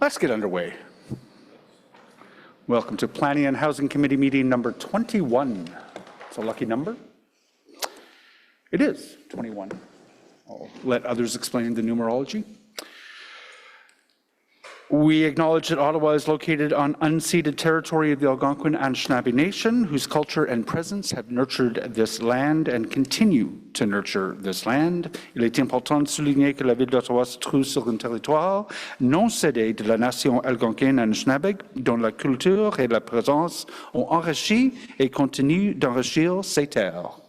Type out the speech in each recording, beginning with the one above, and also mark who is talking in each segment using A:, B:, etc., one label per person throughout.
A: Let's get underway. Welcome to Planning and Housing Committee meeting number 21. It's a lucky number. It is 21. I'll let others explain the numerology. We acknowledge that Ottawa is located on unceded territory of the Algonquin and Anishinaabe Nation, whose culture and presence have nurtured this land and continue to nurture this land. Il est important de souligner que la ville d'Ottawa se trouve sur un territoire non cédé de la nation algonquine Anishinaabe, dont la culture et la présence ont enrichi et continuent d'enrichir ces terres.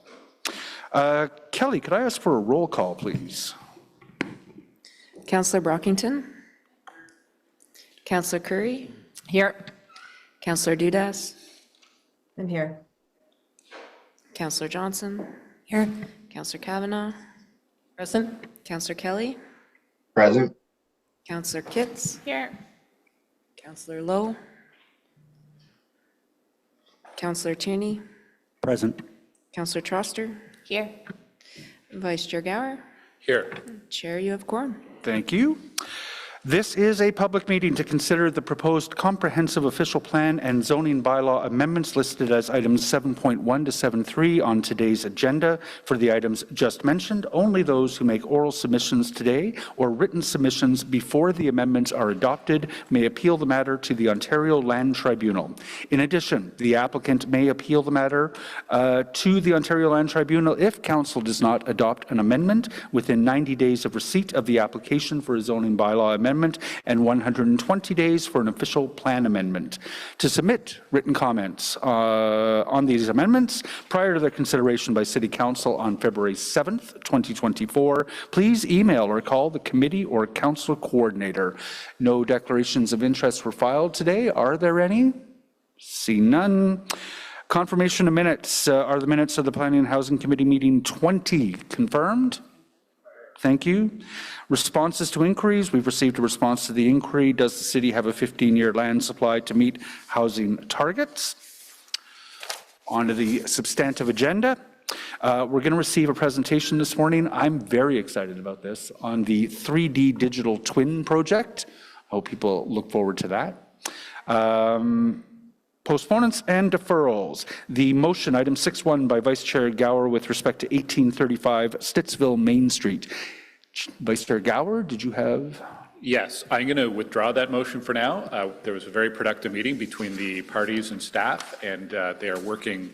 A: Kelly, could I ask for a roll call, please?
B: Councillor Brockington? Councillor Curry?
C: Here.
B: Councillor Dudas?
C: I'm here.
B: Councillor Johnson?
C: Here.
B: Councillor Kavanaugh?
C: Present.
B: Councillor Kelly?
D: Present.
B: Councillor Kitts?
C: Here.
B: Councillor Lowe? Councillor Tierney?
A: Present.
B: Councillor Troster?
C: Here.
B: Vice Chair Gower?
E: Here.
B: Chair, you have quorum.
A: Thank you. This is a public meeting to consider the proposed comprehensive official plan and zoning bylaw amendments listed as items 7.1 to 7.3 on today's agenda. For the items just mentioned, only those who make oral submissions today or written submissions before the amendments are adopted may appeal the matter to the Ontario Land Tribunal. In addition, the applicant may appeal the matter to the Ontario Land Tribunal if Council does not adopt an amendment within 90 days of receipt of the application for a zoning bylaw amendment and 120 days for an official plan amendment. To submit written comments on these amendments prior to their consideration by City Council on February 7th, 2024, please email or call the committee or council coordinator. No declarations of interest were filed today. Are there any? See none. Confirmation of minutes. Are the minutes of the Planning and Housing Committee meeting 20 confirmed? Thank you. Responses to inquiries. We've received a response to the inquiry. Does the city have a 15-year land supply to meet housing targets? On to the substantive agenda. We're going to receive a presentation this morning. I'm very excited about this on the 3D digital twin project. I hope people look forward to that. Postponements and deferrals. The motion, item 6.1 by Vice Chair Gower with respect to 1835 Stittsville Main Street. Vice Chair Gower, did you have?
E: Yes, I'm going to withdraw that motion for now. There was a very productive meeting between the parties and staff, and they are working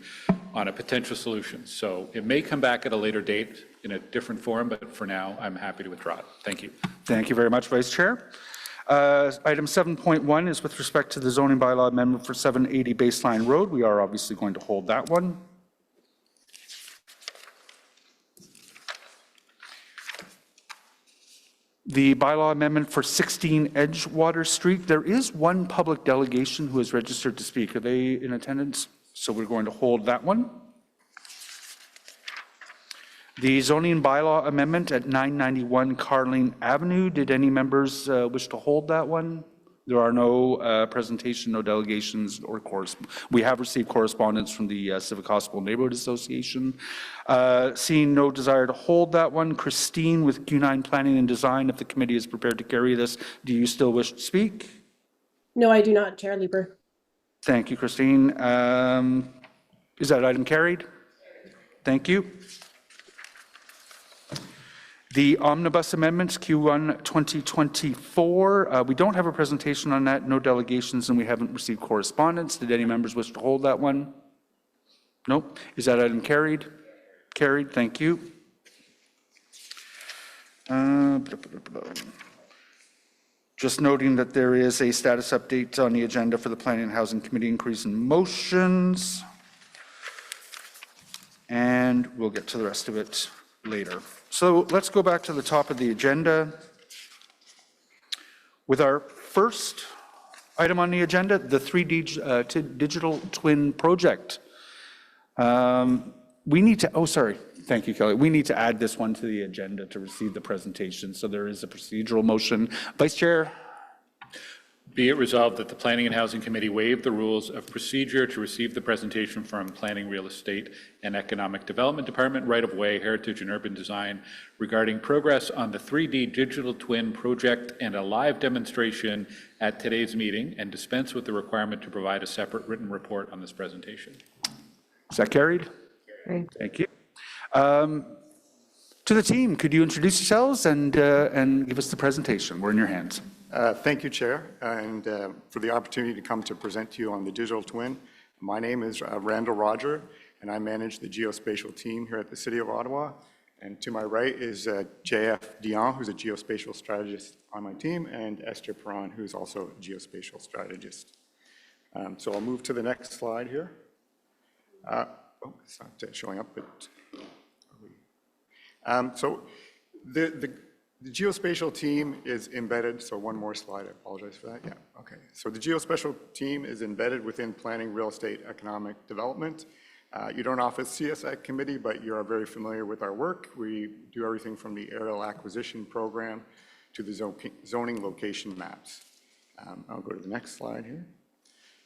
E: on a potential solution. So it may come back at a later date in a different form, but for now, I'm happy to withdraw it. Thank you.
A: Thank you very much, Vice Chair. Item 7.1 is with respect to the zoning bylaw amendment for 780 Baseline Road. We are obviously going to hold that one. The bylaw amendment for 16 Edgewater Street. There is one public delegation who is registered to speak. Are they in attendance? So we're going to hold that one. The zoning bylaw amendment at 991 Carling Avenue. Did any members wish to hold that one? There are no presentation, no delegations, or we have received correspondence from the Civic Hospital Neighborhood Association. Seeing no desire to hold that one, Christine with Q9 Planning and Design, if the committee is prepared to carry this, do you still wish to speak?
F: No, I do not, Chair Lieber.
A: Thank you, Christine. Is that item carried? Thank you. The Omnibus amendments, Q1 2024. We don't have a presentation on that, no delegations, and we haven't received correspondence. Did any members wish to hold that one? Nope. Is that item carried? Carried, thank you. Just noting that there is a status update on the agenda for the Planning and Housing Committee inquiries and motions. And we'll get to the rest of it later. So let's go back to the top of the agenda with our first item on the agenda, the 3D digital twin project. We need to, thank you, Kelly. We need to add this one to the agenda to receive the presentation. So there is a procedural motion. Vice Chair?
E: Be it resolved that the Planning and Housing Committee waive the rules of procedure to receive the presentation from Planning, Real Estate, and Economic Development Department, Right-of-Way, Heritage, and Urban Design regarding progress on the 3D digital twin project and a live demonstration at today's meeting, and dispense with the requirement to provide a separate written report on this presentation.
A: Is that carried?
C: Carried.
A: Thank you. To the team, could you introduce yourselves and give us the presentation? We're in your hands.
D: Thank you, Chair, and for the opportunity to come to present to you on the digital twin. My name is Randall Roger, and I manage the geospatial team here at the City of Ottawa. And to my right is JF Dion, who's a geospatial strategist on my team, and Esther Perron, who's also a geospatial strategist. So I'll move to the next slide here. It's not showing up, but so the geospatial team is embedded, so one more slide, I apologize for that, yeah, okay. So the geospatial team is embedded within Planning, Real Estate, Economic Development. You don't often see us at committee, but you are very familiar with our work. We do everything from the aerial acquisition program to the zoning location maps. I'll go to the next slide here.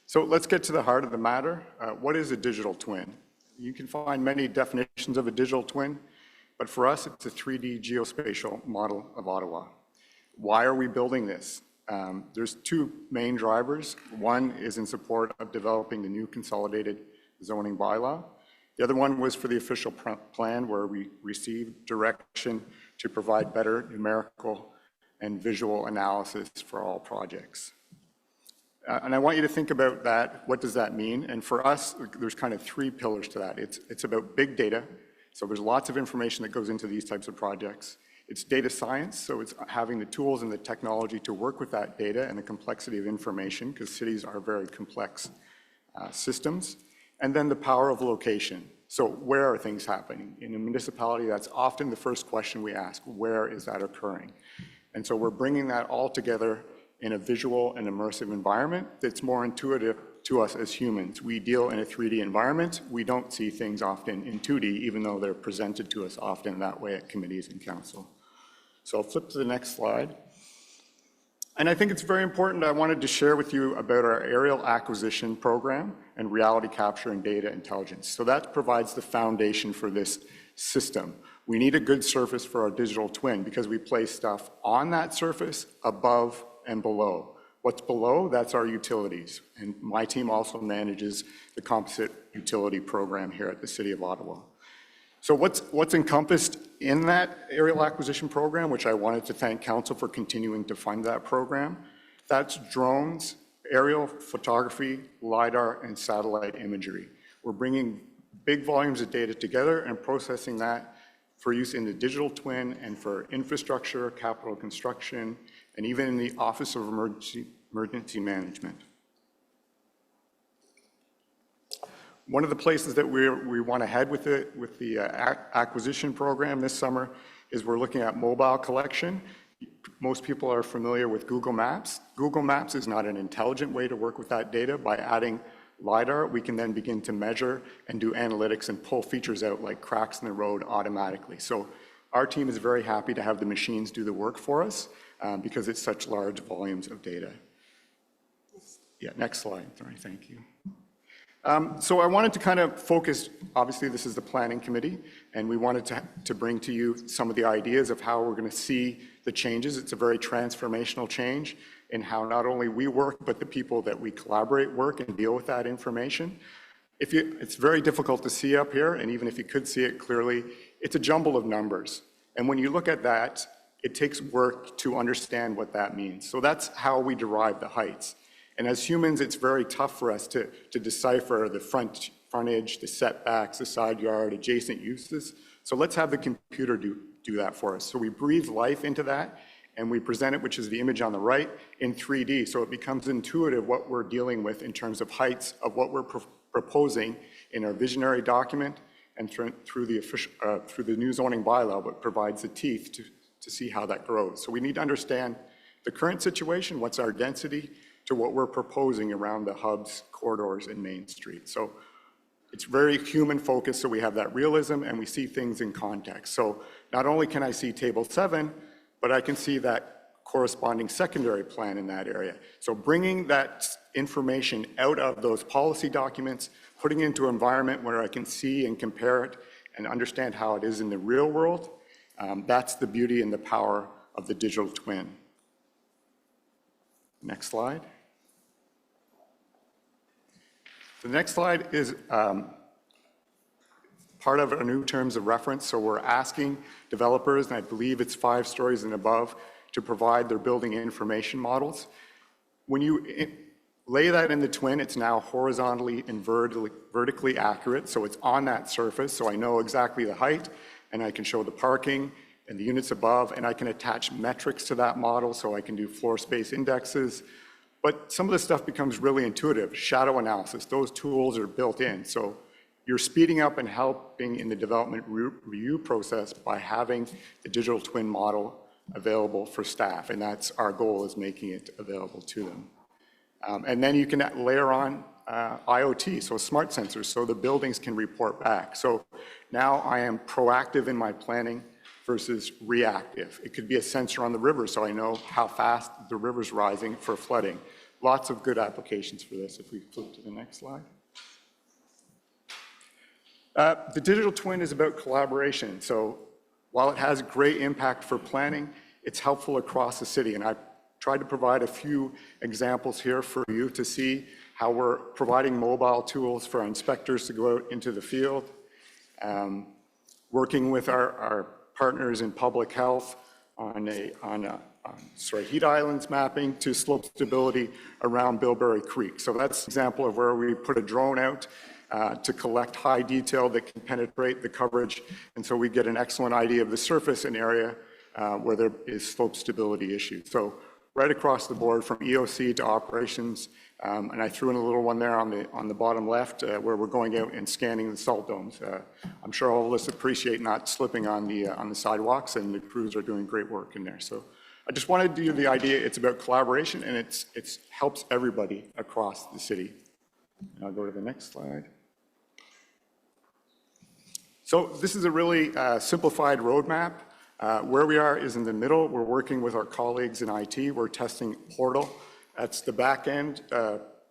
D: So let's get to the heart of the matter. What is a digital twin? You can find many definitions of a digital twin, but for us, it's a 3D geospatial model of Ottawa. Why are we building this? There's two main drivers. One is in support of developing the new consolidated zoning bylaw. The other one was for the official plan, where we received direction to provide better numerical and visual analysis for all projects. And I want you to think about that. What does that mean? And for us, there's kind of three pillars to that. It's about big data. So there's lots of information that goes into these types of projects. It's data science, so it's having the tools and the technology to work with that data and the complexity of information, because cities are very complex systems. And then the power of location. So where are things happening? In a municipality, that's often the first question we ask, where is that occurring? And so we're bringing that all together in a visual and immersive environment that's more intuitive to us as humans. We deal in a 3D environment. We don't see things often in 2D, even though they're presented to us often that way at committees and council. So I'll flip to the next slide. And I think it's very important. I wanted to share with you about our aerial acquisition program and reality capture and data intelligence. So that provides the foundation for this system. We need a good surface for our digital twin because we place stuff on that surface, above and below. What's below, that's our utilities. And my team also manages the composite utility program here at the City of Ottawa. So what's encompassed in that aerial acquisition program, which I wanted to thank Council for continuing to fund that program, that's drones, aerial photography, LiDAR, and satellite imagery. We're bringing big volumes of data together and processing that for use in the digital twin and for infrastructure, capital construction, and even in the Office of Emergency Management. One of the places that we want to head with the acquisition program this summer is we're looking at mobile collection. Most people are familiar with Google Maps. Google Maps is not an intelligent way to work with that data. By adding LiDAR, we can then begin to measure and do analytics and pull features out like cracks in the road automatically. So our team is very happy to have the machines do the work for us because it's such large volumes of data. Yeah, next slide. Sorry, thank you. So I wanted to kind of focus, obviously this is the planning committee, and we wanted to bring to you some of the ideas of how we're going to see the changes. It's a very transformational change in how not only we work, but the people that we collaborate work and deal with that information. It's very difficult to see up here, and even if you could see it clearly, it's a jumble of numbers. And when you look at that, it takes work to understand what that means. So that's how we derive the heights. And as humans, it's very tough for us to decipher the frontage, the setbacks, the side yard, adjacent uses. So let's have the computer do that for us. So we breathe life into that, and we present it, which is the image on the right, in 3D. So it becomes intuitive what we're dealing with in terms of heights of what we're proposing in our visionary document and through the new zoning bylaw, but provides the teeth to see how that grows. So we need to understand the current situation, what's our density, to what we're proposing around the hubs, corridors, and Main Street. So it's very human focused, so we have that realism and we see things in context. So not only can I see table 7, but I can see that corresponding secondary plan in that area. So bringing that information out of those policy documents, putting it into an environment where I can see and compare it and understand how it is in the real world, that's the beauty and the power of the digital twin. Next slide. The next slide is part of our new terms of reference. So we're asking developers, and I believe it's 5 stories and above, to provide their building information models. When you lay that in the twin, it's now horizontally and vertically accurate. So it's on that surface. So I know exactly the height, and I can show the parking and the units above, and I can attach metrics to that model. So I can do floor space indexes. But some of the stuff becomes really intuitive. Shadow analysis, those tools are built in. So you're speeding up and helping in the development review process by having the digital twin model available for staff. And that's our goal, is making it available to them. And then you can layer on IoT, so smart sensors, so the buildings can report back. So now I am proactive in my planning versus reactive. It could be a sensor on the river, so I know how fast the river's rising for flooding. Lots of good applications for this. If we flip to the next slide. The digital twin is about collaboration. So while it has great impact for planning, it's helpful across the city. And I tried to provide a few examples here for you to see how we're providing mobile tools for our inspectors to go out into the field, working with our partners in public health on heat islands mapping to slope stability around Bilberry Creek. So that's an example of where we put a drone out to collect high detail that can penetrate the coverage. And so we get an excellent idea of the surface and area where there is slope stability issues. So right across the board from EOC to operations. And I threw in a little one there on the bottom left where we're going out and scanning the salt domes. I'm sure all of us appreciate not slipping on the sidewalks, and the crews are doing great work in there. So I just wanted to give you the idea. It's about collaboration, and it helps everybody across the city. And I'll go to the next slide. So this is a really simplified roadmap. Where we are is in the middle. We're working with our colleagues in IT. We're testing Portal. That's the back-end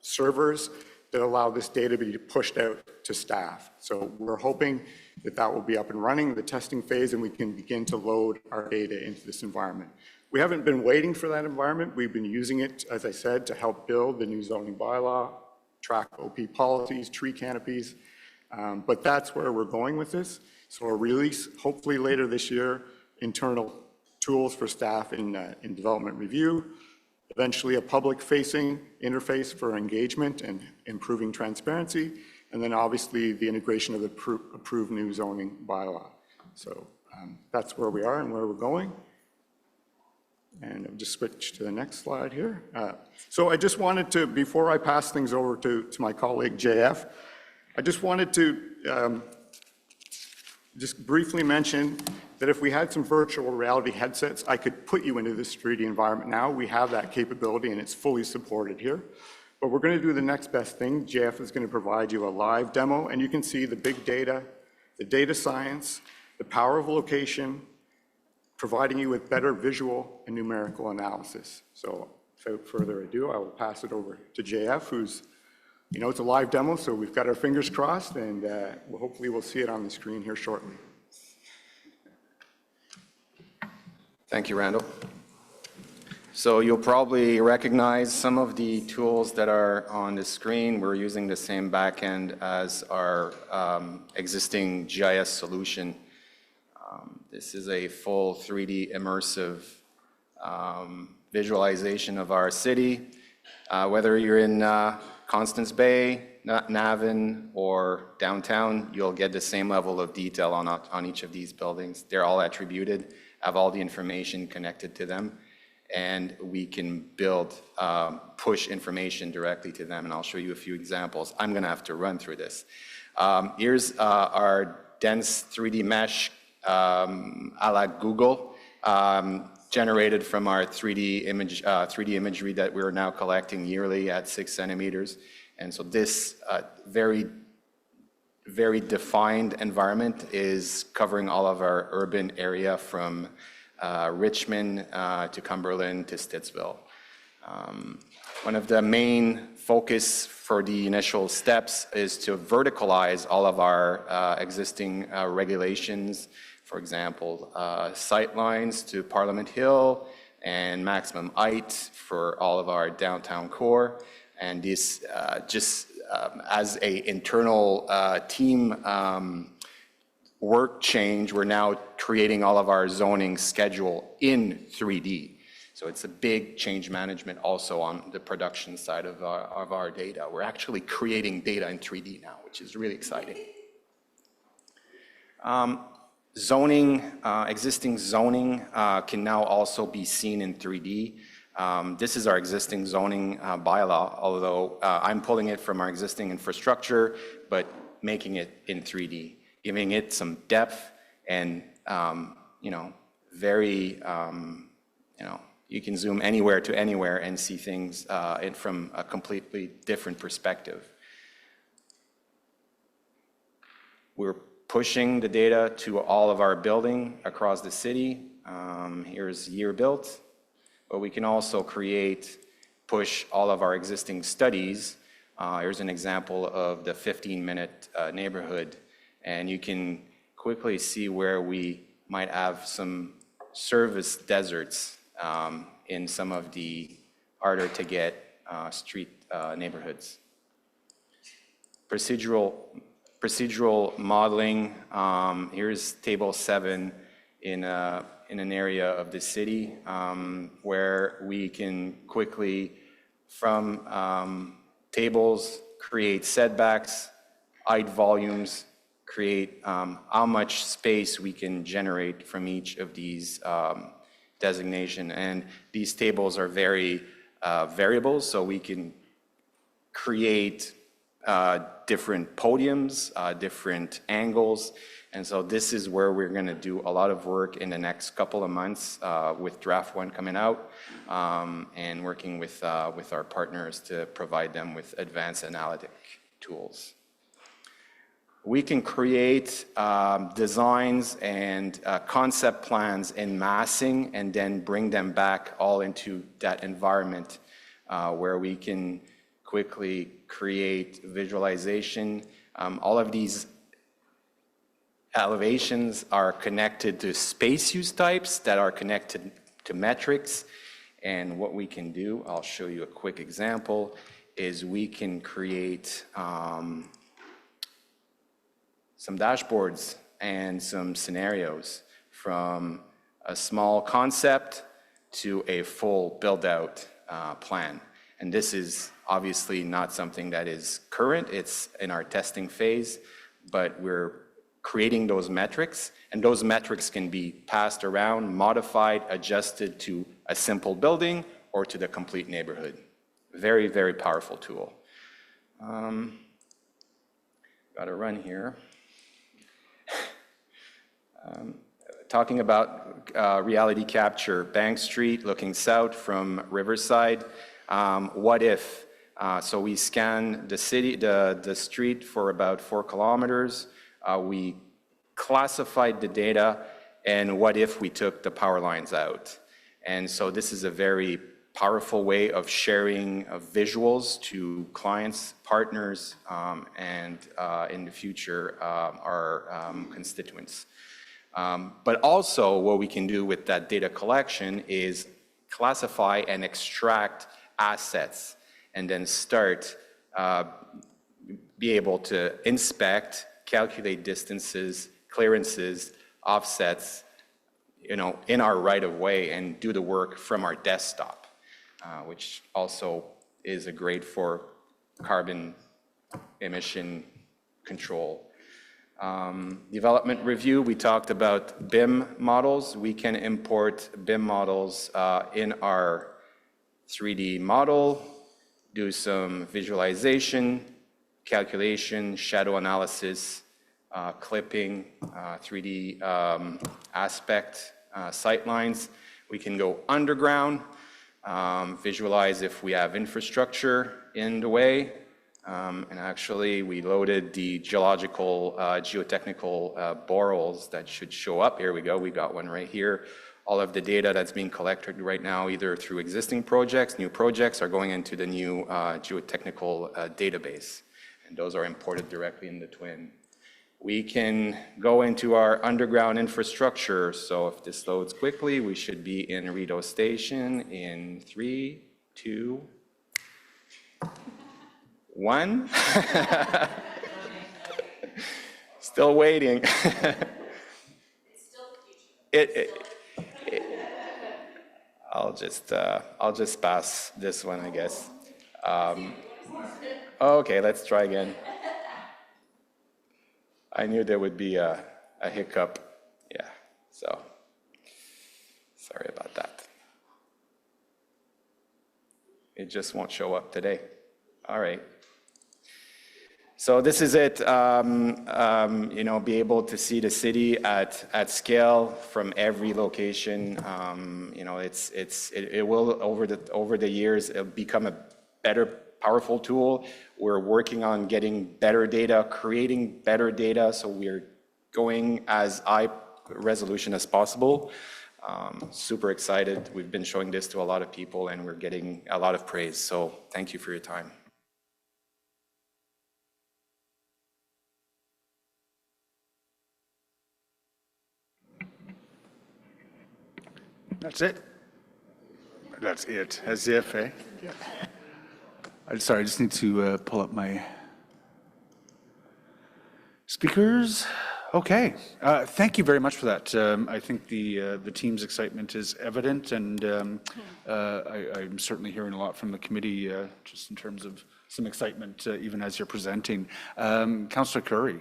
D: servers that allow this data to be pushed out to staff. So we're hoping that that will be up and running, the testing phase, and we can begin to load our data into this environment. We haven't been waiting for that environment. We've been using it, as I said, to help build the new zoning bylaw, track OP policies, tree canopies. But that's where we're going with this. So we'll release, hopefully later this year, internal tools for staff in development review, eventually a public-facing interface for engagement and improving transparency, and then obviously the integration of the approved new zoning bylaw. So that's where we are and where we're going. And I'll just switch to the next slide here. So I just wanted to, before I pass things over to my colleague JF, I just wanted to just briefly mention that if we had some virtual reality headsets, I could put you into this 3D environment now. We have that capability and it's fully supported here. But we're going to do the next best thing. JF is going to provide you a live demo, and you can see the big data, the data science, the power of location, providing you with better visual and numerical analysis. So without further ado, I will pass it over to JF, who's, you know, it's a live demo, so we've got our fingers crossed, and hopefully we'll see it on the screen here shortly.
G: Thank you, Randall. So you'll probably recognize some of the tools that are on the screen. We're using the same backend as our existing GIS solution. This is a full 3D immersive visualization of our city. Whether you're in Constance Bay, Navan, or downtown, you'll get the same level of detail on each of these buildings. They're all attributed, have all the information connected to them, and we can build, push information directly to them, and I'll show you a few examples. I'm gonna have to run through this. Here's our dense 3D mesh a la Google, generated from our 3D imagery that we're now collecting yearly at 6 centimeters. And so this very defined environment is covering all of our urban area from Richmond to Cumberland to Stittsville. One of the main focus for the initial steps is to verticalize all of our existing regulations, for example, sight lines to Parliament Hill and maximum height for all of our downtown core. And this as a internal team work change, we're now creating all of our zoning schedule in 3D. So it's a big change management also on the production side of our data. We're actually creating data in 3D now, which is really exciting. Existing zoning can now also be seen in 3D. This is our existing zoning bylaw, although I'm pulling it from our existing infrastructure, but making it in 3D, giving it some depth and, very, you can zoom anywhere to anywhere and see things from a completely different perspective. We're pushing the data to all of our building across the city. Here's year built, but we can also push all of our existing studies. Here's an example of the 15-minute neighborhood, and you can quickly see where we might have some service deserts in some of the harder to get street neighborhoods. Procedural modeling, here's table 7 in an area of the city where we can quickly, from tables, create setbacks, height volumes, create how much space we can generate from each of these designation. And these tables are very variable, so we can create different podiums, different angles. And so this is where we're going to do a lot of work in the next couple of months with draft 1 coming out and working with our partners to provide them with advanced analytic tools. We can create designs and concept plans in massing and then bring them back all into that environment where we can quickly create visualization. All of these elevations are connected to space use types that are connected to metrics. And what we can do, I'll show you a quick example, is we can create some dashboards and some scenarios from a small concept to a full build-out plan. And this is obviously not something that is current, it's in our testing phase, but we're creating those metrics, and those metrics can be passed around, modified, adjusted to a simple building or to the complete neighborhood. Very, very powerful tool. Got to run here. Talking about reality capture, Bank Street looking south from Riverside. What if? So we scan the city, the street for about 4 kilometers. We classified the data, and what if we took the power lines out? And so this is a very powerful way of sharing visuals to clients, partners, and in the future, our constituents. But also what we can do with that data collection is classify and extract assets and then start be able to inspect, calculate distances, clearances, offsets, in our right of way and do the work from our desktop, which also is a great for carbon emission control. Development review, we talked about BIM models. We can import BIM models in our 3D model, do some visualization, calculation, shadow analysis, clipping, 3D aspect, sight lines. We can go underground, visualize if we have infrastructure in the way, And actually, we loaded the geological, geotechnical borals that should show up. Here we go. We got one right here. All of the data that's being collected right now, either through existing projects, new projects, are going into the new geotechnical database. And those are imported directly in the Twin. We can go into our underground infrastructure. So if this loads quickly, we should be in Rideau Station in 3, 2, 1. Still waiting. I'll just pass this one, I guess. Okay, let's try again. I knew there would be a hiccup. Yeah, so sorry about that. It just won't show up today. All right. So this is it. You know, be able to see the city at scale from every location. You know, it will over the years it'll become a better, powerful tool. We're working on getting better data, creating better data, so we're going as high resolution as possible. Super excited. We've been showing this to a lot of people, and we're getting a lot of praise. So thank you for your time.
A: That's it? That's it, as if, eh? I'm sorry, I just need to pull up my speakers. Okay, thank you very much for that. I think the team's excitement is evident, and I'm certainly hearing a lot from the committee, just in terms of some excitement, even as you're presenting. Councillor Curry.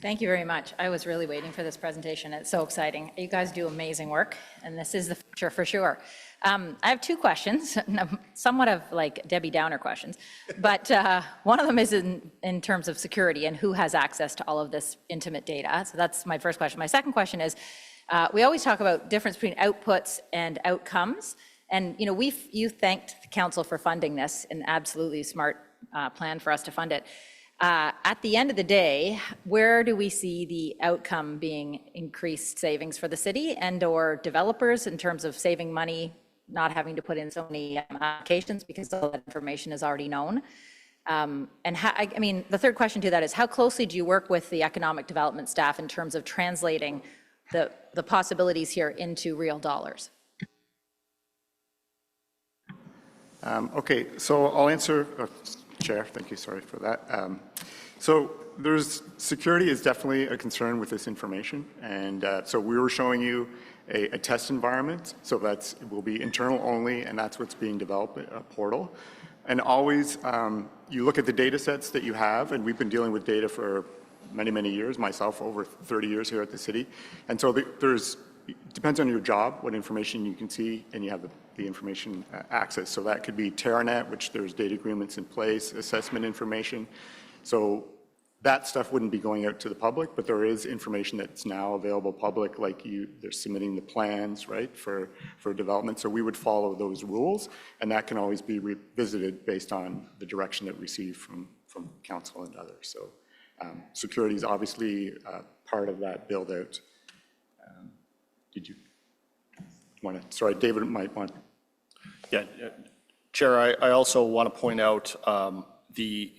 H: Thank you very much. I was really waiting for this presentation. It's so exciting. You guys do amazing work, and this is the future for sure. I have two questions, somewhat of like Debbie Downer questions, but one of them is in terms of security and who has access to all of this intimate data. So that's my first question. My second question is, we always talk about difference between outputs and outcomes, and you know, you thanked the council for funding this, an absolutely smart plan for us to fund it. At the end of the day, where do we see the outcome being increased savings for the city and or developers in terms of saving money, not having to put in so many applications because all that information is already known? And I mean, the third question to that is, how closely do you work with the economic development staff in terms of translating the possibilities here into real dollars?
D: Okay, so I'll answer, Chair, thank you, sorry for that. So security is definitely a concern with this information. And so we were showing you a test environment. So it will be internal only, and that's what's being developed, a portal. And always, you look at the data sets that you have, and we've been dealing with data for many, many years, myself over 30 years here at the city. And so it depends on your job, what information you can see, and you have the information access. So that could be TerraNet, which there's data agreements in place, assessment information. So that stuff wouldn't be going out to the public, but there is information that's now available public, like they're submitting the plans, right, for development. So we would follow those rules, and that can always be revisited based on the direction that we receive from council and others. So security is obviously part of that build out. Did you want to, sorry, David might want.
I: Yeah, Chair, I also want to point out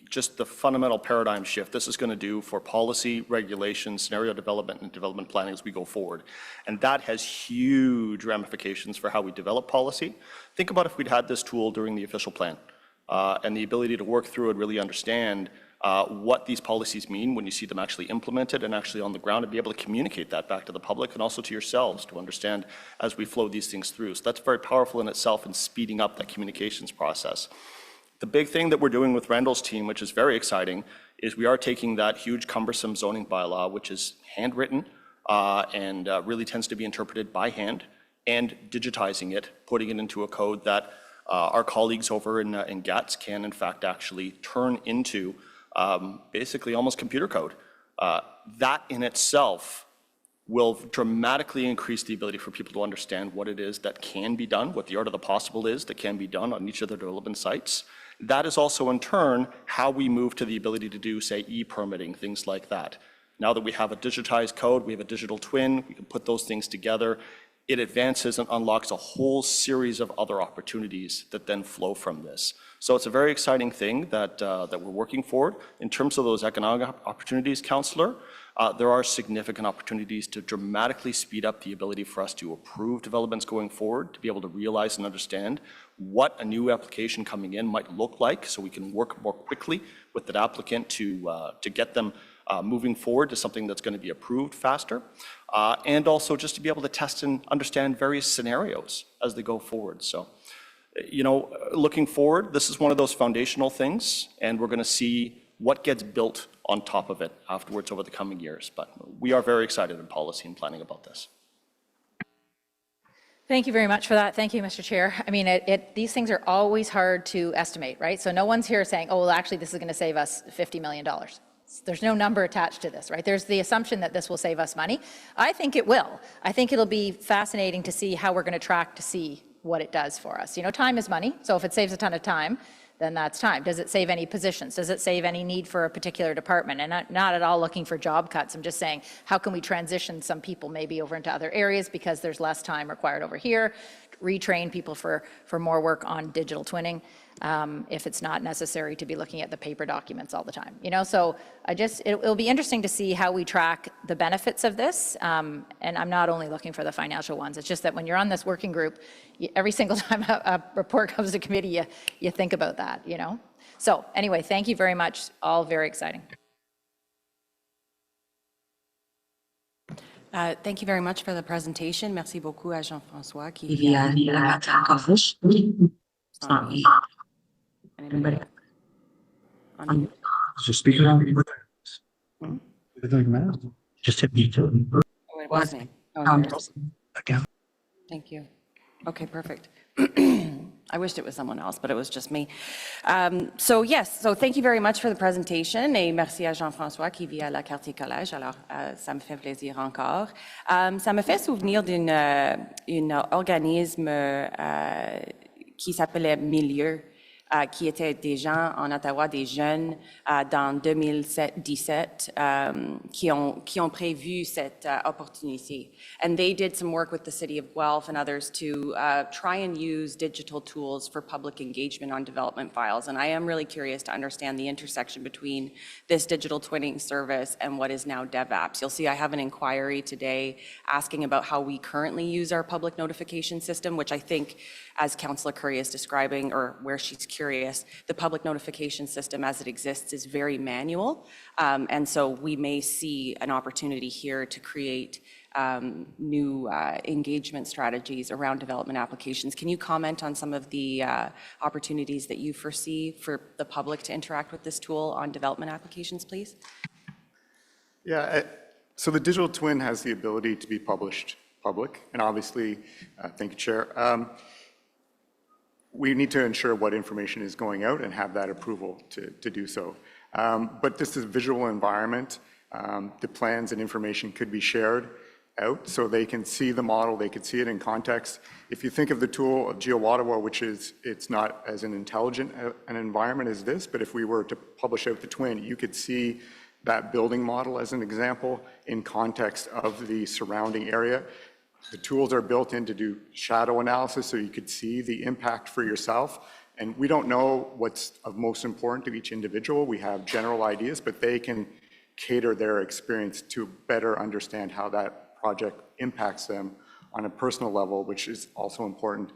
I: just the fundamental paradigm shift this is going to do for policy, regulation, scenario development, and development planning as we go forward. And that has huge ramifications for how we develop policy. Think about if we'd had this tool during the official plan and the ability to work through and really understand what these policies mean when you see them actually implemented and actually on the ground, and be able to communicate that back to the public and also to yourselves to understand as we flow these things through. So that's very powerful in itself in speeding up that communications process. The big thing that we're doing with Randall's team, which is very exciting, is we are taking that huge cumbersome zoning bylaw, which is handwritten and really tends to be interpreted by hand, and digitizing it, putting it into a code that our colleagues over in GATS can in fact actually turn into basically almost computer code. That in itself will dramatically increase the ability for people to understand what it is that can be done, what the art of the possible is that can be done on each of their development sites, That is also in turn how we move to the ability to do, say, e-permitting, things like that. Now that we have a digitized code, we have a digital twin, we can put those things together. It advances and unlocks a whole series of other opportunities that then flow from this. So it's a very exciting thing that we're working forward. In terms of those economic opportunities, Councillor, there are significant opportunities to dramatically speed up the ability for us to approve developments going forward, to be able to realize and understand what a new application coming in might look like, so we can work more quickly with that applicant to get them moving forward to something that's going to be approved faster, and also just to be able to test and understand various scenarios as they go forward. So, you know, looking forward, this is one of those foundational things, and we're going to see what gets built on top of it afterwards over the coming years. But we are very excited in policy and planning about this.
H: Thank you very much for that. Thank you, Mr. Chair. I mean, these things are always hard to estimate, right? So no one's here saying, oh, well, actually, this is going to save us $50 million. There's no number attached to this, right? There's the assumption that this will save us money. I think it will. I think it'll be fascinating to see how we're going to track to see what it does for us. You know, time is money. So if it saves a ton of time, then that's time. Does it save any positions? Does it save any need for a particular department? And not at all looking for job cuts. I'm just saying, how can we transition some people maybe over into other areas because there's less time required over here, retrain people for more work on digital twinning, if it's not necessary to be looking at the paper documents all the time. You know, so it'll be interesting to see how we track the benefits of this. And I'm not only looking for the financial ones. It's just that when you're on this working group, every single time a report comes to committee, you think about that, you know? So anyway, thank you very much. All very exciting.
J: Thank you very much for the presentation. Merci beaucoup à Jean-François qui Anybody? On mute?
A: Just speak around. It doesn't matter. Just hit me too.
J: Oh, it was me. Oh, yours.
A: Again.
J: Thank you. Okay, perfect. I wished it was someone else, but it was just me. So yes, so thank you very much for the presentation et merci à Jean-François qui vit à la Quartier Collège. Alors, ça me fait plaisir encore. Ça me fait souvenir d'un organisme qui s'appelait Milieu, qui étaient des gens en Ottawa, des jeunes dans 2017 qui ont prévu cette opportunité. And they did some work with the City of Guelph and others to try and use digital tools for public engagement on development files. And I am really curious to understand the intersection between this digital twinning service and what is now DevApps. You'll see I have an inquiry today asking about how we currently use our public notification system, which I think, as Councillor Curry is describing, or where she's curious, the public notification system as it exists is very manual. And so we may see an opportunity here to create new engagement strategies around development applications. Can you comment on some of the opportunities that you foresee for the public to interact with this tool on development applications, please?
D: Yeah, so the digital twin has the ability to be published public, and obviously, thank you, Chair. We need to ensure what information is going out and have that approval to do so. But this is a visual environment. The plans and information could be shared out so they can see the model, they could see it in context. If you think of the tool of Ottawa, which is, it's not as an intelligent an environment as this, but if we were to publish out the twin, you could see that building model as an example in context of the surrounding area. The tools are built in to do shadow analysis so you could see the impact for yourself. And we don't know what's of most important to each individual. We have general ideas, but they can cater their experience to better understand how that project impacts them on a personal level, which is also important.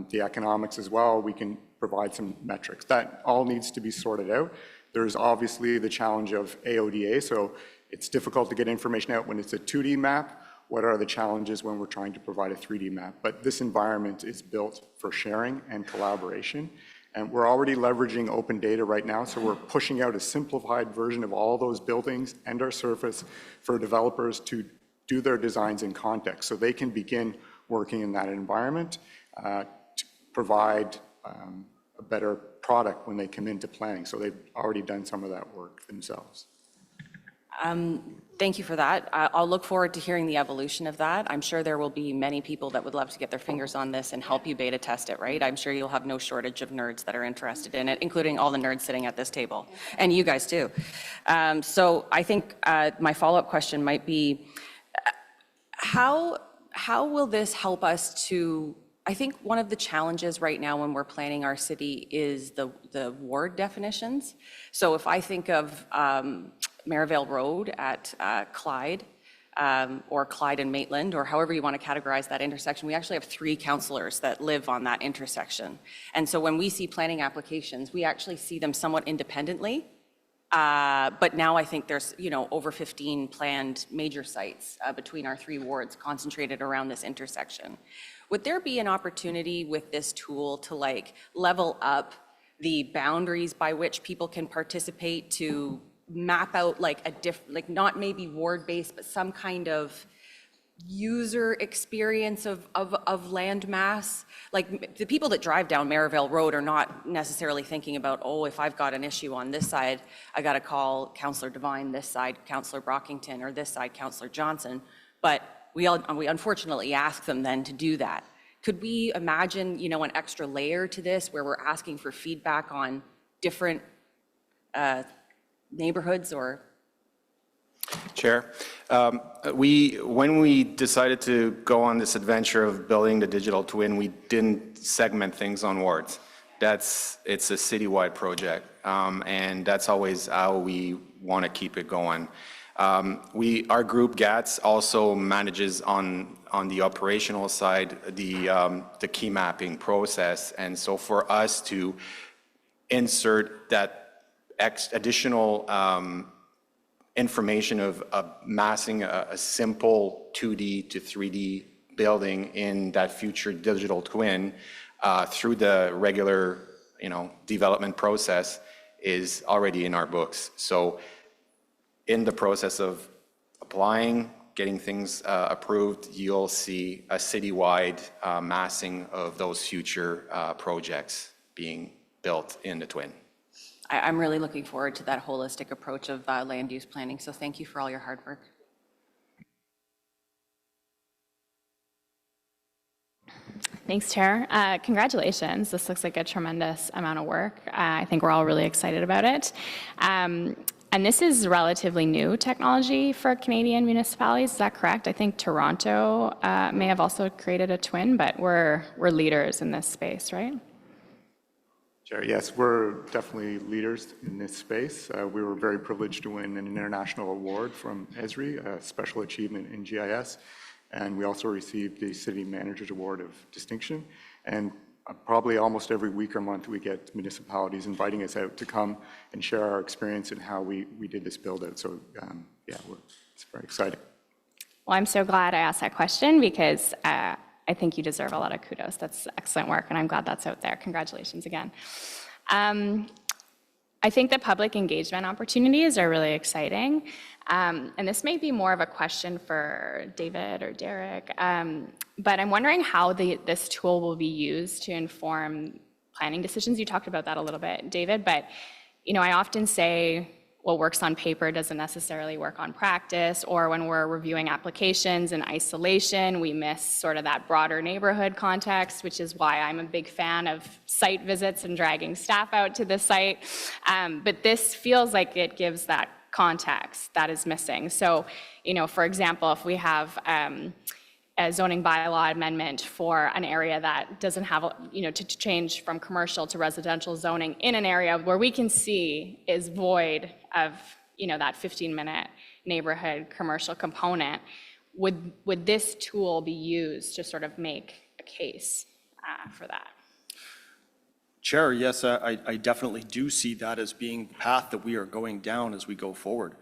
D: The economics as well, we can provide some metrics. That all needs to be sorted out. There's obviously the challenge of AODA, so it's difficult to get information out when it's a 2D map. What are the challenges when we're trying to provide a 3D map? But this environment is built for sharing and collaboration. And we're already leveraging open data right now, so we're pushing out a simplified version of all those buildings and our surface for developers to do their designs in context, so they can begin working in that environment to provide a better product when they come into planning. So they've already done some of that work themselves.
J: Thank you for that. I'll look forward to hearing the evolution of that. I'm sure there will be many people that would love to get their fingers on this and help you beta test it, right? I'm sure you'll have no shortage of nerds that are interested in it, including all the nerds sitting at this table, and you guys too. So I think my follow-up question might be, how will this help us to, I think one of the challenges right now when we're planning our city is the ward definitions. So if I think of Maryvale Road at Clyde, or Clyde and Maitland, or however you want to categorize that intersection, we actually have 3 councillors that live on that intersection. And so when we see planning applications, we actually see them somewhat independently. But now I think there's, over 15 planned major sites between our 3 wards concentrated around this intersection. Would there be an opportunity with this tool to level up the boundaries by which people can participate, to map out not maybe ward-based, but some kind of user experience of land mass? Like, the people that drive down Maryvale Road are not necessarily thinking about, oh, if I've got an issue on this side, I got to call Councillor Devine, this side Councillor Brockington, or this side Councillor Johnson. But we unfortunately ask them then to do that. Could we imagine, an extra layer to this where we're asking for feedback on different neighborhoods or?
G: Chair, when we decided to go on this adventure of building the digital twin, we didn't segment things on wards. It's a citywide project, and that's always how we want to keep it going. Our group GATS also manages on the operational side the key mapping process, and so for us to insert that additional information of massing a simple 2D to 3D building in that future digital twin through the regular, development process is already in our books. So in the process of applying, getting things approved, you'll see a citywide massing of those future projects being built in the twin.
J: I'm really looking forward to that holistic approach of land use planning. So thank you for all your hard work.
K: Thanks, Chair. Congratulations. This looks like a tremendous amount of work. I think we're all really excited about it. And this is relatively new technology for Canadian municipalities. Is that correct? I think Toronto may have also created a twin, but we're leaders in this space, right?
D: Sure, yes, we're definitely leaders in this space. We were very privileged to win an international award from Esri, a special achievement in GIS. And we also received the City Manager's Award of Distinction. And probably almost every week or month, we get municipalities inviting us out to come and share our experience and how we did this build out. So yeah, it's very exciting.
K: Well, I'm so glad I asked that question because I think you deserve a lot of kudos. That's excellent work, and I'm glad that's out there. Congratulations again. I think the public engagement opportunities are really exciting. And this may be more of a question for David or Derek, but I'm wondering how this tool will be used to inform planning decisions. You talked about that a little bit, David, but I often say what works on paper doesn't necessarily work on practice, or when we're reviewing applications in isolation, we miss sort of that broader neighborhood context, which is why I'm a big fan of site visits and dragging staff out to the site. But this feels like it gives that context that is missing. So, for example, if we have a zoning bylaw amendment for an area that doesn't have, to change from commercial to residential zoning in an area where we can see is void of, that 15-minute neighborhood commercial component, would this tool be used to sort of make a case for that?
I: Chair, yes, I definitely do see that as being the path that we are going down as we go forward.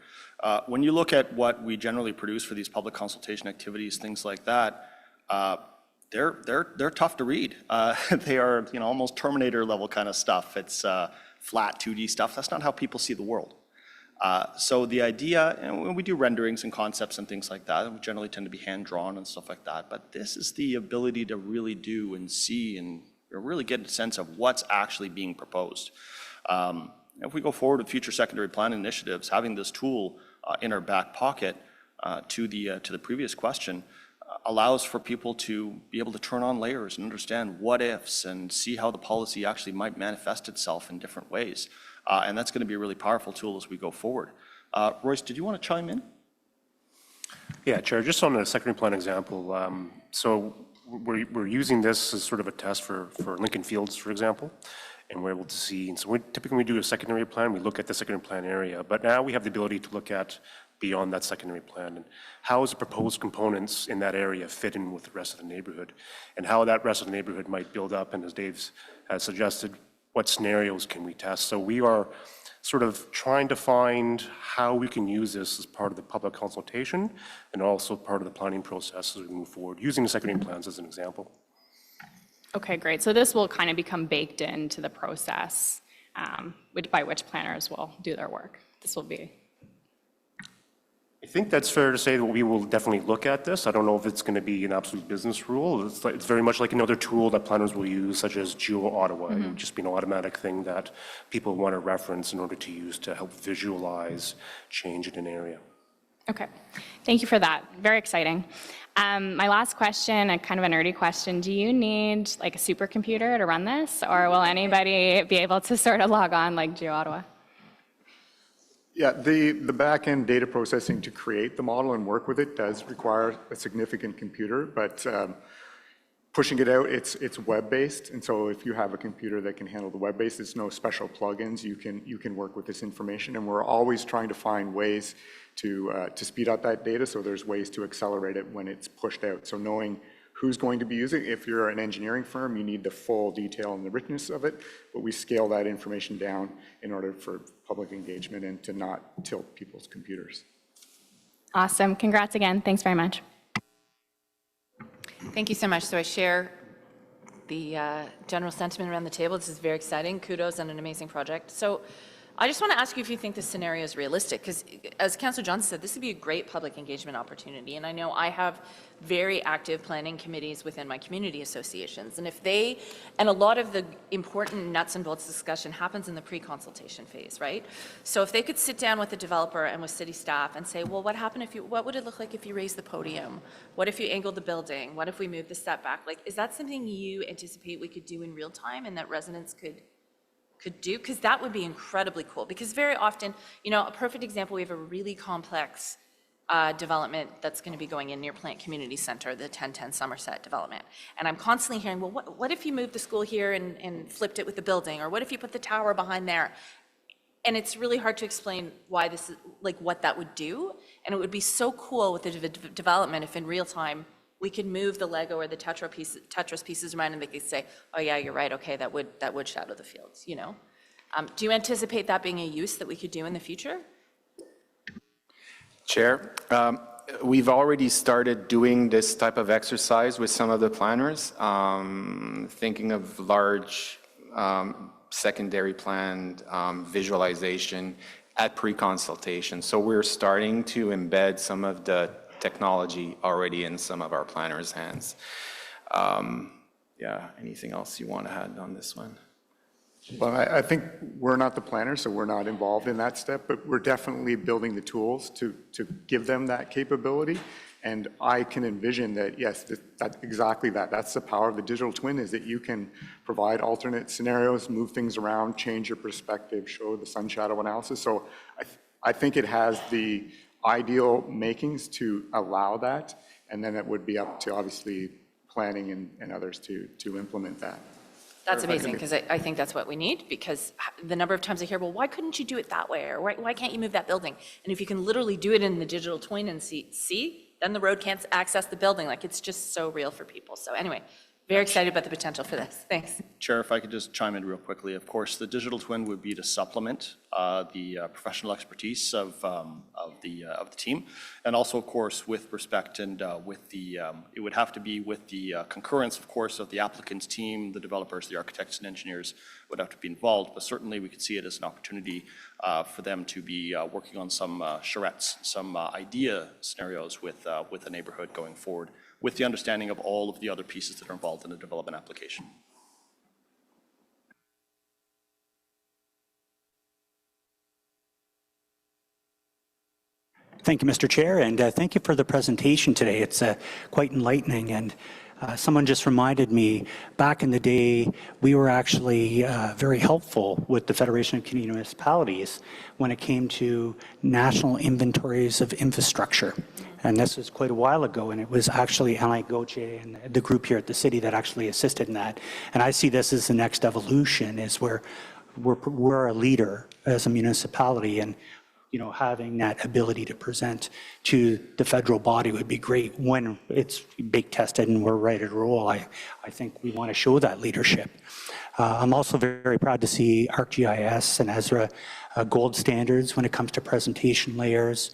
I: When you look at what we generally produce for these public consultation activities, things like that, they're tough to read. They are, almost Terminator level kind of stuff. It's flat 2D stuff. That's not how people see the world. So the idea, and we do renderings and concepts and things like that, we generally tend to be hand drawn and stuff like that. But this is the ability to really do and see and really get a sense of what's actually being proposed. If we go forward with future secondary plan initiatives, having this tool in our back pocket to the previous question, allows for people to be able to turn on layers and understand what ifs and see how the policy actually might manifest itself in different ways. And that's going to be a really powerful tool as we go forward. Royce, did you want to chime in?
L: Yeah, Chair, just on a secondary plan example, so we're using this as sort of a test for Lincoln Fields, for example, and we're able to see, and so typically when we do a secondary plan, we look at the secondary plan area, but now we have the ability to look at beyond that secondary plan, and how is the proposed components in that area fit in with the rest of the neighborhood, and how that rest of the neighborhood might build up, and as Dave has suggested, what scenarios can we test? So we are sort of trying to find how we can use this as part of the public consultation and also part of the planning process as we move forward, using the secondary plans as an example.
K: Okay, great. So this will kind of become baked into the process by which planners will do their work. This will be.
L: I think that's fair to say that we will definitely look at this. I don't know if it's going to be an absolute business rule. It's very much like another tool that planners will use, such as Ottawa. It would just be an automatic thing that people want to reference in order to use to help visualize change in an area.
K: Okay, thank you for that. Very exciting. My last question, a kind of a nerdy question. Do you need like a supercomputer to run this, or will anybody be able to sort of log on like Ottawa?
D: Yeah, the back-end data processing to create the model and work with it does require a significant computer, but pushing it out, it's web-based, and so if you have a computer that can handle the web-based, it's no special plugins. You can work with this information, and we're always trying to find ways to speed up that data, so there's ways to accelerate it when it's pushed out. So knowing who's going to be using it. If you're an engineering firm, you need the full detail and the richness of it, but we scale that information down in order for public engagement and to not tilt people's computers.
K: Awesome. Congrats again. Thanks very much.
C: Thank you so much. So I share the general sentiment around the table. This is very exciting. Kudos on an amazing project. So I just want to ask you if you think this scenario is realistic, because as Councillor Johnson said, this would be a great public engagement opportunity. And I know I have very active planning committees within my community associations. And and a lot of the important nuts and bolts discussion happens in the pre-consultation phase, right? So if they could sit down with the developer and with city staff and say, well, what would it look like if you raised the podium? What if you angled the building? What if we moved the setback? Like, is that something you anticipate we could do in real time and that residents could do? Because that would be incredibly cool. Because very often, a perfect example, we have a really complex development that's going to be going in near Plant Community Center, the 1010 Somerset development. And I'm constantly hearing, well, what if you moved the school here and flipped it with the building? Or what if you put the tower behind there? And it's really hard to explain why this is, like, what that would do. And it would be so cool with the development if in real time we could move the Lego or the Tetris pieces around and they could say, oh yeah, you're right, okay, that would shadow the fields, Do you anticipate that being a use that we could do in the future?
G: Chair, we've already started doing this type of exercise with some of the planners, thinking of large secondary planned visualization at pre-consultation. So we're starting to embed some of the technology already in some of our planners' hands. Yeah, anything else you want to add on this one?
D: Well, I think we're not the planners, so we're not involved in that step, but we're definitely building the tools to give them that capability. And I can envision that, yes, exactly that. That's the power of the digital twin, is that you can provide alternate scenarios, move things around, change your perspective, show the sun shadow analysis. So I think it has the ideal makings to allow that, and then it would be up to obviously planning and others to implement that.
C: That's amazing, because I think that's what we need, because the number of times I hear, well, why couldn't you do it that way? Or why can't you move that building? And if you can literally do it in the digital twin and see, then the road can't access the building. Like, it's just so real for people. So anyway, very excited about the potential for this. Thanks.
I: Chair, if I could just chime in real quickly. Of course, the digital twin would be to supplement the professional expertise of the team, and also, of course, with respect and it would have to be with the concurrence, of course, of the applicant's team, the developers, the architects and engineers would have to be involved. But certainly, we could see it as an opportunity for them to be working on some charrettes, some idea scenarios with the neighborhood going forward, with the understanding of all of the other pieces that are involved in a development application.
M: Thank you, Mr. Chair, and thank you for the presentation today. It's quite enlightening, and someone just reminded me, back in the day, we were actually very helpful with the Federation of Canadian Municipalities when it came to national inventories of infrastructure. And this was quite a while ago, and it was actually Alain Gauthier and the group here at the city that actually assisted in that. And I see this as the next evolution, is where we're a leader as a municipality, and having that ability to present to the federal body would be great when it's big tested and we're ready to roll. I think we want to show that leadership. I'm also very proud to see ArcGIS and Ezra gold standards when it comes to presentation layers,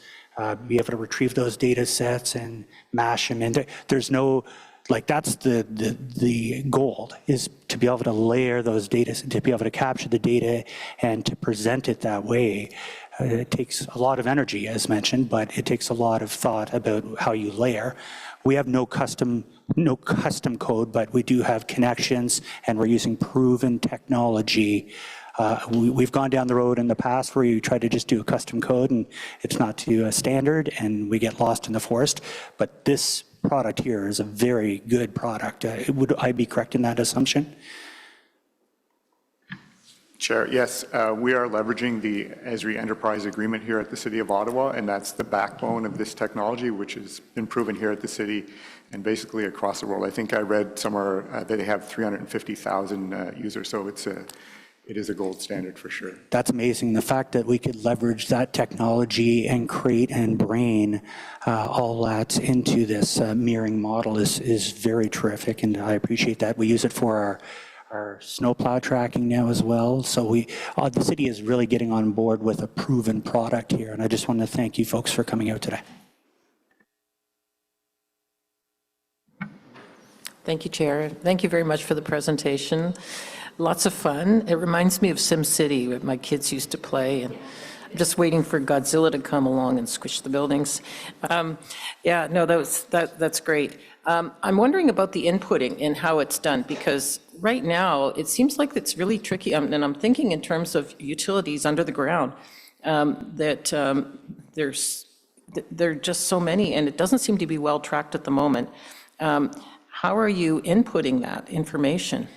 M: be able to retrieve those data sets and mash them in. There's no, that's the gold, is to be able to layer those data, to be able to capture the data and to present it that way. It takes a lot of energy, as mentioned, but it takes a lot of thought about how you layer. We have no custom code, but we do have connections, and we're using proven technology. We've gone down the road in the past where you try to just do a custom code and it's not to a standard and we get lost in the forest. But this product here is a very good product. Would I be correct in that assumption?
D: Chair, yes, we are leveraging the Esri Enterprise Agreement here at the City of Ottawa, and that's the backbone of this technology, which has been proven here at the city and basically across the world. I think I read somewhere that they have 350,000 users, so it is a gold standard for sure.
M: That's amazing. The fact that we could leverage that technology and create and brain all that into this mirroring model is very terrific, and I appreciate that. We use it for our snowplow tracking now as well. So the city is really getting on board with a proven product here, and I just want to thank you folks for coming out today.
N: Thank you, Chair. Thank you very much for the presentation. Lots of fun. It reminds me of SimCity, where my kids used to play, and I'm just waiting for Godzilla to come along and squish the buildings. Yeah, no, that's great. I'm wondering about the inputting and how it's done, because right now it seems like it's really tricky, and I'm thinking in terms of utilities under the ground, that there are just so many, and it doesn't seem to be well tracked at the moment. How are you inputting that information?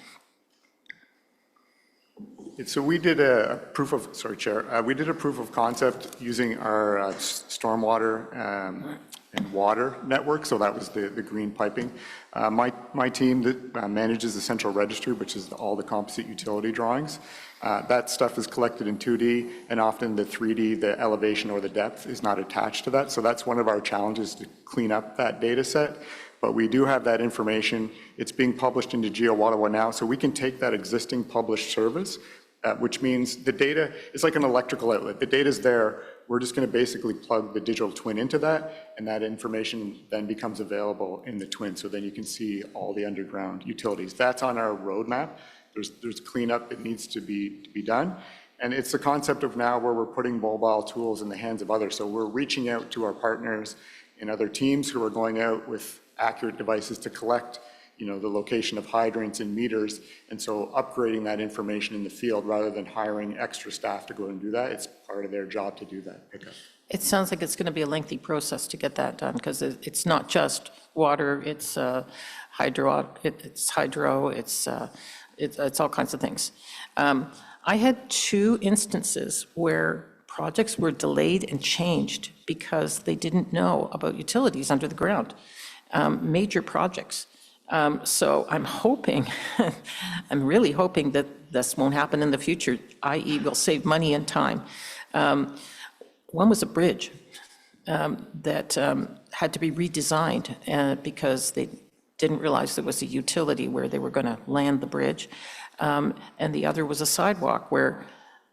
D: So we did a proof of, sorry, Chair, we did a proof of concept using our stormwater and water network, so that was the green piping. My team that manages the central register, which is all the composite utility drawings, that stuff is collected in 2D, and often the 3D, the elevation or the depth, is not attached to that. So that's one of our challenges, to clean up that data set. But we do have that information. It's being published into Ottawa now, so we can take that existing published service, which means the data is like an electrical outlet. The data's there. We're just going to basically plug the digital twin into that, and that information then becomes available in the twin. So then you can see all the underground utilities. That's on our roadmap. There's cleanup that needs to be done. And it's the concept of now where we're putting mobile tools in the hands of others. So we're reaching out to our partners in other teams who are going out with accurate devices to collect, the location of hydrants and meters, and so upgrading that information in the field rather than hiring extra staff to go and do that. It's part of their job to do that pickup.
N: It sounds like it's going to be a lengthy process to get that done, because it's not just water, it's hydro, it's all kinds of things. I had 2 instances where projects were delayed and changed because they didn't know about utilities under the ground, major projects. So I'm hoping, I'm really hoping that this won't happen in the future, i.e. we'll save money and time. One was a bridge that had to be redesigned because they didn't realize there was a utility where they were going to land the bridge. And the other was a sidewalk where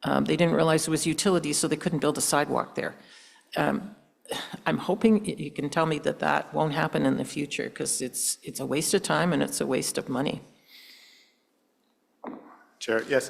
N: they didn't realize there was utilities, so they couldn't build a sidewalk there. I'm hoping you can tell me that that won't happen in the future, because it's a waste of time and it's a waste of money.
D: Chair, yes.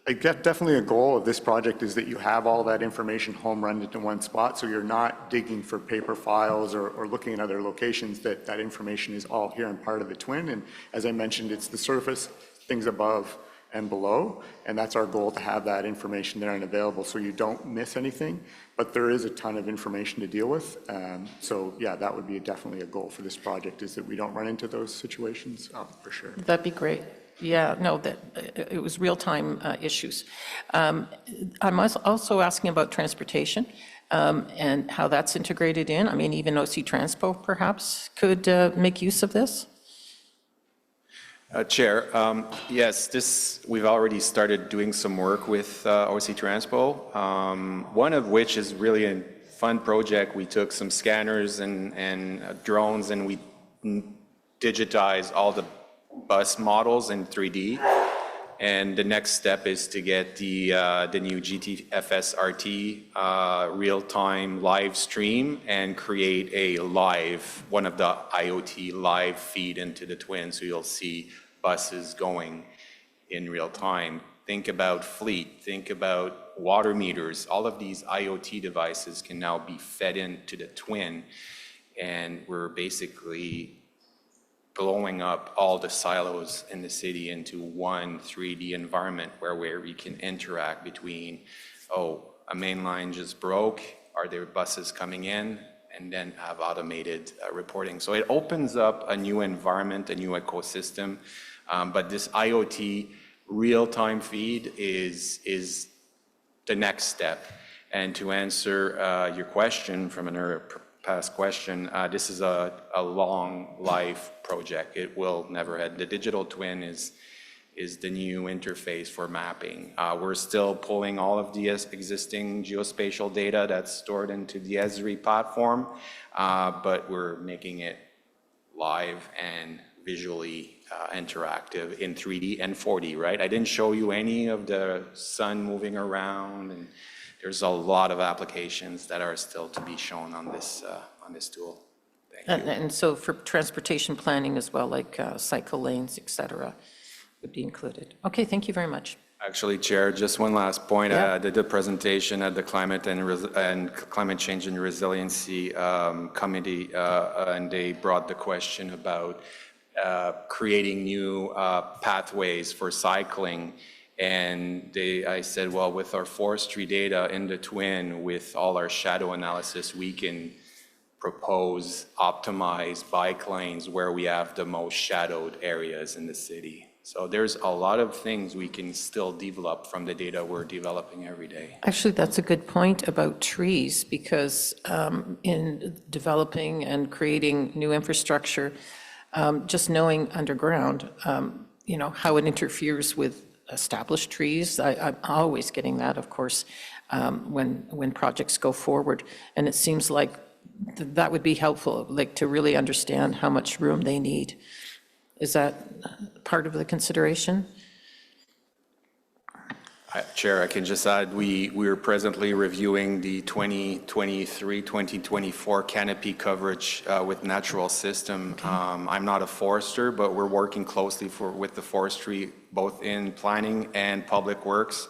D: I get definitely a goal of this project is that you have all that information home run into one spot, so you're not digging for paper files or looking at other locations, that information is all here and part of the twin. And as I mentioned, it's the surface, things above, and below. And that's our goal, to have that information there and available so you don't miss anything. But there is a ton of information to deal with. So yeah, that would be definitely a goal for this project, is that we don't run into those situations, for sure.
N: That'd be great. Yeah, no, that it was real-time issues. I'm also asking about transportation and how that's integrated in. I mean, even OC Transpo perhaps could make use of this?
G: Chair, yes, we've already started doing some work with OC Transpo, one of which is really a fun project. We took some scanners and drones, and we digitized all the bus models in 3D. And the next step is to get the new GTFS RT real-time live stream and create one of the IoT live feed into the twin, so you'll see buses going in real time. Think about fleet, think about water meters. All of these IoT devices can now be fed into the twin, and we're basically blowing up all the silos in the city into one 3D environment where we can interact between, a main line just broke, are there buses coming in, and then have automated reporting. So it opens up a new environment, a new ecosystem, but this IoT real-time feed is the next step. And to answer your question from another past question, this is a long life project. It will never end. The digital twin is the new interface for mapping. We're still pulling all of the existing geospatial data that's stored into the Esri platform, but we're making it live and visually interactive in 3D and 4D, right? I didn't show you any of the sun moving around, and there's a lot of applications that are still to be shown on this tool. Thank you.
N: And so for transportation planning as well, like cycle lanes, et cetera, would be included. Okay, thank you very much.
G: Actually, Chair, just one last point.
N: Yeah.
G: I did a presentation at the Climate Change and Resiliency Committee, and they brought the question about creating new pathways for cycling. And I said, well, with our forestry data in the twin, with all our shadow analysis, we can propose optimized bike lanes where we have the most shadowed areas in the city. So there's a lot of things we can still develop from the data we're developing every day.
N: Actually, that's a good point about trees, because in developing and creating new infrastructure, just knowing underground, how it interferes with established trees. I'm always getting that, of course, when projects go forward. And it seems like that would be helpful, like to really understand how much room they need. Is that part of the consideration?
G: Chair, I can just add, we're presently reviewing the 2023-2024 canopy coverage with natural system. Okay. I'm not a forester, but we're working closely with the forestry, both in planning and public works,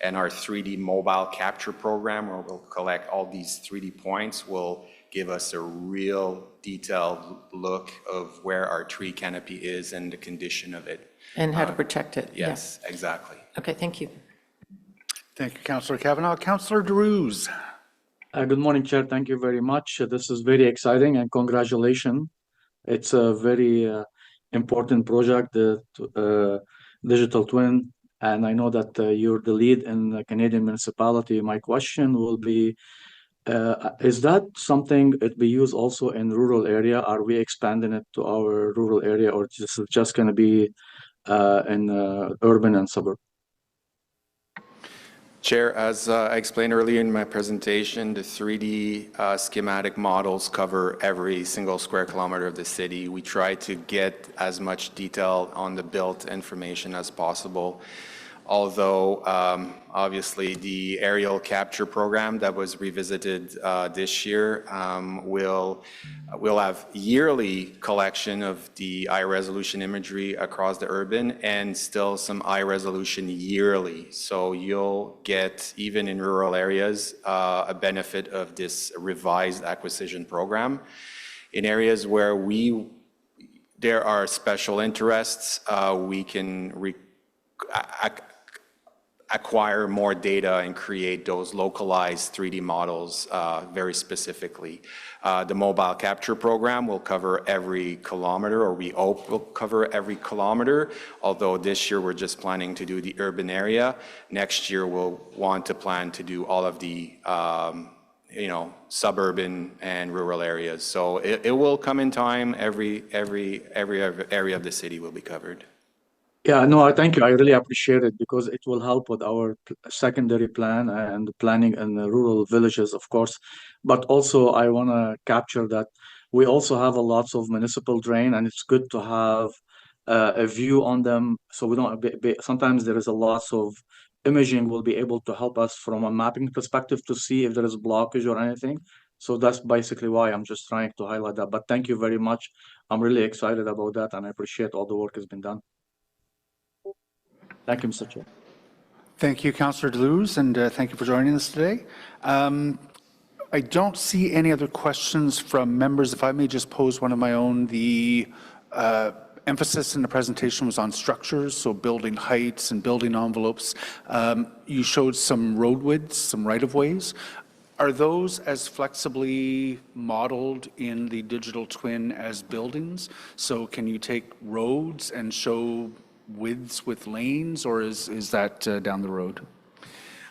G: and our 3D mobile capture program, where we'll collect all these 3D points, will give us a real detailed look of where our tree canopy is and the condition of it.
N: And how to protect it.
G: Yes, yeah. Exactly.
N: Okay, thank you.
A: Thank you, Councillor Kavanaugh. Councillor Derouz.
O: Good morning, Chair. Thank you very much. This is very exciting, and congratulations. It's a very important project, the digital twin, and I know that you're the lead in the Canadian municipality. My question will be, is that something that we use also in rural area? Are we expanding it to our rural area, or just going to be in urban and suburb?
G: Chair, as I explained earlier in my presentation, the 3D schematic models cover every single square kilometer of the city. We try to get as much detail on the built information as possible. Although, obviously, the aerial capture program that was revisited this year will have yearly collection of the high-resolution imagery across the urban, and still some high-resolution yearly. So you'll get, even in rural areas, a benefit of this revised acquisition program. In areas where there are special interests, we can acquire more data and create those localized 3D models very specifically. The mobile capture program will cover every kilometer, or we hope will cover every kilometer, although this year we're just planning to do the urban area. Next year we'll want to plan to do all of the suburban and rural areas. So it will come in time. Every area of the city will be covered.
O: Yeah, no, thank you. I really appreciate it because it will help with our secondary plan and planning in the rural villages, of course. But also, I want to capture that we also have a lots of municipal drain, and it's good to have a view on them. So we don't, sometimes there is a lots of imaging will be able to help us from a mapping perspective to see if there is blockage or anything. So that's basically why I'm just trying to highlight that. But thank you very much. I'm really excited about that, and I appreciate all the work has been done. Thank you, Mr. Chair.
A: Thank you, Councillor Deleuze, and thank you for joining us today. I don't see any other questions from members. If I may just pose one of my own, the emphasis in the presentation was on structures, so building heights and building envelopes. You showed some road widths, some right-of-ways. Are those as flexibly modeled in the digital twin as buildings? So can you take roads and show widths with lanes, or is that down the road?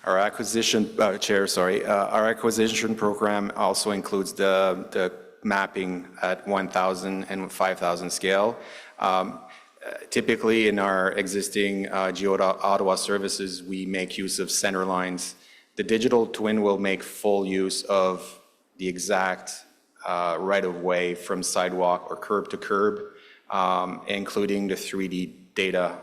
G: Our acquisition, Chair, sorry, our acquisition program also includes the mapping at 1,000 and 5,000 scale. Typically in our existing Ottawa services, we make use of center lines. The digital twin will make full use of the exact right-of-way from sidewalk or curb to curb, including the 3D data.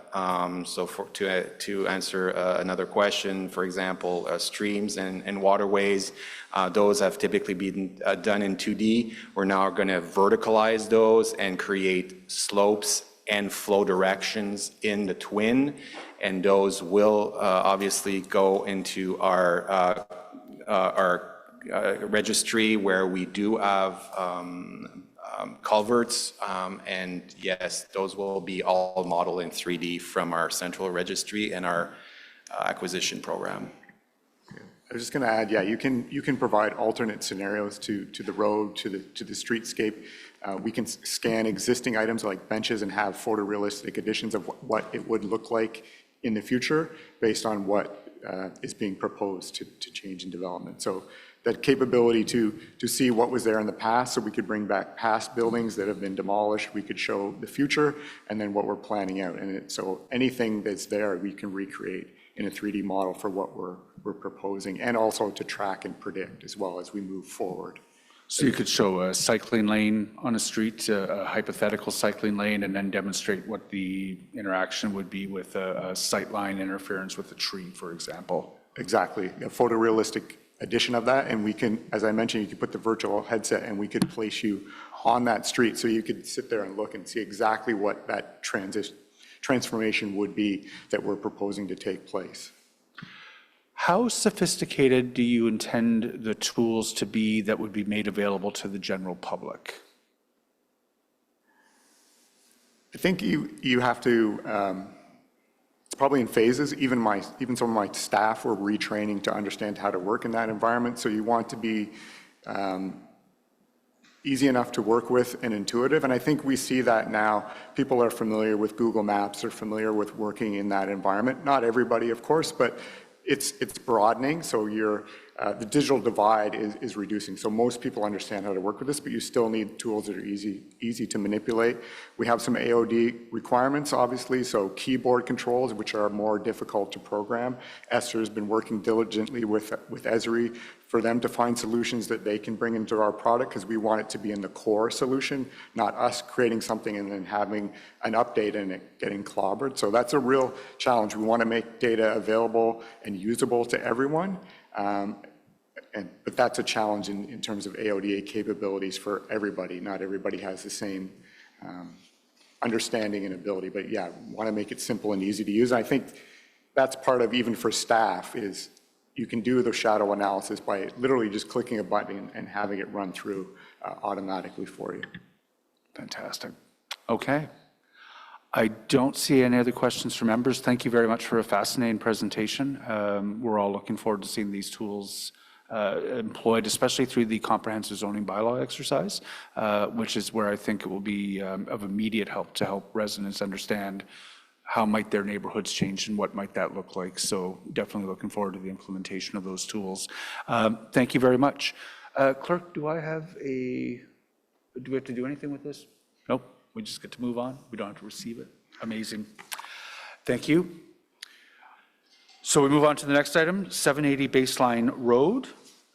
G: So to answer another question, for example, streams and waterways, those have typically been done in 2D. We're now going to verticalize those and create slopes and flow directions in the twin, and those will obviously go into our registry where we do have culverts, and yes, those will be all modeled in 3D from our central registry and our acquisition program.
D: I was just going to add, yeah, you can provide alternate scenarios to the road, to the streetscape. We can scan existing items like benches and have photorealistic editions of what it would look like in the future based on what is being proposed to change in development. So that capability to see what was there in the past, so we could bring back past buildings that have been demolished, we could show the future, and then what we're planning out. And so anything that's there, we can recreate in a 3D model for what we're proposing, and also to track and predict as well as we move forward.
A: So you could show a cycling lane on a street, a hypothetical cycling lane, and then demonstrate what the interaction would be with a sightline interference with a tree, for example.
D: Exactly, a photorealistic edition of that, and we can, as I mentioned, you could put the virtual headset and we could place you on that street, so you could sit there and look and see exactly what that transformation would be that we're proposing to take place.
A: How sophisticated do you intend the tools to be that would be made available to the general public?
D: I think you have to, it's probably in phases. Even some of my staff were retraining to understand how to work in that environment. So you want to be easy enough to work with and intuitive. And I think we see that now. People are familiar with Google Maps, they're familiar with working in that environment. Not everybody, of course, but it's broadening. So the digital divide is reducing. So most people understand how to work with this, but you still need tools that are easy to manipulate. We have some AOD requirements, obviously, so keyboard controls, which are more difficult to program. Esther has been working diligently with Esri for them to find solutions that they can bring into our product, because we want it to be in the core solution, not us creating something and then having an update and it getting clobbered. So that's a real challenge. We want to make data available and usable to everyone. But that's a challenge in terms of AODA capabilities for everybody. Not everybody has the same understanding and ability, but yeah, want to make it simple and easy to use. I think that's part of, even for staff, is you can do the shadow analysis by literally just clicking a button and having it run through automatically for you.
A: Fantastic. Okay. I don't see any other questions from members. Thank you very much for a fascinating presentation. We're all looking forward to seeing these tools employed, especially through the comprehensive zoning bylaw exercise, which is where I think it will be of immediate help to help residents understand how might their neighborhoods change and what might that look like. So definitely looking forward to the implementation of those tools. Thank you very much. Clerk, do we have to do anything with this? Nope, we just get to move on. We don't have to receive it. Amazing. Thank you. So we move on to the next item, 780 Baseline Road.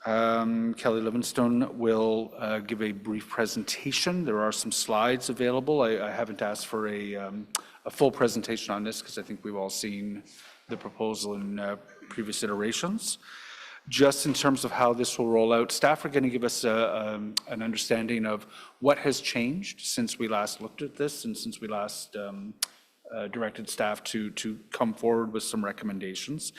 A: Kelly Livingstone will give a brief presentation. There are some slides available. I haven't asked for a full presentation on this because I think we've all seen the proposal in previous iterations. Just in terms of how this will roll out, staff are going to give us an understanding of what has changed since we last looked at this and since we last directed staff to come forward with some recommendations,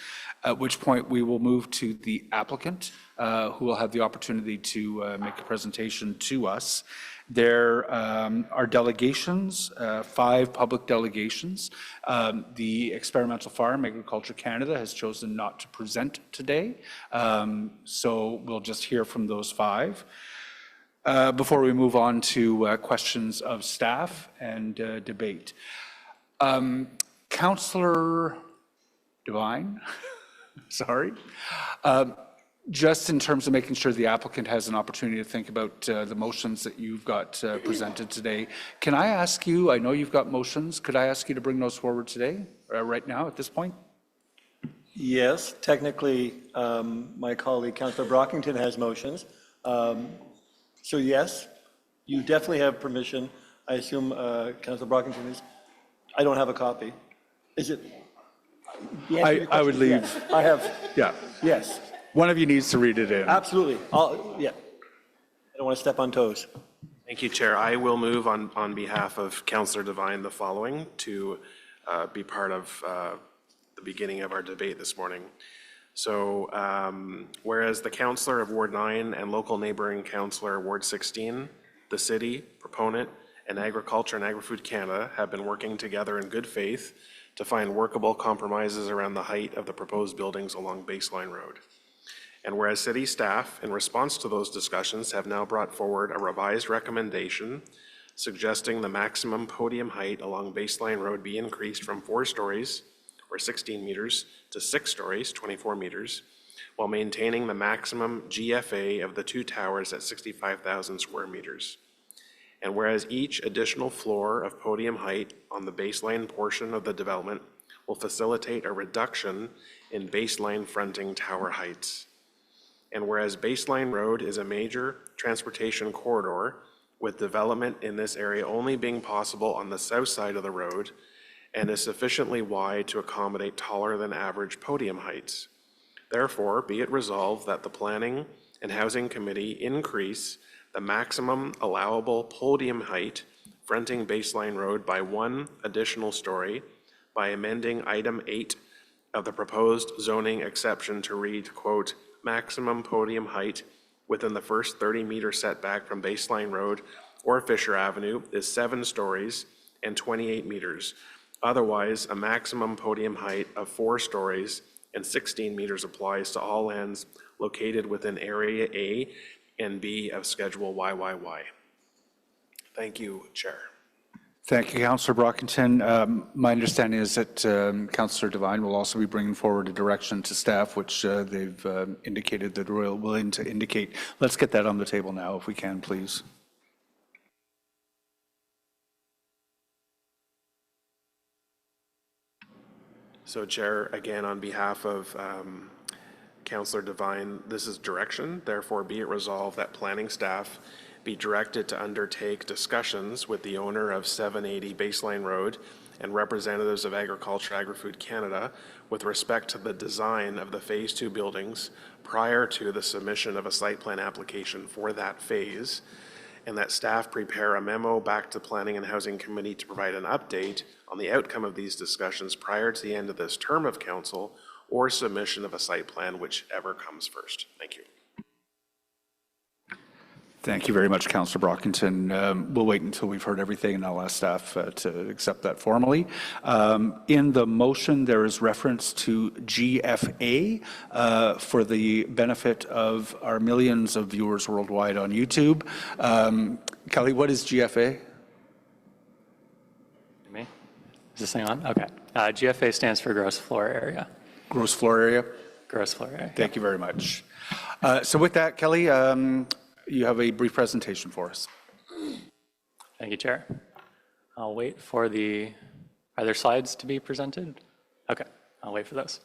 A: at which point we will move to the applicant, who will have the opportunity to make a presentation to us. There are delegations, 5 public delegations. The Experimental Farm Agriculture Canada has chosen not to present today, so we'll just hear from those 5. Before we move on to questions of staff and debate. Councillor Devine, sorry. Just in terms of making sure the applicant has an opportunity to think about the motions that you've got presented today, can I ask you, I know you've got motions, could I ask you to bring those forward today, right now at this point?
P: Yes, technically, my colleague, Councillor Brockington, has motions. So yes, you definitely have permission. I assume Councillor Brockington is. I don't have a copy. Is it?
A: I would leave.
P: Yes. I have.
A: Yeah.
P: Yes.
A: One of you needs to read it in.
P: Absolutely. Yeah. I don't want to step on toes.
Q: Thank you, Chair. I will move on behalf of Councillor Devine the following to be part of the beginning of our debate this morning. So whereas the Councillor of Ward 9 and local neighboring Councillor Ward 16, the city, proponent, and Agriculture and Agri-Food Canada have been working together in good faith to find workable compromises around the height of the proposed buildings along Baseline Road. And whereas city staff, in response to those discussions, have now brought forward a revised recommendation suggesting the maximum podium height along Baseline Road be increased from 4 stories, or 16 meters, to 6 stories, 24 meters, while maintaining the maximum GFA of the 2 towers at 65,000 square meters. And whereas each additional floor of podium height on the baseline portion of the development will facilitate a reduction in baseline fronting tower heights. And whereas Baseline Road is a major transportation corridor, with development in this area only being possible on the south side of the road, and is sufficiently wide to accommodate taller than average podium heights. Therefore, be it resolved that the Planning and Housing Committee increase the maximum allowable podium height fronting Baseline Road by 1 additional story by amending item 8 of the proposed zoning exception to read, quote, maximum podium height within the first 30-meter setback from Baseline Road or Fisher Avenue is 7 stories and 28 meters. Otherwise, a maximum podium height of 4 stories and 16 meters applies to all lands located within Area A and B of Schedule YYY. Thank you, Chair.
A: Thank you, Councillor Brockington. My understanding is that Councillor Devine will also be bringing forward a direction to staff, which they've indicated that they're willing to indicate. Let's get that on the table now, if we can, please.
Q: So, Chair, again, on behalf of Councillor Devine, this is direction. Therefore, be it resolved that planning staff be directed to undertake discussions with the owner of 780 Baseline Road and representatives of Agriculture Agri-Food Canada with respect to the design of the Phase 2 buildings prior to the submission of a site plan application for that phase, and that staff prepare a memo back to Planning and Housing Committee to provide an update on the outcome of these discussions prior to the end of this term of council or submission of a site plan, whichever comes first. Thank you.
A: Thank you very much, Councillor Brockington. We'll wait until we've heard everything, and I'll ask staff to accept that formally. In the motion, there is reference to GFA for the benefit of our millions of viewers worldwide on YouTube. Kelly, what is GFA?
R: Me? Is this thing on? Okay. GFA stands for gross floor area.
A: Gross floor area?
R: Gross floor area.
A: Thank you very much. So with that, Kelly, you have a brief presentation for us.
R: Thank you, Chair. I'll wait for are there slides to be presented? Okay, I'll wait for those.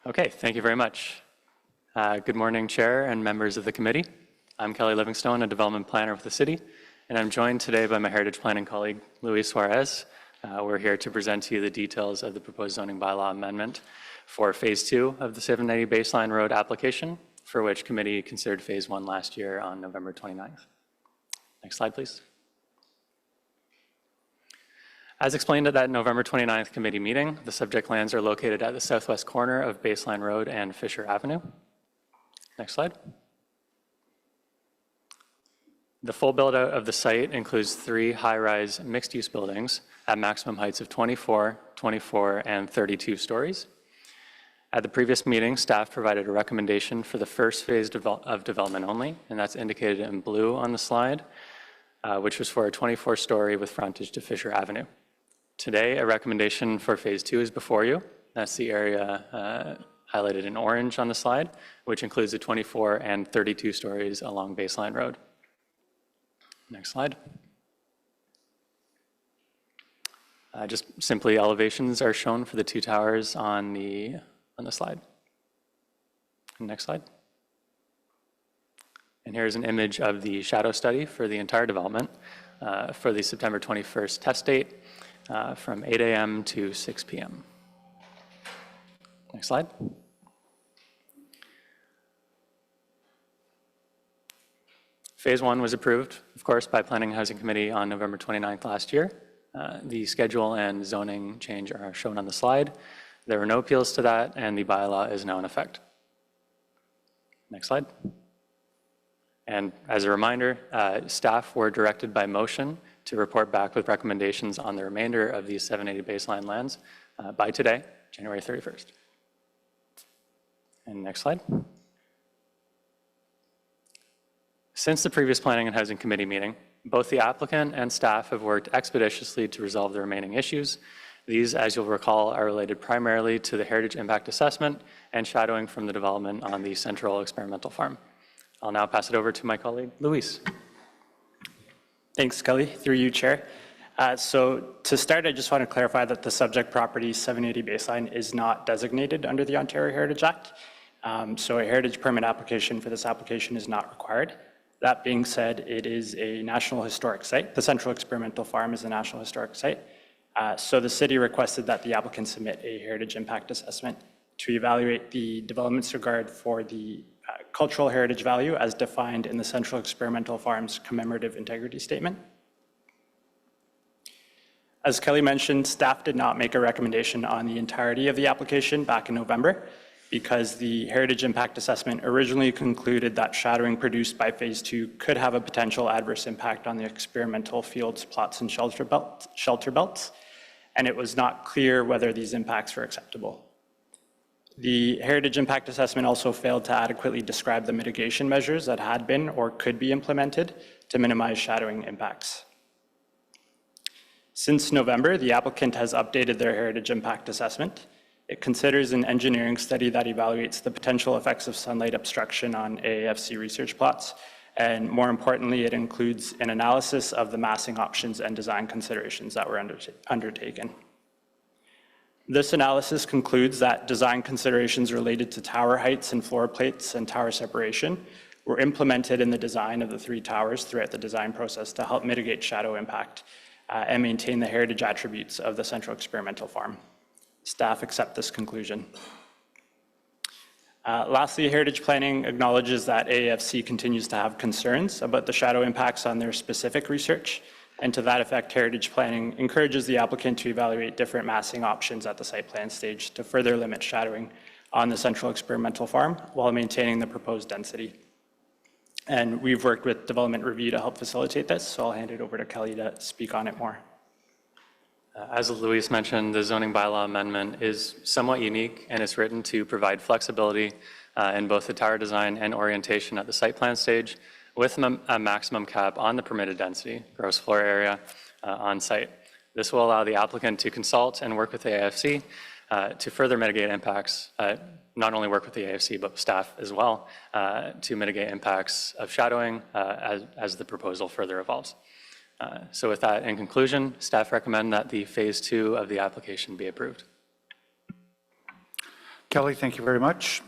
R: Okay, thank you very much. Good morning, Chair and members of the committee. I'm Kelly Livingstone, a development planner with the city, and I'm joined today by my heritage planning colleague, Luis Suarez. We're here to present to you the details of the proposed zoning bylaw amendment for Phase 2 of the 790 Baseline Road application, for which committee considered Phase 1 last year on November 29th. Next slide, please. As explained at that November 29th committee meeting, the subject lands are located at the southwest corner of Baseline Road and Fisher Avenue. Next slide. The full build-out of the site includes 3 high-rise mixed-use buildings at maximum heights of 24, 24, and 32 stories. At the previous meeting, staff provided a recommendation for the first phase of development only, and that's indicated in blue on the slide, which was for a 24-story with frontage to Fisher Avenue. Today, a recommendation for Phase 2 is before you. That's the area highlighted in orange on the slide, which includes the 24 and 32 stories along Baseline Road. Next slide. Just simply elevations are shown for the 2 towers on the slide. Next slide. And here's an image of the shadow study for the entire development for the September 21st test date from 8 a.m. to 6 p.m. Next slide. Phase 1 was approved, of course, by Planning and Housing Committee on November 29th last year. The schedule and zoning change are shown on the slide. There were no appeals to that, and the bylaw is now in effect. Next slide. And as a reminder, staff were directed by motion to report back with recommendations on the remainder of these 780 baseline lands by today, January 31st. And next slide. Since the previous Planning and Housing Committee meeting, both the applicant and staff have worked expeditiously to resolve the remaining issues. These, as you'll recall, are related primarily to the heritage impact assessment and shadowing from the development on the central experimental farm. I'll now pass it over to my colleague, Luis.
S: Thanks, Kelly. Through you, Chair. So to start, I just want to clarify that the subject property 780 baseline is not designated under the Ontario Heritage Act. So a heritage permit application for this application is not required. That being said, it is a National Historic Site. The Central Experimental Farm is a National Historic Site. So the city requested that the applicant submit a heritage impact assessment to evaluate the development's regard for the cultural heritage value as defined in the Central Experimental Farm's commemorative integrity statement. As Kelly mentioned, staff did not make a recommendation on the entirety of the application back in November because the heritage impact assessment originally concluded that shadowing produced by Phase 2 could have a potential adverse impact on the experimental fields, plots, and shelter belts, and it was not clear whether these impacts were acceptable. The heritage impact assessment also failed to adequately describe the mitigation measures that had been or could be implemented to minimize shadowing impacts. Since November, the applicant has updated their heritage impact assessment. It considers an engineering study that evaluates the potential effects of sunlight obstruction on AAFC research plots, and more importantly, it includes an analysis of the massing options and design considerations that were undertaken. This analysis concludes that design considerations related to tower heights and floor plates and tower separation were implemented in the design of the 3 towers throughout the design process to help mitigate shadow impact and maintain the heritage attributes of the Central Experimental Farm. Staff accept this conclusion. Lastly, Heritage Planning acknowledges that AAFC continues to have concerns about the shadow impacts on their specific research, and to that effect, Heritage Planning encourages the applicant to evaluate different massing options at the site plan stage to further limit shadowing on the central experimental farm while maintaining the proposed density. And we've worked with Development Review to help facilitate this, so I'll hand it over to Kelly to speak on it more.
R: As Luis mentioned, the zoning bylaw amendment is somewhat unique, and it's written to provide flexibility in both the tower design and orientation at the site plan stage, with a maximum cap on the permitted density, gross floor area, on site. This will allow the applicant to consult and work with the AFC to further mitigate impacts, not only work with the AFC, but staff as well, to mitigate impacts of shadowing as the proposal further evolves. So with that, in conclusion, staff recommend that the phase 2 of the application be approved.
A: Kelly, thank you very much.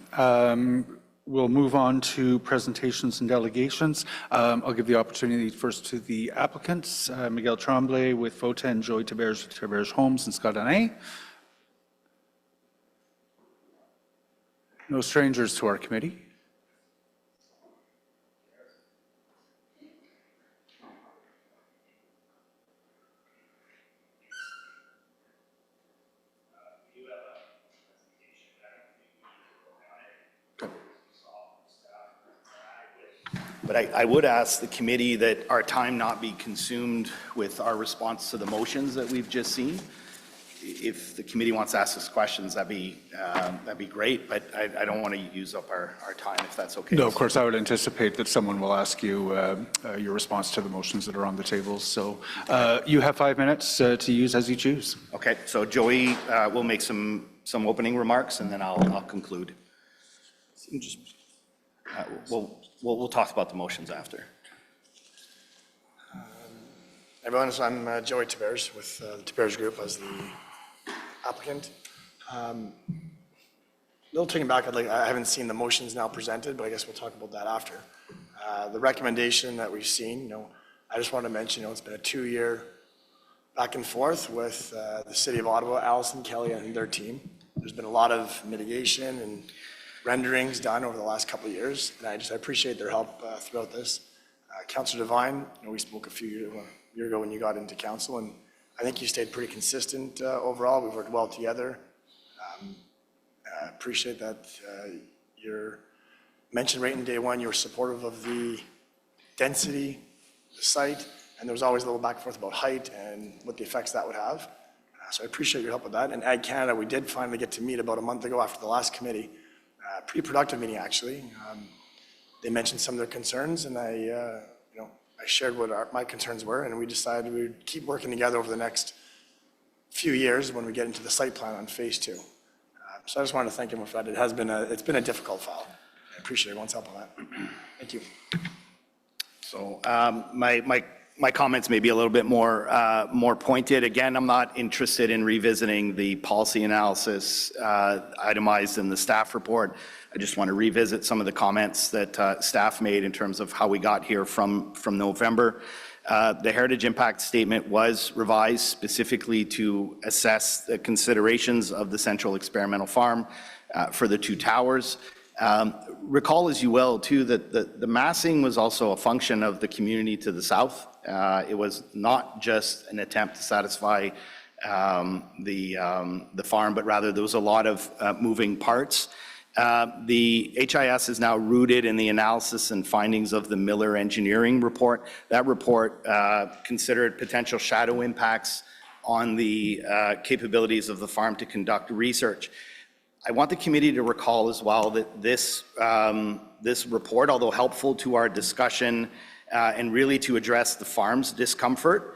A: We'll move on to presentations and delegations. I'll give the opportunity first to the applicants, Miguel Tremblay with Voten, Joy Taberge Homes, and Scott Anay. No strangers to our committee.
T: But I would ask the committee that our time not be consumed with our response to the motions that we've just seen. If the committee wants to ask us questions, that'd be great, but I don't want to use up our time, if that's okay.
A: No, of course, I would anticipate that someone will ask you your response to the motions that are on the tables. So you have 5 minutes to use as you choose.
T: Okay, so Joey will make some opening remarks, and then I'll conclude. We'll talk about the motions after.
U: Everyone, so I'm Joey Taberge with the Taberge Group as the applicant. Little taking back, I haven't seen the motions now presented, but I guess we'll talk about that after. The recommendation that we've seen, I just want to mention, it's been a 2-year back and forth with the City of Ottawa, Allison Kelly, and their team. There's been a lot of mitigation and renderings done over the last couple of years, and I appreciate their help throughout this. Councillor Devine, we spoke a year ago when you got into council, and I think you stayed pretty consistent overall. We've worked well together. I appreciate that you mentioned right in day one you were supportive of the density, the site, and there was always a little back and forth about height and what the effects that would have. So I appreciate your help with that. And Ag Canada, we did finally get to meet about a month ago after the last committee. Pretty productive meeting, actually. They mentioned some of their concerns, and I shared what my concerns were, and we decided we would keep working together over the next few years when we get into the site plan on phase 2. So I just wanted to thank him for that. It's been a difficult file. I appreciate everyone's help on that. Thank you.
T: So my comments may be a little bit more pointed. Again, I'm not interested in revisiting the policy analysis itemized in the staff report. I just want to revisit some of the comments that staff made in terms of how we got here from November. The heritage impact statement was revised specifically to assess the considerations of the central experimental farm for the 2 towers. Recall, as you will, too, that the massing was also a function of the community to the south. It was not just an attempt to satisfy the farm, but rather there was a lot of moving parts. The HIS is now rooted in the analysis and findings of the Miller engineering report. That report considered potential shadow impacts on the capabilities of the farm to conduct research. I want the committee to recall as well that this report, although helpful to our discussion and really to address the farm's discomfort,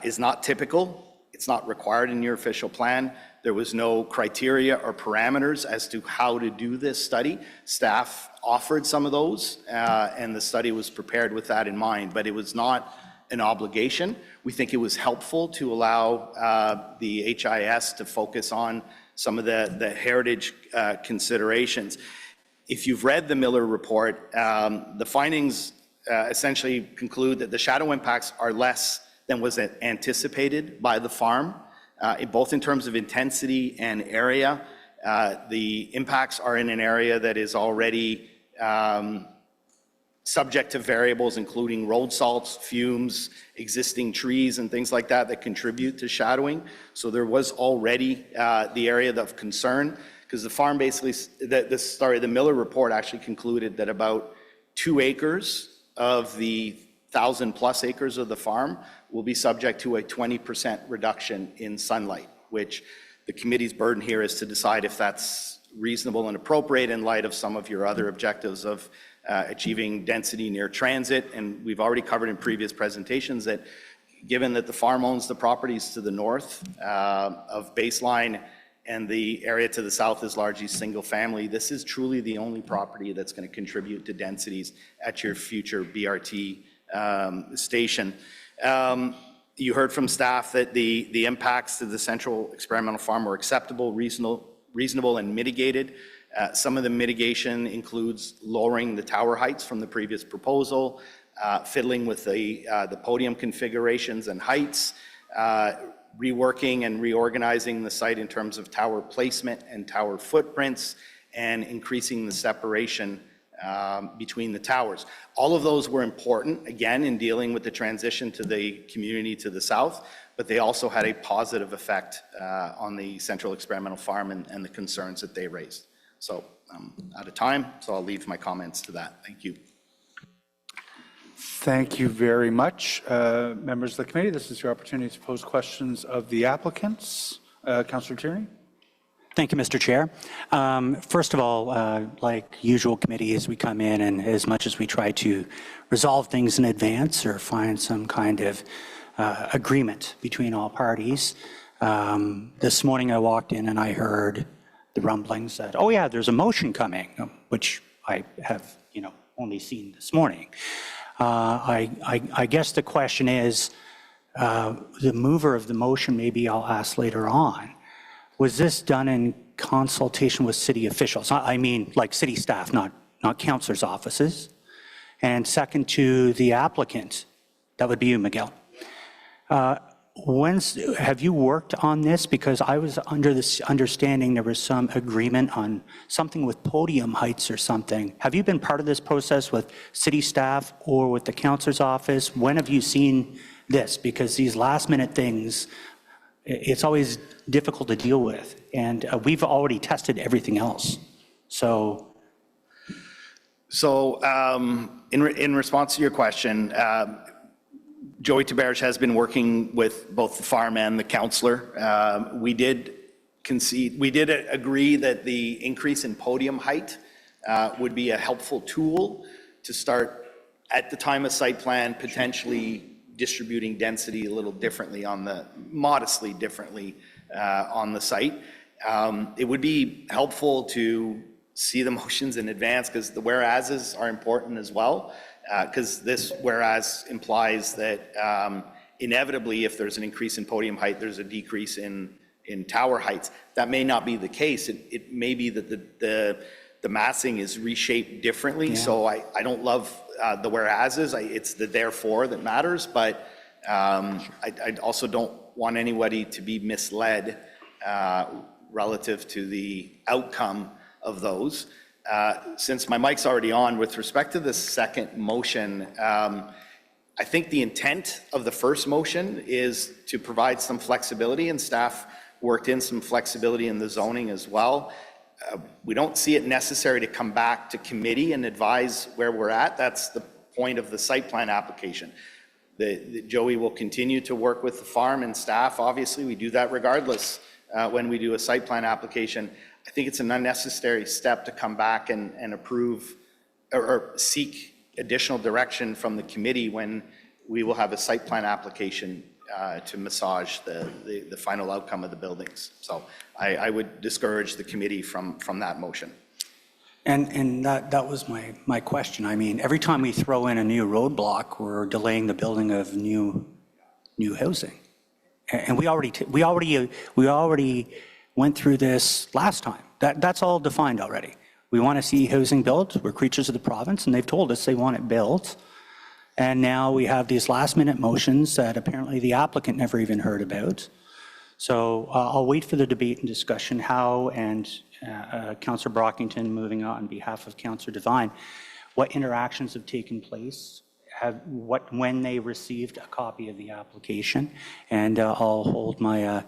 T: is not typical. It's not required in your official plan. There was no criteria or parameters as to how to do this study. Staff offered some of those, and the study was prepared with that in mind, but it was not an obligation. We think it was helpful to allow the HIS to focus on some of the heritage considerations. If you've read the Miller report, the findings essentially conclude that the shadow impacts are less than was anticipated by the farm, both in terms of intensity and area. The impacts are in an area that is already subject to variables including road salts, fumes, existing trees and things like that that contribute to shadowing. So there was already the area of concern. because the farm basically, the Miller report actually concluded that about 2 acres of the 1,000+ acres of the farm will be subject to a 20% reduction in sunlight, which the committee's burden here is to decide if that's reasonable and appropriate in light of some of your other objectives of achieving density near transit. And we've already covered in previous presentations that given that the farm owns the properties to the north of Baseline and the area to the south is largely single family, this is truly the only property that's going to contribute to densities at your future BRT station. You heard from staff that the impacts to the central experimental farm were acceptable, reasonable and mitigated. Some of the mitigation includes lowering the tower heights from the previous proposal, fiddling with the podium configurations and heights, reworking and reorganizing the site in terms of tower placement and tower footprints, and increasing the separation between the towers. All of those were important, again, in dealing with the transition to the community to the south, but they also had a positive effect on the central experimental farm and the concerns that they raised. So I'm out of time, so I'll leave my comments to that. Thank you.
A: Thank you very much. Members of the committee, this is your opportunity to pose questions of the applicants. Councillor Tierney.
M: Thank you, Mr. Chair. First of all, like usual committees, we come in and as much as we try to resolve things in advance or find some kind of agreement between all parties, this morning I walked in and I heard the rumblings that, oh yeah, there's a motion coming, which I have, only seen this morning. I guess the question is, the mover of the motion, maybe I'll ask later on, was this done in consultation with city officials? I mean, like city staff, not councillors' offices. And second, to the applicant, that would be you, Miguel. Have you worked on this? Because I was under this understanding there was some agreement on something with podium heights or something. Have you been part of this process with city staff or with the councillor's office? When have you seen this? Because these last minute things, it's always difficult to deal with. And we've already tested everything else. So
T: in response to your question, Joey Taberge has been working with both the farm and the councillor. We did agree that the increase in podium height would be a helpful tool to start at the time of site plan, potentially distributing density a little differently modestly differently on the site. It would be helpful to see the motions in advance because the whereases are important as well. Because this whereas implies that inevitably, if there's an increase in podium height, there's a decrease in tower heights. That may not be the case. It may be that the massing is reshaped differently. Yeah. So I don't love the whereases. It's the therefore that matters. But I also don't want anybody to be misled relative to the outcome of those. Since my mic's already on, with respect to the second motion, I think the intent of the first motion is to provide some flexibility, and staff worked in some flexibility in the zoning as well. We don't see it necessary to come back to committee and advise where we're at. That's the point of the site plan application. Joey will continue to work with the farm and staff. Obviously, we do that regardless when we do a site plan application. I think it's an unnecessary step to come back and approve or seek additional direction from the committee when we will have a site plan application to massage the final outcome of the buildings. So I would discourage the committee from that motion.
M: And that was my question. I mean, every time we throw in a new roadblock, we're delaying the building of new housing. And we already went through this last time. That's all defined already. We want to see housing built. We're creatures of the province, and they've told us they want it built. And now we have these last-minute motions that apparently the applicant never even heard about. So I'll wait for the debate and discussion how, and Councillor Brockington moving on behalf of Councillor Devine, what interactions have taken place, when they received a copy of the application, and I'll hold my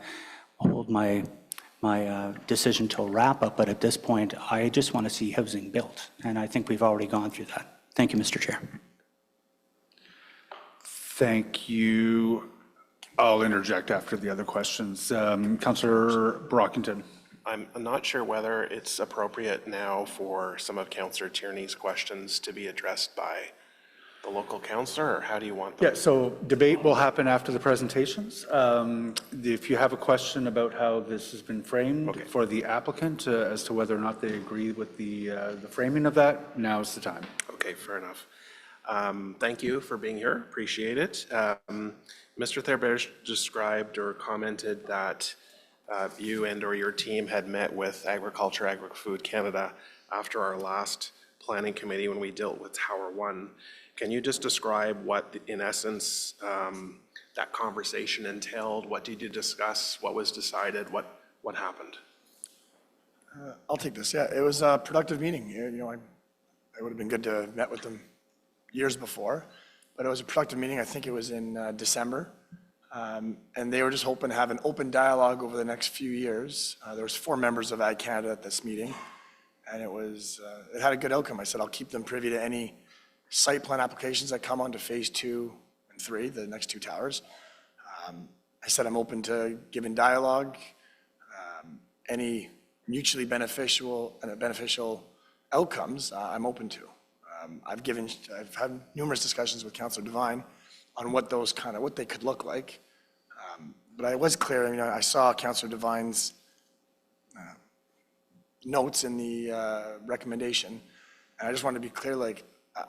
M: decision till wrap up, but at this point, I just want to see housing built, and I think we've already gone through that. Thank you, Mr. Chair.
A: Thank you. I'll interject after the other questions. Councillor Brockington.
Q: I'm not sure whether it's appropriate now for some of Councillor Tierney's questions to be addressed by the local councillor, or how do you want them?
A: Yeah, so debate will happen after the presentations. If you have a question about how this has been framed for the applicant as to whether or not they agree with the framing of that, now is the time.
Q: Okay, fair enough. Thank you for being here. Appreciate it. Mr. Therberge described or commented that you and or your team had met with Agriculture, Agri-Food Canada after our last planning committee when we dealt with Tower 1. Can you just describe what, in essence, that conversation entailed? What did you discuss? What was decided? What happened?
U: I'll take this. Yeah, it was a productive meeting. You know, it would have been good to have met with them years before, but it was a productive meeting. I think it was in December. And they were just hoping to have an open dialogue over the next few years. There was 4 members of Ag Canada at this meeting, and it had a good outcome. I said, I'll keep them privy to any site plan applications that come onto phase 2 and 3, the next 2 towers. I said, I'm open to giving dialogue, any mutually beneficial outcomes, I'm open to. I've had numerous discussions with Councillor Devine on what they could look like. But I was clear, you know, I saw Councillor Devine's notes in the recommendation, and I just wanted to be clear, like,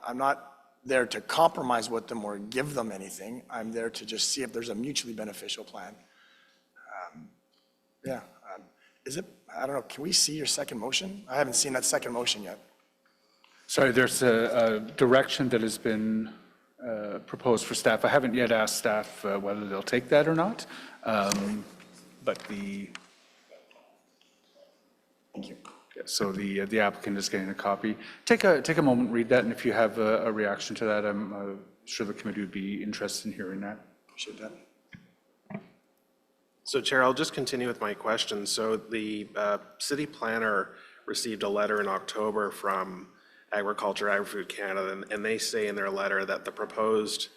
U: I'm not there to compromise with them or give them anything. I'm there to just see if there's a mutually beneficial plan. I don't know, can we see your second motion? I haven't seen that second motion yet.
A: Sorry, there's a direction that has been proposed for staff. I haven't yet asked staff whether they'll take that or not, but the... Thank you. Yeah, so the applicant is getting a copy. Take a moment, read that, and if you have a reaction to that, I'm sure the committee would be interested in hearing that.
U: Appreciate that.
Q: So, Chair, I'll just continue with my question. So the city planner received a letter in October from Agriculture, Agri-Food Canada, and they say in their letter that the proposed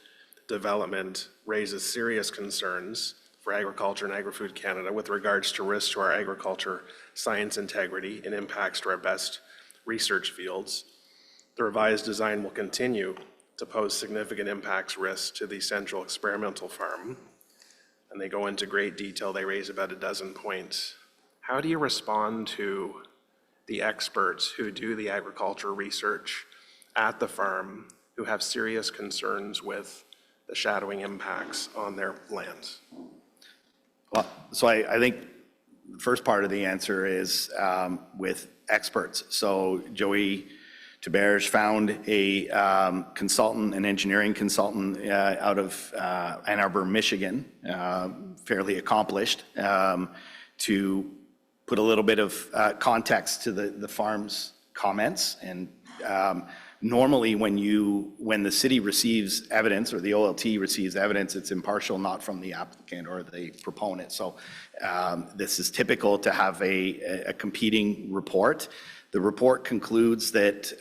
Q: development raises serious concerns for Agriculture and Agri-Food Canada with regards to risks to our agriculture, science integrity, and impacts to our best research fields. The revised design will continue to pose significant impacts risks to the central experimental farm. And they go into great detail. They raise about a dozen points. How do you respond to the experts who do the agriculture research at the farm who have serious concerns with the shadowing impacts on their lands?
T: Well, so I think the first part of the answer is with experts. So Joey Taberge found a consultant, an engineering consultant out of Ann Arbor, Michigan, fairly accomplished, to put a little bit of context to the farm's comments. And normally when the city receives evidence or the OLT receives evidence, it's impartial, not from the applicant or the proponent. So this is typical to have a competing report. The report concludes that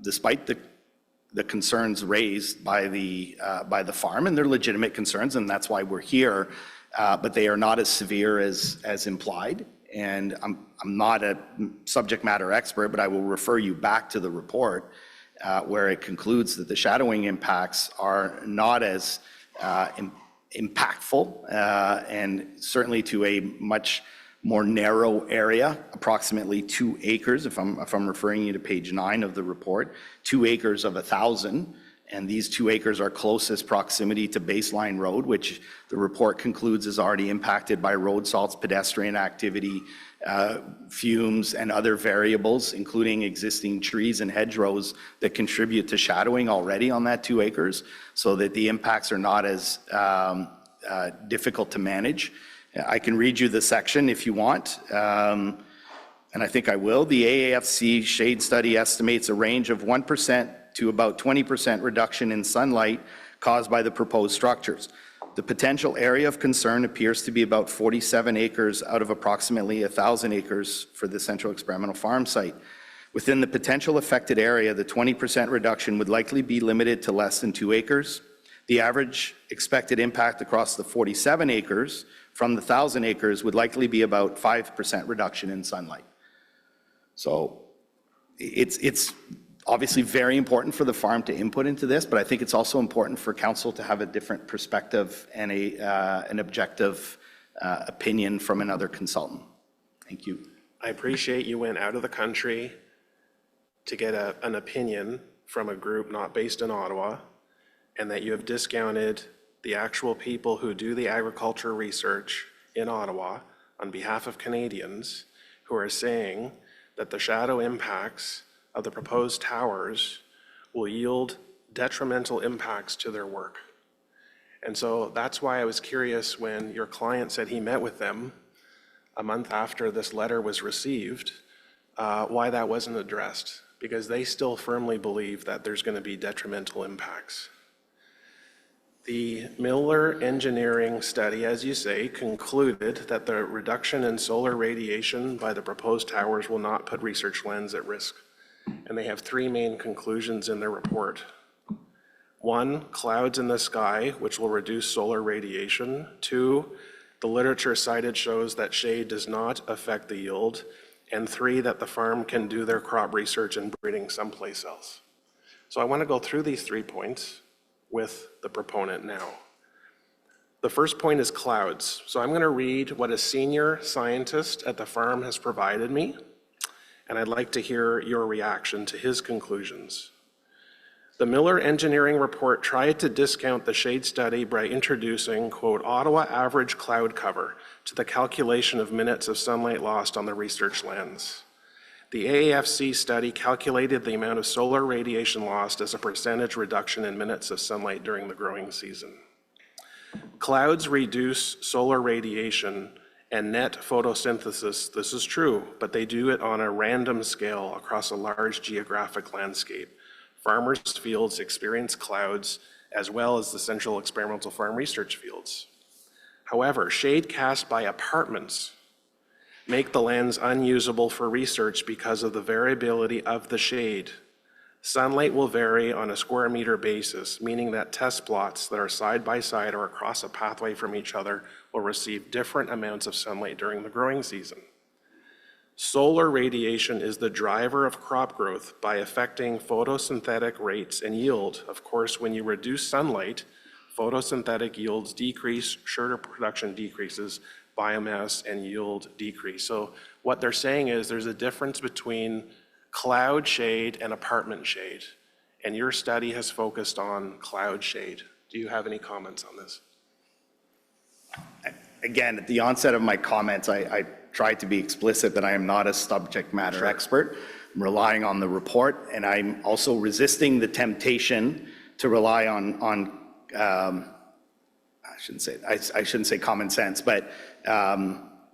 T: despite the concerns raised by the farm, and they're legitimate concerns, and that's why we're here, but they are not as severe as implied. And I'm not a subject matter expert, but I will refer you back to the report where it concludes that the shadowing impacts are not as impactful, and certainly to a much more narrow area, approximately 2 acres, if I'm referring you to page 9 of the report, 2 acres of 1,000. And these 2 acres are closest proximity to Baseline Road, which the report concludes is already impacted by road salts, pedestrian activity, fumes, and other variables, including existing trees and hedgerows that contribute to shadowing already on that 2 acres, so that the impacts are not as difficult to manage. I can read you the section if you want, and I think I will. The AAFC shade study estimates a range of 1% to about 20% reduction in sunlight caused by the proposed structures. The potential area of concern appears to be about 47 acres out of approximately 1,000 acres for the Central Experimental Farm site. Within the potential affected area, the 20% reduction would likely be limited to less than 2 acres. The average expected impact across the 47 acres from the 1,000 acres would likely be about 5% reduction in sunlight. So it's obviously very important for the farm to input into this, but I think it's also important for council to have a different perspective and an objective opinion from another consultant. Thank you.
Q: I appreciate you went out of the country to get an opinion from a group not based in Ottawa, and that you have discounted the actual people who do the agriculture research in Ottawa on behalf of Canadians who are saying that the shadow impacts of the proposed towers will yield detrimental impacts to their work. And so that's why I was curious when your client said he met with them a month after this letter was received, why that wasn't addressed, because they still firmly believe that there's going to be detrimental impacts. The Miller engineering study, as you say, concluded that the reduction in solar radiation by the proposed towers will not put research lands at risk. And they have 3 main conclusions in their report. 1, clouds in the sky, which will reduce solar radiation. 2, the literature cited shows that shade does not affect the yield. And 3, that the farm can do their crop research and breeding someplace else. So I want to go through these 3 points with the proponent now. The first point is clouds. So I'm going to read what a senior scientist at the farm has provided me, and I'd like to hear your reaction to his conclusions. The Miller engineering report tried to discount the shade study by introducing, quote, Ottawa average cloud cover to the calculation of minutes of sunlight lost on the research lands. The AAFC study calculated the amount of solar radiation lost as a percentage reduction in minutes of sunlight during the growing season. Clouds reduce solar radiation and net photosynthesis. This is true, but they do it on a random scale across a large geographic landscape. Farmers' fields experience clouds as well as the Central Experimental Farm research fields. However, shade cast by apartments make the lands unusable for research because of the variability of the shade. Sunlight will vary on a square meter basis, meaning that test plots that are side by side or across a pathway from each other will receive different amounts of sunlight during the growing season. Solar radiation is the driver of crop growth by affecting photosynthetic rates and yield. Of course, when you reduce sunlight, photosynthetic yields decrease, sugar production decreases, biomass and yield decrease. So what they're saying is there's a difference between cloud shade and apartment shade, and your study has focused on cloud shade. Do you have any comments on this?
T: Again, at the onset of my comments, I tried to be explicit that I am not a subject matter expert. I'm relying on the report, and I'm also resisting the temptation to rely on I shouldn't say common sense, but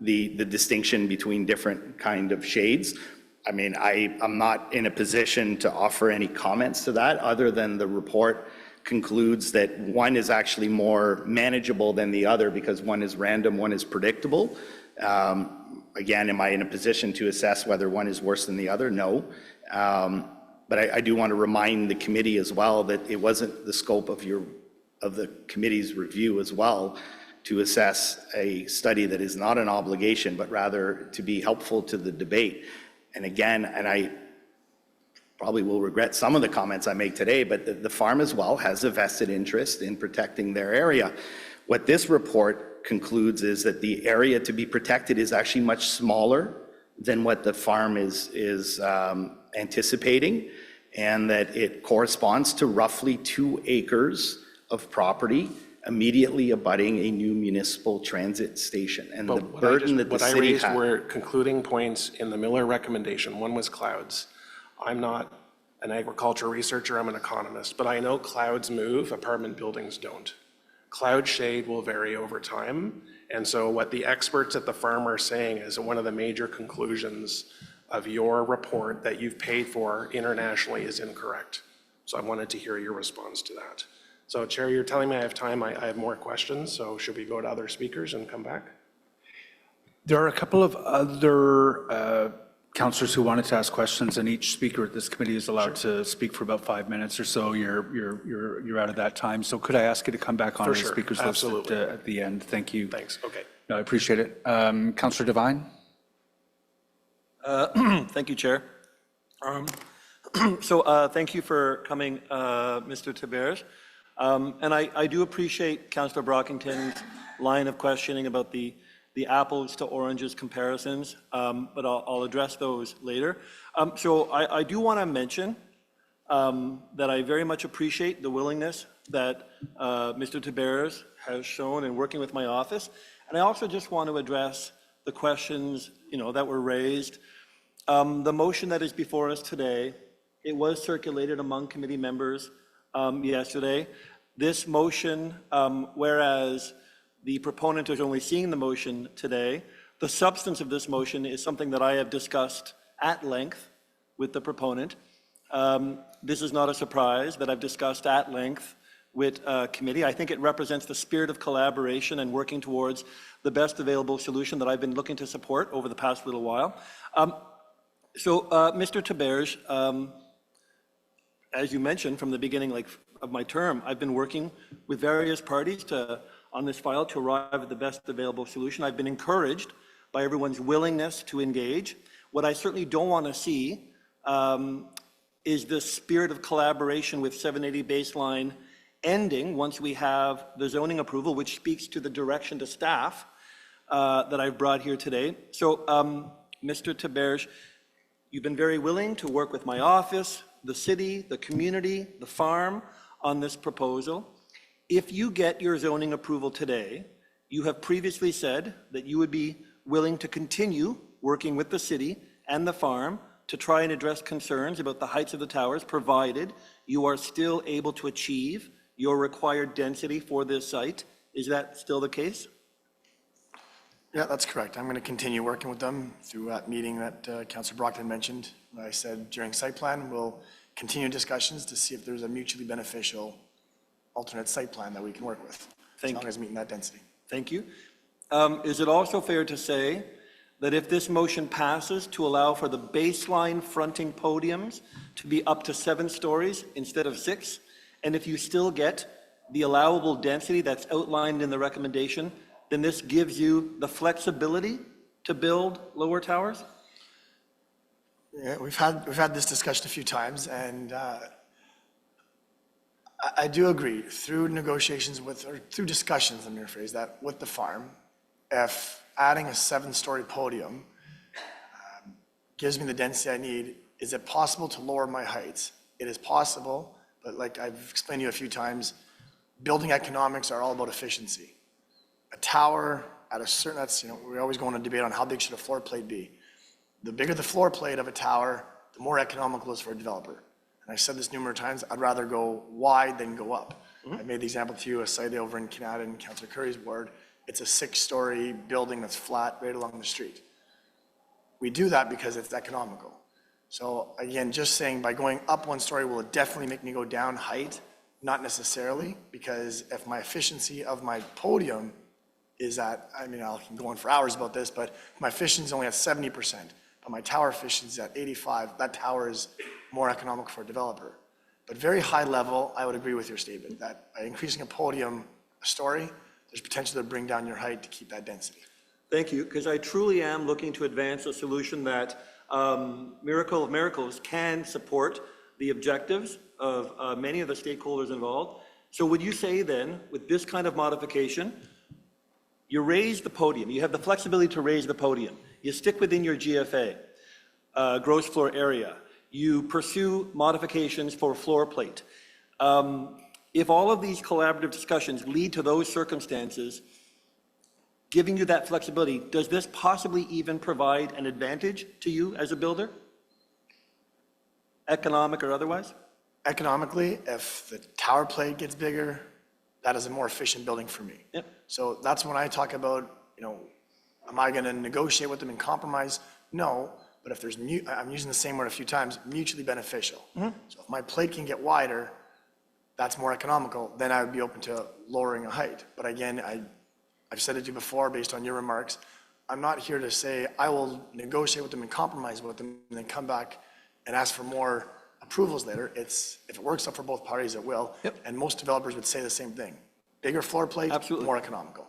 T: the distinction between different kind of shades. I mean, I'm not in a position to offer any comments to that other than the report concludes that one is actually more manageable than the other because one is random, one is predictable. Again, am I in a position to assess whether one is worse than the other? No. But I do want to remind the committee as well that it wasn't the scope of the committee's review as well to assess a study that is not an obligation, but rather to be helpful to the debate. And again, and I probably will regret some of the comments I make today, but the farm as well has a vested interest in protecting their area. What this report concludes is that the area to be protected is actually much smaller than what the farm is anticipating, and that it corresponds to roughly 2 acres of property immediately abutting a new municipal transit station. And the burden that the city
Q: raised
T: had.
Q: were concluding points in the Miller recommendation. One was clouds. I'm not an agriculture researcher, I'm an economist, but I know clouds move, apartment buildings don't. Cloud shade will vary over time. And so what the experts at the farm are saying is that one of the major conclusions of your report that you've paid for internationally is incorrect. So I wanted to hear your response to that. So Chair, you're telling me I have time. I have more questions, so should we go to other speakers and come back?
A: There are a couple of other councillors who wanted to ask questions, and each speaker at this committee is allowed to speak for about 5 minutes or so. You're out of that time. So could I ask you to come back on
Q: For
A: the
Q: sure.
A: speakers list
Q: Absolutely.
A: at the end? Thank you.
Q: Thanks. Okay.
A: No, I appreciate it. Councillor Devine?
P: Thank you, Chair. So thank you for coming, Mr. Tiberes. And I do appreciate Councillor Brockington's line of questioning about the apples to oranges comparisons, but I'll address those later. So I do want to mention that I very much appreciate the willingness that Mr. Tiberes has shown in working with my office. And I also just want to address the questions, that were raised. The motion that is before us today, it was circulated among committee members yesterday. This motion, whereas the proponent is only seeing the motion today, the substance of this motion is something that I have discussed at length with the proponent. This is not a surprise that I've discussed at length with committee. I think it represents the spirit of collaboration and working towards the best available solution that I've been looking to support over the past little while. Mr. Tiberes, as you mentioned from the beginning of my term, I've been working with various parties on this file to arrive at the best available solution. I've been encouraged by everyone's willingness to engage. What I certainly don't want to see is the spirit of collaboration with 780 baseline ending once we have the zoning approval, which speaks to the direction to staff that I've brought here today. So, Mr. Tiberes, you've been very willing to work with my office, the city, the community, the farm on this proposal. If you get your zoning approval today, you have previously said that you would be willing to continue working with the city and the farm to try and address concerns about the heights of the towers, provided you are still able to achieve your required density for this site. Is that still the case?
U: Yeah, that's correct. I'm going to continue working with them through that meeting that Councillor Brockton mentioned. I said during site plan, we'll continue discussions to see if there's a mutually beneficial alternate site plan that we can work with, as long as meeting that density.
P: Thank you. Is it also fair to say that if this motion passes to allow for the baseline fronting podiums to be up to 7 stories instead of 6, and if you still get the allowable density that's outlined in the recommendation, then this gives you the flexibility to build lower towers?
U: Yeah, we've had this discussion a few times, and I do agree through negotiations or through discussions, let me rephrase that, with the farm, if adding a 7-story podium gives me the density I need, is it possible to lower my heights? It is possible, but like I've explained to you a few times, building economics are all about efficiency. A tower at a certain, we always go on a debate on how big should a floor plate be. The bigger the floor plate of a tower, the more economical it is for a developer. And I've said this numerous times, I'd rather go wide than go up. I made the example to you, a site over in Canada in Councillor Curry's ward. It's a 6-story building that's flat right along the street. We do that because it's economical. So again, just saying by going up 1 story, will it definitely make me go down height? Not necessarily, because if my efficiency of my podium is at, I can go on for hours about this, but my efficiency is only at 70%, but my tower efficiency is at 85, that tower is more economical for a developer. But very high level, I would agree with your statement that by increasing a podium a story, there's potential to bring down your height to keep that density.
P: Thank you, because I truly am looking to advance a solution that, miracle of miracles, can support the objectives of many of the stakeholders involved. So would you say then, with this kind of modification, you raise the podium, you have the flexibility to raise the podium, you stick within your GFA, gross floor area, you pursue modifications for floor plate. If all of these collaborative discussions lead to those circumstances, giving you that flexibility, does this possibly even provide an advantage to you as a builder? Economic or otherwise?
U: Economically, if the tower plate gets bigger, that is a more efficient building for me.
P: Yep.
U: So that's when I talk about, am I going to negotiate with them and compromise? No, but if there's, I'm using the same word a few times, mutually beneficial. So if my plate can get wider, that's more economical, then I would be open to lowering a height. But again, I've said it to you before, based on your remarks, I'm not here to say I will negotiate with them and compromise with them and then come back and ask for more approvals later. If it works out for both parties, it will. And most developers would say the same thing. Bigger floor plate, more economical.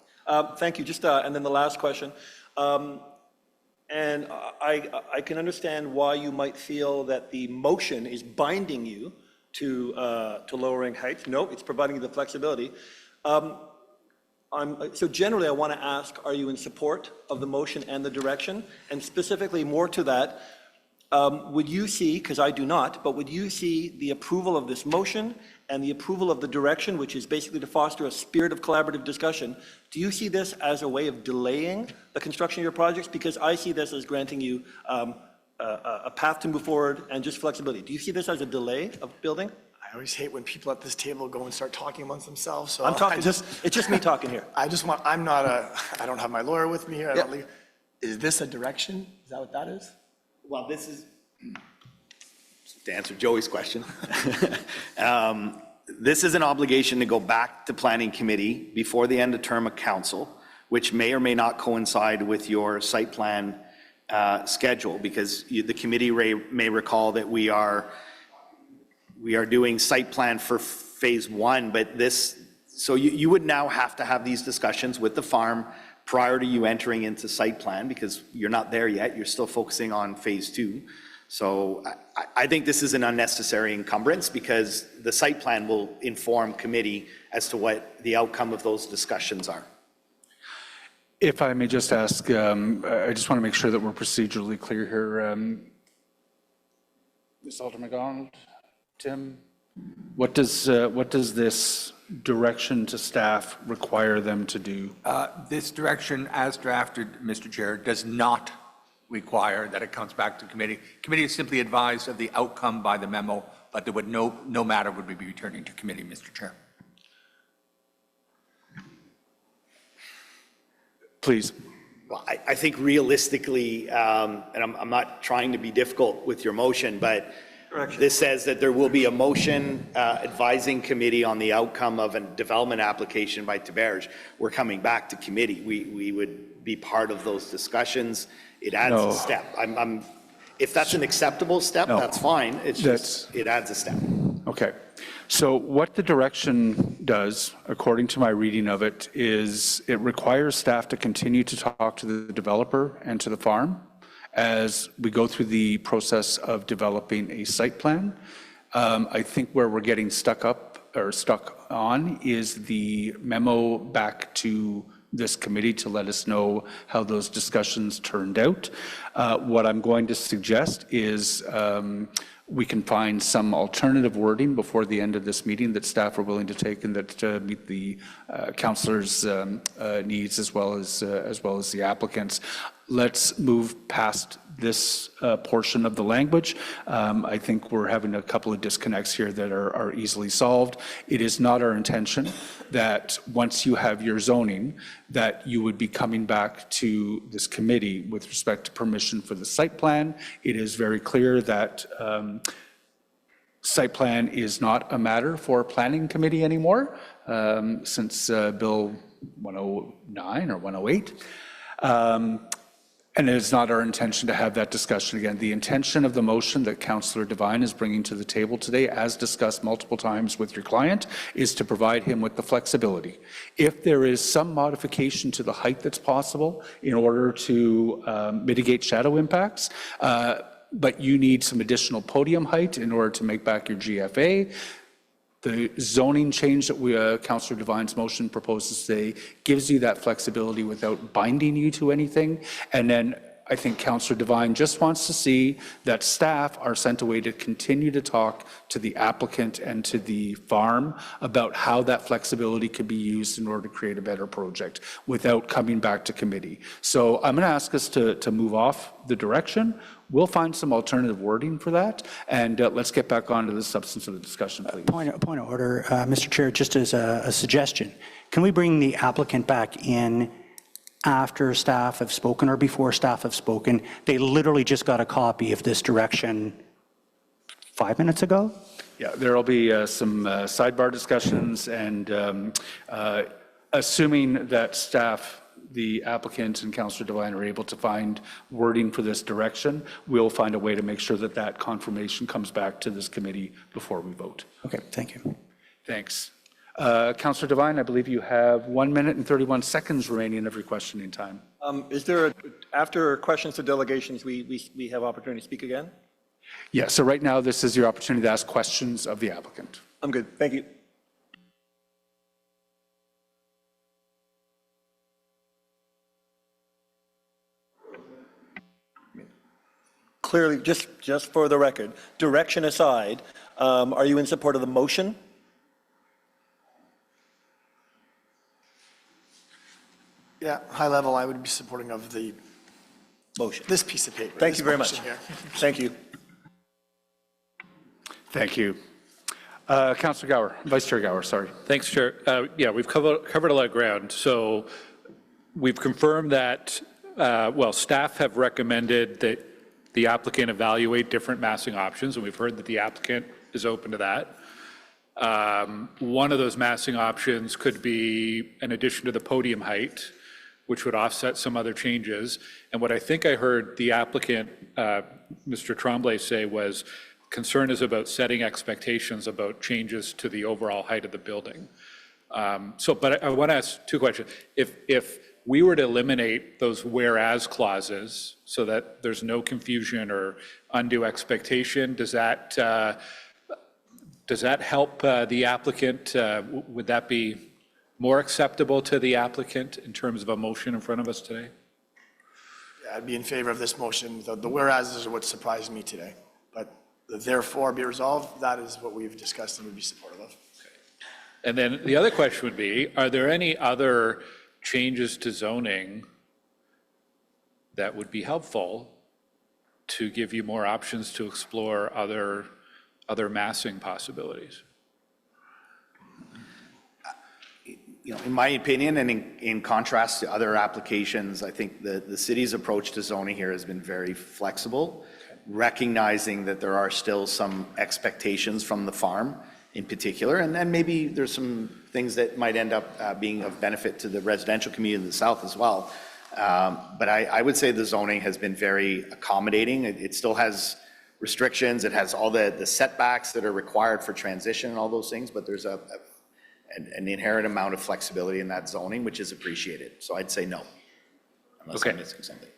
P: Thank you. Just, and then the last question. And I can understand why you might feel that the motion is binding you to lowering height. No, it's providing you the flexibility. So generally, I want to ask, are you in support of the motion and the direction? And specifically, more to that, would you see, because I do not, but would you see the approval of this motion and the approval of the direction, which is basically to foster a spirit of collaborative discussion, do you see this as a way of delaying the construction of your projects? Because I see this as granting you a path to move forward and just flexibility. Do you see this as a delay of building?
U: I always hate when people at this table go and start talking amongst themselves. So
P: I'm talking, it's just me talking here.
U: I don't have my lawyer with me here. Is this a direction? Is that what that is?
T: Well, this is, to answer Joey's question, this is an obligation to go back to planning committee before the end of term of council, which may or may not coincide with your site plan schedule, because the committee may recall that we are doing site plan for phase 1, but so you would now have to have these discussions with the farm prior to you entering into site plan, because you're not there yet, you're still focusing on phase 2. So I think this is an unnecessary encumbrance, because the site plan will inform committee as to what the outcome of those discussions are.
A: If I may just ask, I just want to make sure that we're procedurally clear here. Ms. Alder McDonald, Tim, what does this direction to staff require them to do?
B: This direction, as drafted, Mr. Chair, does not require that it comes back to committee. Committee is simply advised of the outcome by the memo, but there would no matter would be returning to committee, Mr. Chair.
A: Please.
T: Well, I think realistically, and I'm not trying to be difficult with your motion, but this says that there will be a motion advising committee on the outcome of a development application by Tiberge. We're coming back to committee. We would be part of those discussions. It adds a step. If that's an acceptable step, that's fine. It's just, it adds a step.
A: Okay. So what the direction does, according to my reading of it, is it requires staff to continue to talk to the developer and to the farm as we go through the process of developing a site plan. I think where we're getting stuck on is the memo back to this committee to let us know how those discussions turned out. What I'm going to suggest is we can find some alternative wording before the end of this meeting that staff are willing to take and that meet the councillors' needs as well as the applicants. Let's move past this portion of the language. I think we're having a couple of disconnects here that are easily solved. It is not our intention that once you have your zoning, that you would be coming back to this committee with respect to permission for the site plan. It is very clear that site plan is not a matter for planning committee anymore since Bill 109 or 108. And it is not our intention to have that discussion again. The intention of the motion that Councillor Devine is bringing to the table today, as discussed multiple times with your client, is to provide him with the flexibility. If there is some modification to the height that's possible in order to mitigate shadow impacts, but you need some additional podium height in order to make back your GFA, the zoning change that Councillor Devine's motion proposes today gives you that flexibility without binding you to anything. And then I think Councillor Devine just wants to see that staff are sent away to continue to talk to the applicant and to the farm about how that flexibility could be used in order to create a better project without coming back to committee. So I'm going to ask us to move off the direction. We'll find some alternative wording for that, and let's get back onto the substance of the discussion, please.
M: Point of order, Mr. Chair, just as a suggestion, can we bring the applicant back in after staff have spoken or before staff have spoken? They literally just got a copy of this direction 5 minutes ago.
A: Yeah, there'll be some sidebar discussions, and assuming that staff, the applicant and Councillor Devine are able to find wording for this direction, we'll find a way to make sure that that confirmation comes back to this committee before we vote.
M: Okay, thank you.
A: Thanks. Councillor Devine, I believe you have 1 minute and 31 seconds remaining of your questioning time.
P: Is there, after questions to delegations, we have opportunity to speak again?
A: Yeah, so right now, this is your opportunity to ask questions of the applicant.
P: I'm good, thank you. Clearly, just for the record, direction aside, are you in support of the motion?
U: Yeah, high level, I would be supporting of the
P: motion.
U: This piece of paper.
P: Thank
U: this
P: you very much.
U: motion here.
P: Thank you.
A: Thank you. Councillor Gower, Vice Chair Gower, sorry.
E: Thanks, Chair. Yeah, we've covered a lot of ground. So we've confirmed that, well, staff have recommended that the applicant evaluate different massing options, and we've heard that the applicant is open to that. One of those massing options could be an addition to the podium height, which would offset some other changes. And what I think I heard the applicant, Mr. Tremblay, say was concern is about setting expectations about changes to the overall height of the building. But I want to ask two questions. If we were to eliminate those whereas clauses so that there's no confusion or undue expectation, does that help the applicant? Would that be more acceptable to the applicant in terms of a motion in front of us today?
U: Yeah, I'd be in favor of this motion. The whereas are what surprised me today. But the therefore be resolved, that is what we've discussed and would be supportive of.
E: Okay. And then the other question would be, are there any other changes to zoning that would be helpful to give you more options to explore other massing possibilities?
T: You know, in my opinion, and in contrast to other applications, I think the city's approach to zoning here has been very flexible, recognizing that there are still some expectations from the farm in particular, and then maybe there's some things that might end up being of benefit to the residential community in the south as well. But I would say the zoning has been very accommodating. It still has restrictions. It has all the setbacks that are required for transition and all those things, but there's an inherent amount of flexibility in that zoning, which is appreciated. So I'd say no, unless I'm missing something.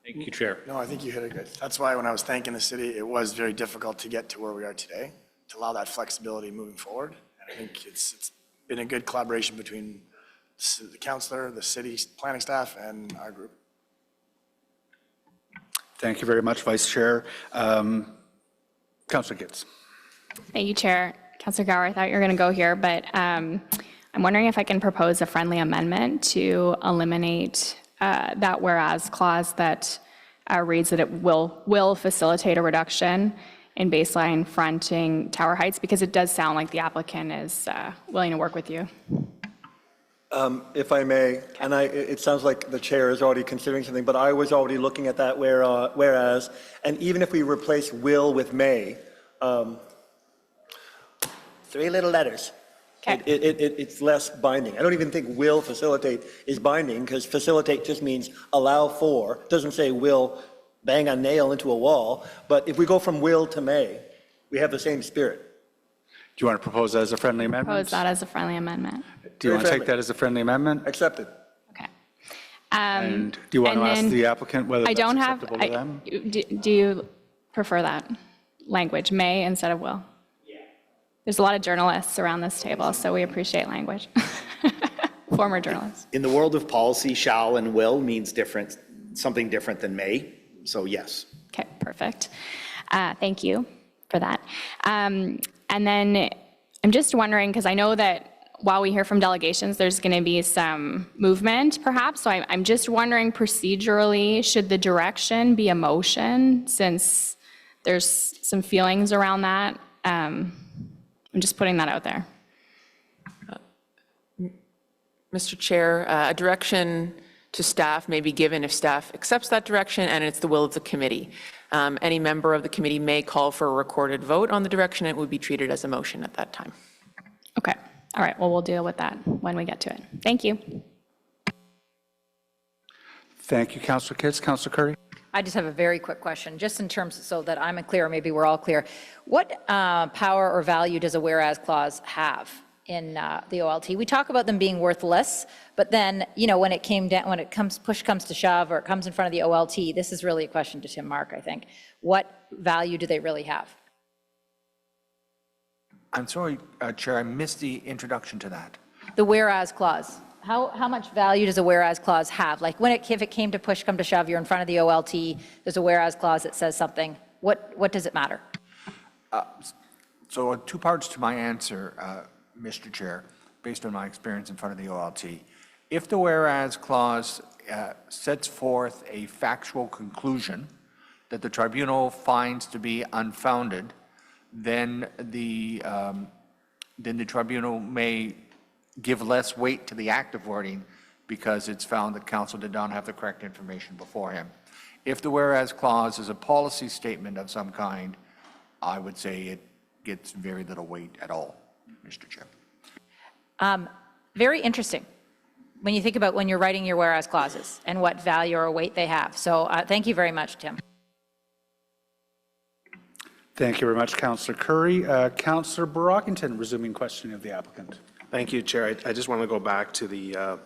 E: Thank you, Chair.
U: No, I think you hit it good. That's why when I was thanking the city, it was very difficult to get to where we are today, to allow that flexibility moving forward. And I think it's been a good collaboration between the councillor, the city's planning staff, and our group.
A: Thank you very much, Vice Chair. Councillor Gitz.
K: Thank you, Chair. Councillor Gower, I thought you were going to go here, but I'm wondering if I can propose a friendly amendment to eliminate that whereas clause that reads that it will facilitate a reduction in baseline fronting tower heights, because it does sound like the applicant is willing to work with you.
P: If I may, and it sounds like the chair is already considering something, but I was already looking at that whereas, and even if we replace will with may, 3 little letters.
K: Okay.
P: It's less binding. I don't even think will facilitate is binding, because facilitate just means allow for, doesn't say will bang a nail into a wall, but if we go from will to may, we have the same spirit.
A: Do you want to propose that as a friendly amendment?
K: Propose that as a friendly amendment.
A: Do you want to take that as a friendly amendment?
P: Accepted.
K: Okay.
A: And do you want to ask the applicant whether that's acceptable to them?
K: Do you prefer that language, may instead of will? Yeah. There's a lot of journalists around this table, so we appreciate language. Former journalists.
T: In the world of policy, shall and will means something different than may, so yes.
K: Okay, perfect. Thank you for that. And then I'm just wondering, because I know that while we hear from delegations, there's going to be some movement perhaps. So I'm just wondering procedurally, should the direction be a motion, since there's some feelings around that? I'm just putting that out there.
F: Mr. Chair, a direction to staff may be given if staff accepts that direction, and it's the will of the committee. Any member of the committee may call for a recorded vote on the direction. It would be treated as a motion at that time.
K: Okay. All right. Well, we'll deal with that when we get to it. Thank you.
A: Thank you, Councillor Kitts. Councillor Curry?
H: I just have a very quick question, just in terms, so that I'm clear, maybe we're all clear. What power or value does a whereas clause have in the OLT? We talk about them being worthless, but then, you know, when it came down, when it comes, push comes to shove, or it comes in front of the OLT, this is really a question to Tim Mark, I think. What value do they really have?
B: I'm sorry, Chair, I missed the introduction to that.
H: The whereas clause. How much value does a whereas clause have? Like when if it came to push come to shove, you're in front of the OLT, there's a whereas clause that says something. What does it matter?
B: So two parts to my answer, Mr. Chair, based on my experience in front of the OLT. If the whereas clause sets forth a factual conclusion that the tribunal finds to be unfounded, then the tribunal may give less weight to the active wording because it's found that counsel did not have the correct information before him. If the whereas clause is a policy statement of some kind, I would say it gets very little weight at all, Mr. Chair.
H: Very interesting when you think about when you're writing your whereas clauses and what value or weight they have. So thank you very much, Tim.
A: Thank you very much, Councillor Curry. Councillor Brockington, resuming questioning of the applicant.
Q: Thank you, Chair. I just want to go back to the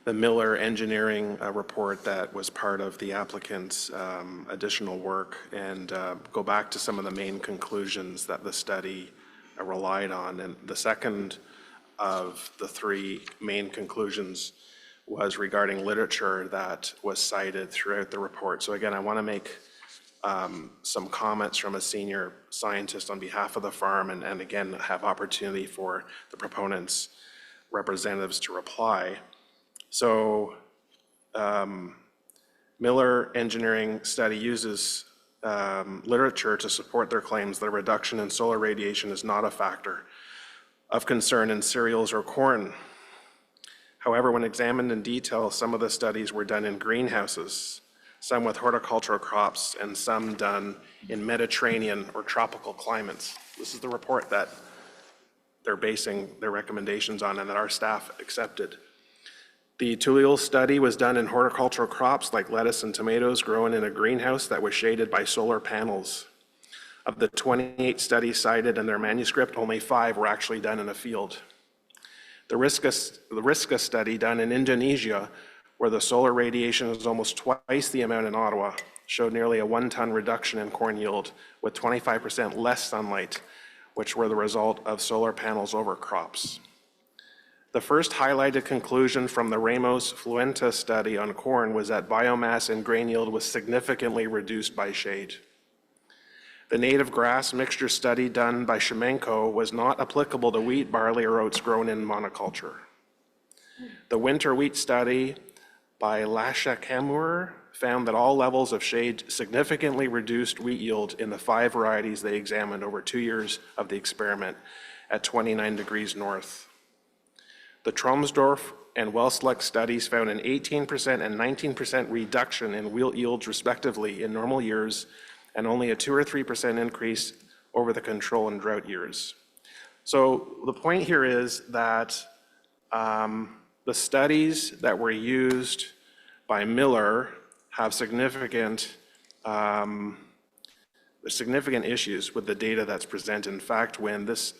Q: Miller engineering report that was part of the applicant's additional work and go back to some of the main conclusions that the study relied on. And the second of the three main conclusions was regarding literature that was cited throughout the report. So again, I want to make some comments from a senior scientist on behalf of the farm and again have opportunity for the proponents' representatives to reply. So Miller engineering study uses literature to support their claims that a reduction in solar radiation is not a factor of concern in cereals or corn. However, when examined in detail, some of the studies were done in greenhouses, some with horticultural crops, and some done in Mediterranean or tropical climates. This is the report that they're basing their recommendations on and that our staff accepted. The Tullio study was done in horticultural crops like lettuce and tomatoes grown in a greenhouse that was shaded by solar panels. Of the 28 studies cited in their manuscript, only 5 were actually done in a field. The Risca study done in Indonesia, where the solar radiation is almost twice the amount in Ottawa, showed nearly a 1-ton reduction in corn yield with 25% less sunlight, which were the result of solar panels over crops. The first highlighted conclusion from the Ramos-Fluenta study on corn was that biomass and grain yield was significantly reduced by shade. The native grass mixture study done by Shemenko was not applicable to wheat, barley, or oats grown in monoculture. The winter wheat study by Lasha Kamur found that all levels of shade significantly reduced wheat yield in the 5 varieties they examined over 2 years of the experiment at 29 degrees north. The Tromsdorf and Wellsluck studies found an 18% and 19% reduction in wheat yields respectively in normal years and only a 2 or 3% increase over the control and drought years. So the point here is that the studies that were used by Miller have significant issues with the data that's presented. In fact, when this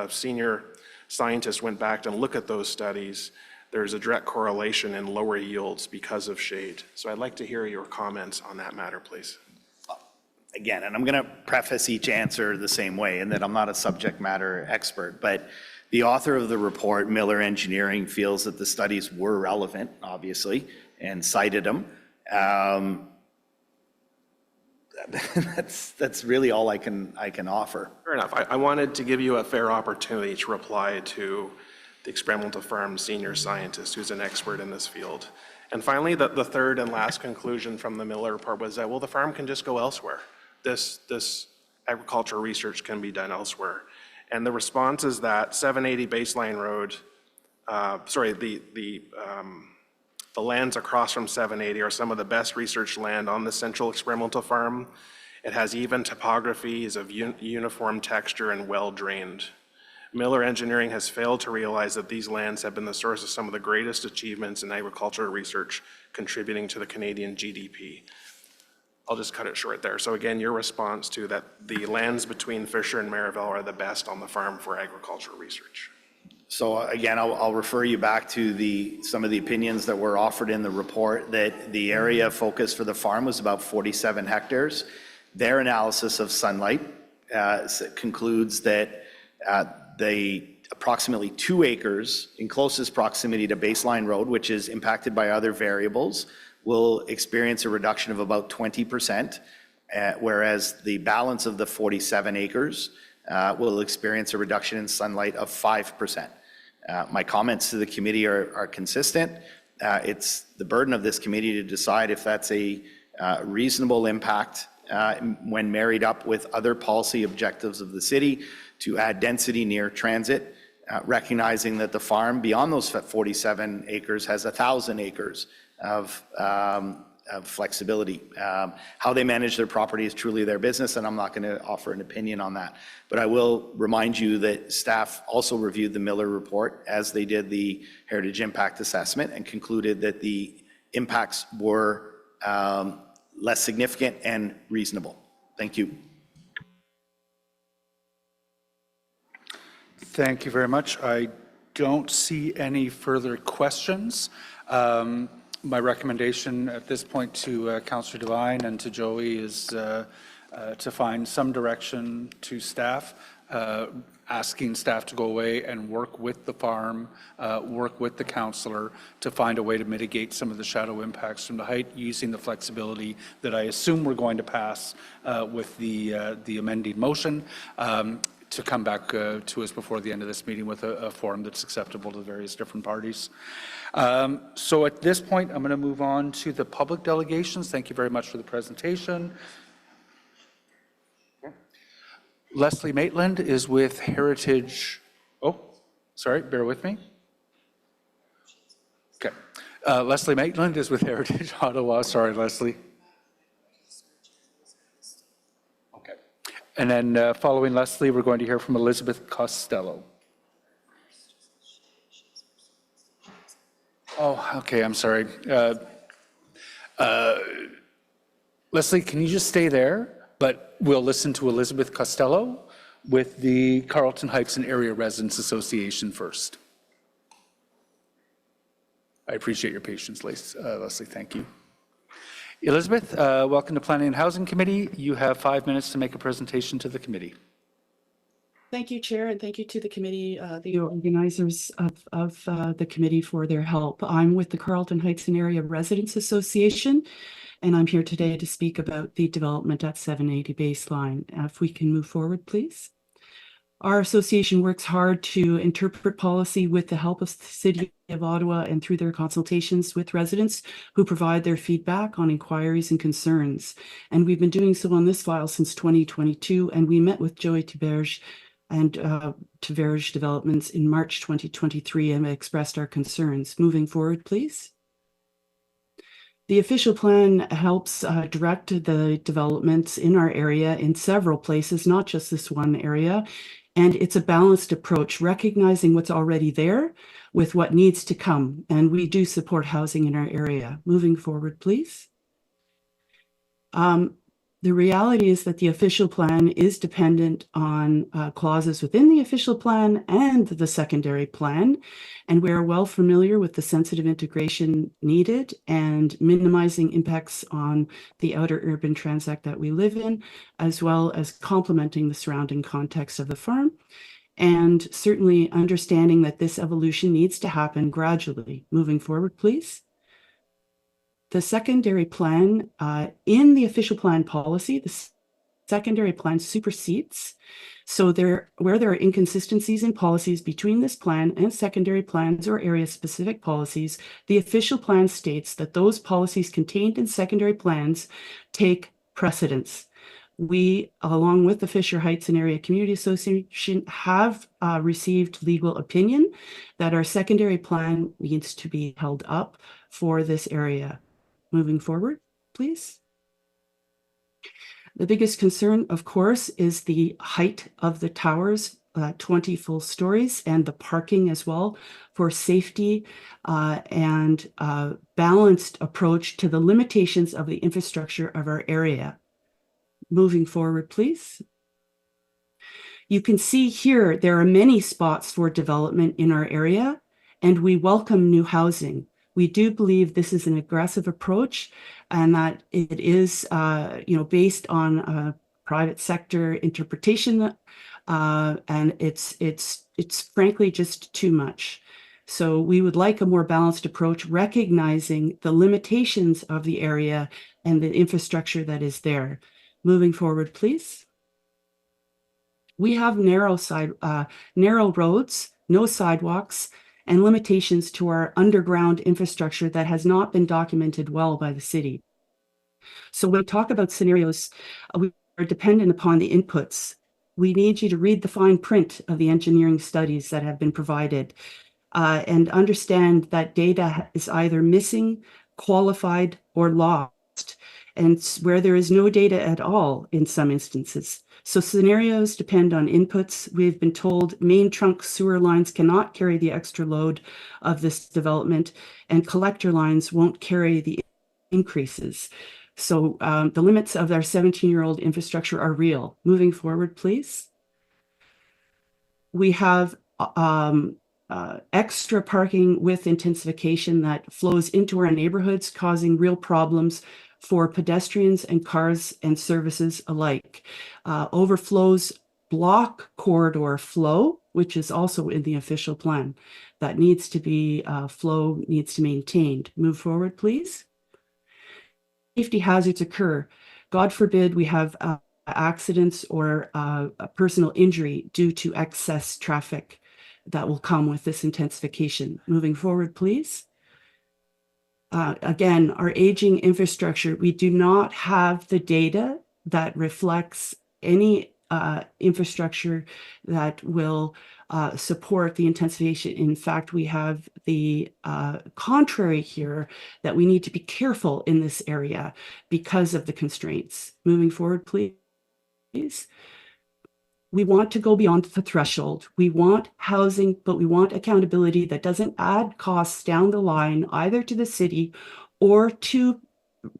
Q: senior scientist went back and looked at those studies, there's a direct correlation in lower yields because of shade. So I'd like to hear your comments on that matter, please.
T: Again, and I'm going to preface each answer the same way in that I'm not a subject matter expert, but the author of the report, Miller Engineering, feels that the studies were relevant, obviously, and cited them. That's really all I can offer.
Q: Fair enough. I wanted to give you a fair opportunity to reply to the experimental farm senior scientist who's an expert in this field. And finally, the third and last conclusion from the Miller report was that, well, the farm can just go elsewhere. This agricultural research can be done elsewhere. And the response is that 780 Baseline Road, the The lands across from 780 are some of the best researched land on the central experimental farm. It has even topography, is of uniform texture and well drained. Miller Engineering has failed to realize that these lands have been the source of some of the greatest achievements in agricultural research, contributing to the Canadian GDP. I'll just cut it short there. So again, your response to that, the lands between Fisher and Maryville are the best on the farm for agricultural research.
T: So again, I'll refer you back to some of the opinions that were offered in the report, that the area focus for the farm was about 47 hectares. Their analysis of sunlight concludes that the approximately 2 acres in closest proximity to Baseline Road, which is impacted by other variables, will experience a reduction of about 20%, whereas the balance of the 47 acres will experience a reduction in sunlight of 5%. My comments to the committee are consistent. It's the burden of this committee to decide if that's a reasonable impact when married up with other policy objectives of the city to add density near transit, recognizing that the farm beyond those 47 acres has 1,000 acres of flexibility. How they manage their property is truly their business, and I'm not going to offer an opinion on that. But I will remind you that staff also reviewed the Miller report as they did the heritage impact assessment and concluded that the impacts were less significant and reasonable. Thank you.
A: Thank you very much. I don't see any further questions. My recommendation at this point to Councillor Devine and to Joey is to find some direction to staff, asking staff to go away and work with the farm, work with the councillor to find a way to mitigate some of the shadow impacts from the height using the flexibility that I assume we're going to pass with the amending motion. To come back to us before the end of this meeting with a form that's acceptable to the various different parties. So at this point, I'm going to move on to the public delegations. Thank you very much for the presentation. Leslie Maitland is with Heritage. Oh, sorry, bear with me. Okay. Leslie Maitland is with Heritage Ottawa. Sorry, Leslie. And then following Leslie, we're going to hear from Elizabeth Costello. Oh, okay, I'm sorry. Leslie, can you just stay there? But we'll listen to Elizabeth Costello with the Carlton Heights and Area Residents Association first. I appreciate your patience, Leslie. Thank you. Elizabeth, welcome to Planning and Housing Committee. You have 5 minutes to make a presentation to the committee.
J: Thank you, Chair, and thank you to the committee, the organizers of the committee for their help. I'm with the Carlton Heights and Area Residents Association, and I'm here today to speak about the development at 780 Baseline. If we can move forward, please. Our association works hard to interpret policy with the help of the City of Ottawa and through their consultations with residents who provide their feedback on inquiries and concerns. And we've been doing so on this file since 2022, and we met with Joey Tiberge and Tiberge Developments in March 2023 and expressed our concerns. Moving forward, please. The official plan helps direct the developments in our area in several places, not just this one area. And it's a balanced approach, recognizing what's already there with what needs to come. And we do support housing in our area. Moving forward, please. The reality is that the official plan is dependent on clauses within the official plan and the secondary plan. And we're well familiar with the sensitive integration needed and minimizing impacts on the outer urban transect that we live in, as well as complementing the surrounding context of the farm. And certainly understanding that this evolution needs to happen gradually. Moving forward, please. The secondary plan in the official plan policy, the secondary plan supersedes. So where there are inconsistencies in policies between this plan and secondary plans or area-specific policies, the official plan states that those policies contained in secondary plans take precedence. We, along with the Fisher Heights and Area Community Association, have received legal opinion that our secondary plan needs to be held up for this area. Moving forward, please. The biggest concern, of course, is the height of the towers, 20 full stories, and the parking as well for safety and balanced approach to the limitations of the infrastructure of our area. Moving forward, please. You can see here there are many spots for development in our area, and we welcome new housing. We do believe this is an aggressive approach and that it is based on a private sector interpretation, and it's frankly just too much. So we would like a more balanced approach, recognizing the limitations of the area and the infrastructure that is there. Moving forward, please. We have narrow roads, no sidewalks, and limitations to our underground infrastructure that has not been documented well by the city. So when we talk about scenarios, we are dependent upon the inputs. We need you to read the fine print of the engineering studies that have been provided and understand that data is either missing, qualified, or lost, and where there is no data at all in some instances. So scenarios depend on inputs. We've been told main trunk sewer lines cannot carry the extra load of this development, and collector lines won't carry the increases. So the limits of our 17-year-old infrastructure are real. Moving forward, please. We have extra parking with intensification that flows into our neighborhoods, causing real problems for pedestrians and cars and services alike. Overflows block corridor flow, which is also in the official plan. That needs to be, flow needs to be maintained. Move forward, please. Safety hazards occur. God forbid we have accidents or a personal injury due to excess traffic that will come with this intensification. Moving forward, please. Again, our aging infrastructure, we do not have the data that reflects any infrastructure that will support the intensification. In fact, we have the contrary here, that we need to be careful in this area because of the constraints. Moving forward, please. We want to go beyond the threshold. We want housing, but we want accountability that doesn't add costs down the line, either to the city or to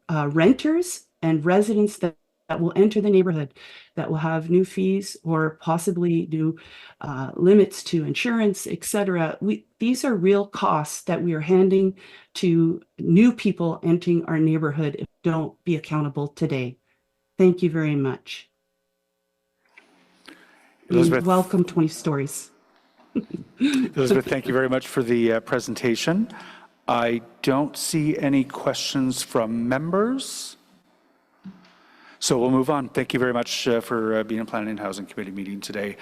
J: renters and residents that will enter the neighborhood, that will have new fees or possibly new limits to insurance, etc. These are real costs that we are handing to new people entering our neighborhood if we don't be accountable today. Thank you very much.
A: Elizabeth,
J: welcome 20 stories.
A: Elizabeth, thank you very much for the presentation. I don't see any questions from members. So we'll move on. Thank you very much for being a Planning and Housing Committee meeting today.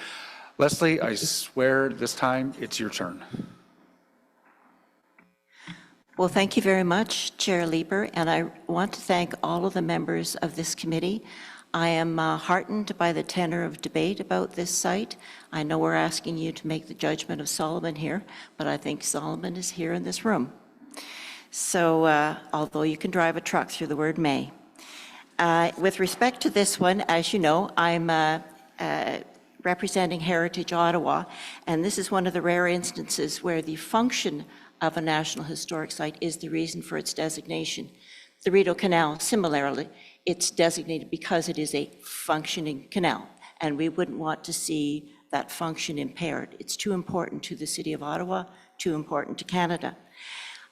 A: Leslie, I swear this time it's your turn.
L: Well, thank you very much, Chair Leeper, and I want to thank all of the members of this committee. I am heartened by the tenor of debate about this site. I know we're asking you to make the judgment of Solomon here, but I think Solomon is here in this room. So although you can drive a truck through the word may. With respect to this one, as you know, I'm representing Heritage Ottawa, and this is one of the rare instances where the function of a National Historic Site is the reason for its designation. The Rideau Canal, similarly, it's designated because it is a functioning canal, and we wouldn't want to see that function impaired. It's too important to the City of Ottawa, too important to Canada.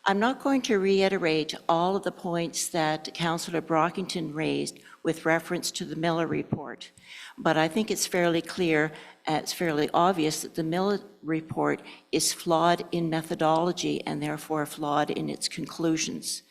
L: I'm not going to reiterate all of the points that Councillor Brockington raised with reference to the Miller report, but I think it's fairly clear, it's fairly obvious that the Miller report is flawed in methodology and therefore flawed in its conclusions.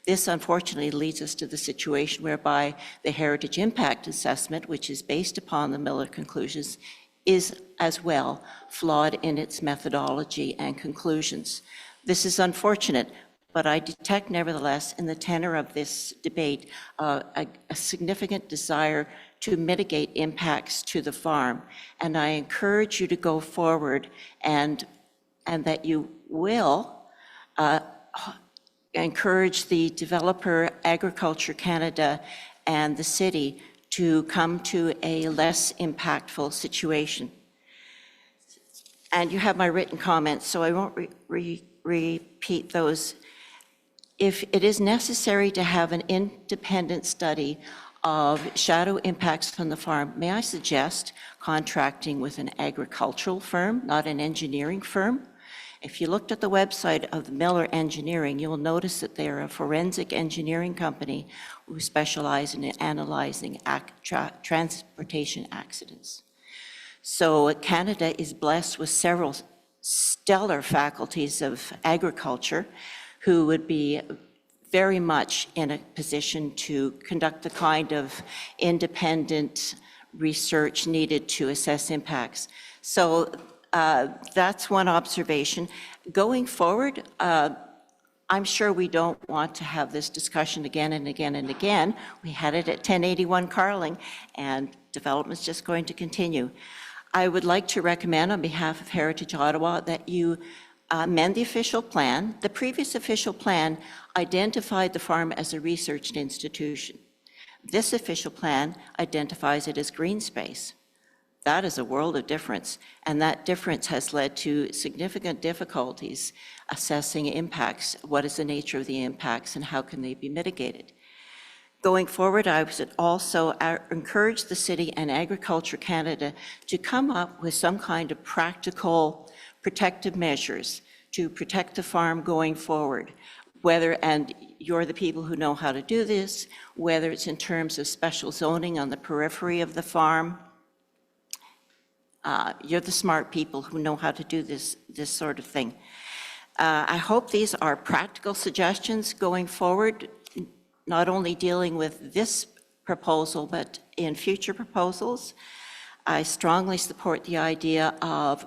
L: This unfortunately leads us to the situation whereby the Heritage Impact Assessment, which is based upon the Miller conclusions, is as well flawed in its methodology and conclusions. This is unfortunate, but I detect nevertheless in the tenor of this debate a significant desire to mitigate impacts to the farm. And I encourage you to go forward and that you will encourage the developer, Agriculture Canada, and the city to come to a less impactful situation. And you have my written comments, so I won't repeat those. If it is necessary to have an independent study of shadow impacts on the farm, may I suggest contracting with an agricultural firm, not an engineering firm? If you looked at the website of Miller Engineering, you'll notice that they're a forensic engineering company who specialize in analyzing transportation accidents. So Canada is blessed with several stellar faculties of agriculture who would be very much in a position to conduct the kind of independent research needed to assess impacts. So that's one observation. Going forward, I'm sure we don't want to have this discussion again and again and again. We had it at 1081 Carling, and development's just going to continue. I would like to recommend on behalf of Heritage Ottawa that you amend the official plan. The previous official plan identified the farm as a research institution. This official plan identifies it as green space. That is a world of difference, and that difference has led to significant difficulties assessing impacts. What is the nature of the impacts and how can they be mitigated? Going forward, I would also encourage the city and Agriculture Canada to come up with some kind of practical protective measures to protect the farm going forward. And you're the people who know how to do this, whether it's in terms of special zoning on the periphery of the farm. You're the smart people who know how to do this sort of thing. I hope these are practical suggestions going forward, not only dealing with this proposal, but in future proposals. I strongly support the idea of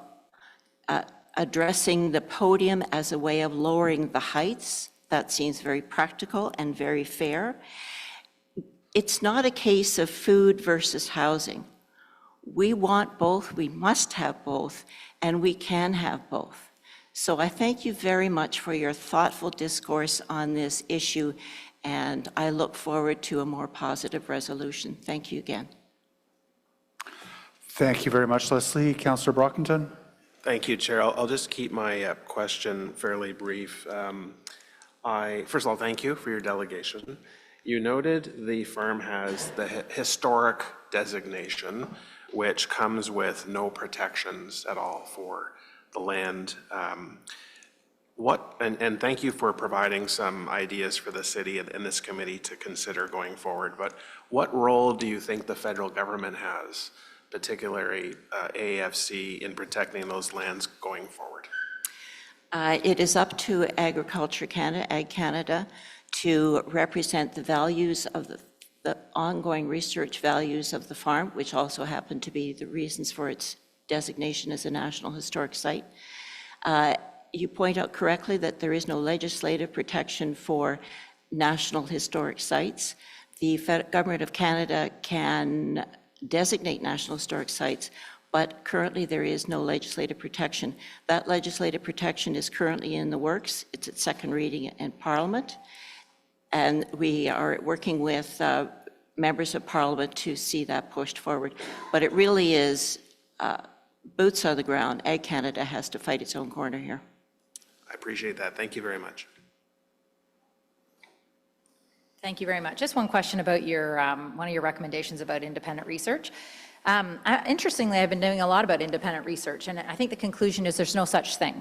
L: addressing the podium as a way of lowering the heights. That seems very practical and very fair. It's not a case of food versus housing. We want both, we must have both, and we can have both. So I thank you very much for your thoughtful discourse on this issue, and I look forward to a more positive resolution. Thank you again.
A: Thank you very much, Leslie. Councillor Brockington.
Q: Thank you, Chair. I'll just keep my question fairly brief. First of all, thank you for your delegation. You noted the firm has the historic designation, which comes with no protections at all for the land. And thank you for providing some ideas for the city and this committee to consider going forward. But what role do you think the federal government has, particularly AFC, in protecting those lands going forward?
L: It is up to Agriculture Canada, Ag Canada, to represent the values of the ongoing research values of the farm, which also happen to be the reasons for its designation as a National Historic Site. You point out correctly that there is no legislative protection for National Historic Sites. The Government of Canada can designate National Historic Sites, but currently there is no legislative protection. That legislative protection is currently in the works. It's at second reading in Parliament. And we are working with members of Parliament to see that pushed forward. But it really is boots on the ground. Ag Canada has to fight its own corner here.
Q: I appreciate that. Thank you very much.
H: Thank you very much. Just one question about your one of your recommendations about independent research. Interestingly, I've been doing a lot about independent research, and I think the conclusion is there's no such thing.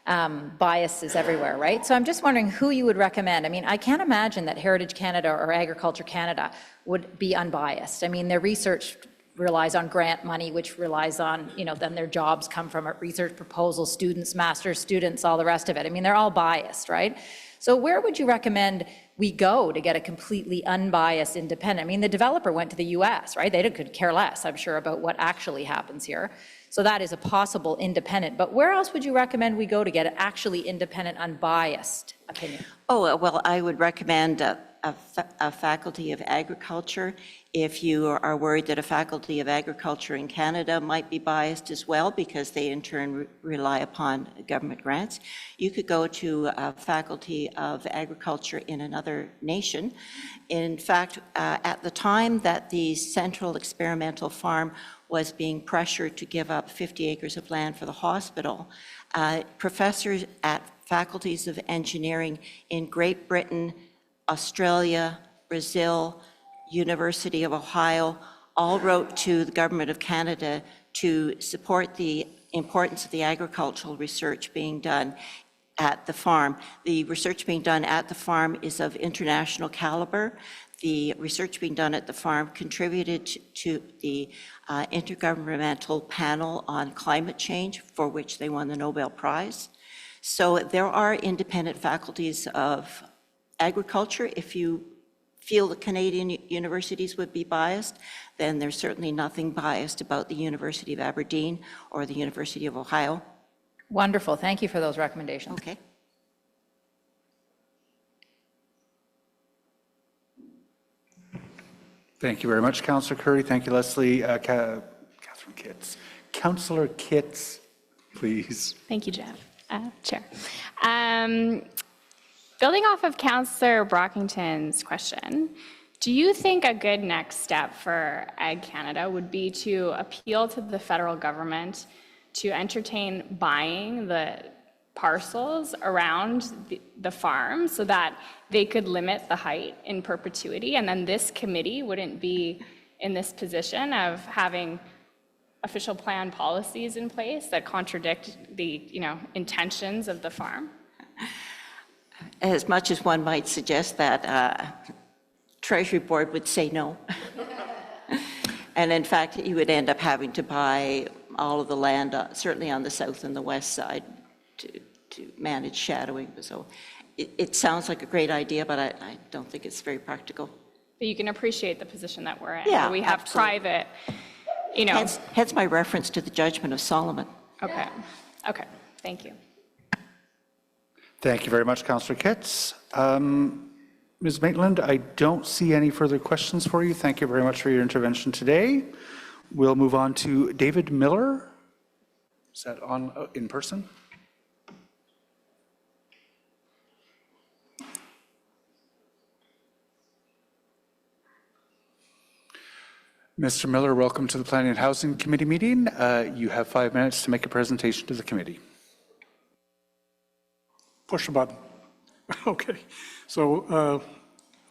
H: Bias is everywhere, right? So I'm just wondering who you would recommend. I mean, I can't imagine that Heritage Canada or Agriculture Canada would be unbiased. I mean, their research relies on grant money, which relies on, then their jobs come from research proposals, students, master's students, all the rest of it. I mean, they're all biased, right? So where would you recommend we go to get a completely unbiased independent? I mean, the developer went to the US, right? They could care less, I'm sure, about what actually happens here. So that is a possible independent. But where else would you recommend we go to get an actually independent, unbiased opinion?
L: Oh, well, I would recommend a faculty of agriculture. If you are worried that a faculty of agriculture in Canada might be biased as well because they in turn rely upon government grants, you could go to a faculty of agriculture in another nation. In fact, at the time that the Central Experimental Farm was being pressured to give up 50 acres of land for the hospital, professors at faculties of engineering in Great Britain, Australia, Brazil, University of Ohio, all wrote to the Government of Canada to support the importance of the agricultural research being done at the farm. The research being done at the farm is of international caliber. The research being done at the farm contributed to the Intergovernmental Panel on Climate Change, for which they won the Nobel Prize. So there are independent faculties of agriculture. If you feel that Canadian universities would be biased, then there's certainly nothing biased about the University of Aberdeen or the University of Ohio.
H: Wonderful. Thank you for those recommendations.
L: Okay.
A: Thank you very much, Councillor Curry. Thank you, Leslie. Catherine Kitts. Councillor Kitts, please.
K: Thank you, Jeff. Chair. Building off of Councillor Brockington's question, do you think a good next step for Ag Canada would be to appeal to the federal government to entertain buying the parcels around the farm so that they could limit the height in perpetuity, and then this committee wouldn't be in this position of having official plan policies in place that contradict the, intentions of the farm?
L: As much as one might suggest that, Treasury Board would say no. And in fact, you would end up having to buy all of the land, certainly on the south and the west side, to manage shadowing. So it sounds like a great idea, but I don't think it's very practical.
K: But you can appreciate the position that we're in.
L: Yeah,
K: where we have
L: absolutely.
K: private,
L: Hence my reference to the judgment of Solomon.
K: Okay, thank you.
A: Thank you very much, Councillor Kitts. Ms. Maitland, I don't see any further questions for you. Thank you very much for your intervention today. We'll move on to David Miller. Is that on in person? Mr. Miller, welcome to the Planning and Housing Committee meeting. You have 5 minutes to make a presentation to the committee.
C: Push a button. Okay. So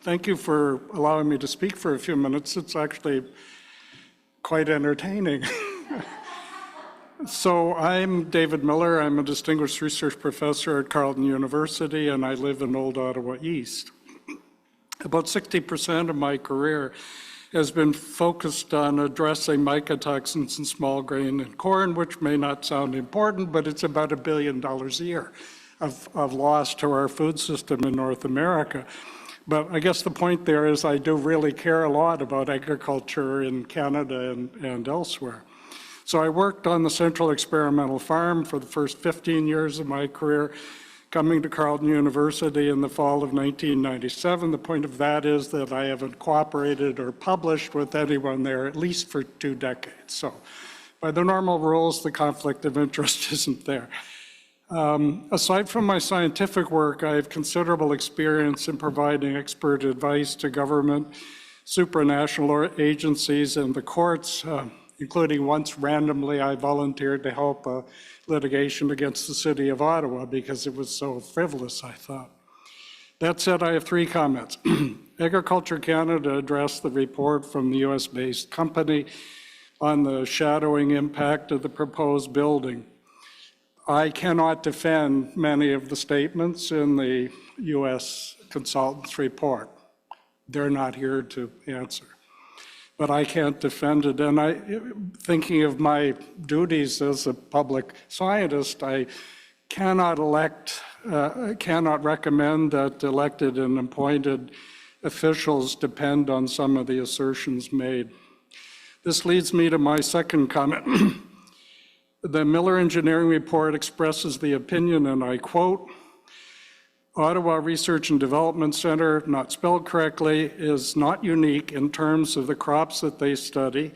C: thank you for allowing me to speak for a few minutes. It's actually quite entertaining. So I'm David Miller. I'm a distinguished research professor at Carleton University, and I live in Old Ottawa East. About 60% of my career has been focused on addressing mycotoxins in small grain and corn, which may not sound important, but it's about $1 billion a year of loss to our food system in North America. But I guess the point there is I do really care a lot about agriculture in Canada and elsewhere. So I worked on the Central Experimental Farm for the first 15 years of my career, coming to Carleton University in the fall of 1997. The point of that is that I haven't cooperated or published with anyone there at least for 2 decades. So by the normal rules, the conflict of interest isn't there. Aside from my scientific work, I have considerable experience in providing expert advice to government, supranational agencies, and the courts, including once randomly I volunteered to help a litigation against the city of Ottawa because it was so frivolous, I thought. That said, I have 3 comments. Agriculture Canada addressed the report from the US-based company on the shadowing impact of the proposed building. I cannot defend many of the statements in the US consultant's report. They're not here to answer. But I can't defend it. And thinking of my duties as a public scientist, I cannot recommend that elected and appointed officials depend on some of the assertions made. This leads me to my second comment. The Miller Engineering Report expresses the opinion, and I quote, Ottawa Research and Development Center, not spelled correctly, is not unique in terms of the crops that they study.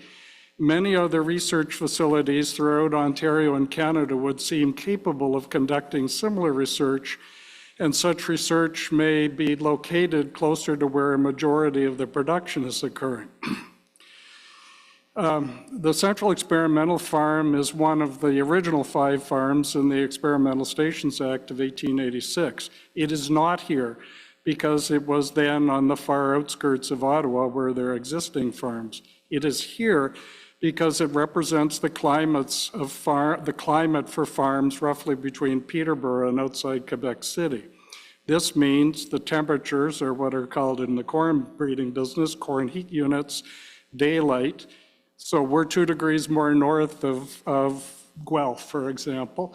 C: Many other research facilities throughout Ontario and Canada would seem capable of conducting similar research, and such research may be located closer to where a majority of the production is occurring. The Central Experimental Farm is one of the original 5 farms in the Experimental Stations Act of 1886. It is not here because it was then on the far outskirts of Ottawa where there are existing farms. It is here because it represents the climate for farms roughly between Peterborough and outside Quebec City. This means the temperatures are what are called in the corn breeding business, corn heat units, daylight. So we're 2 degrees more north of Guelph, for example,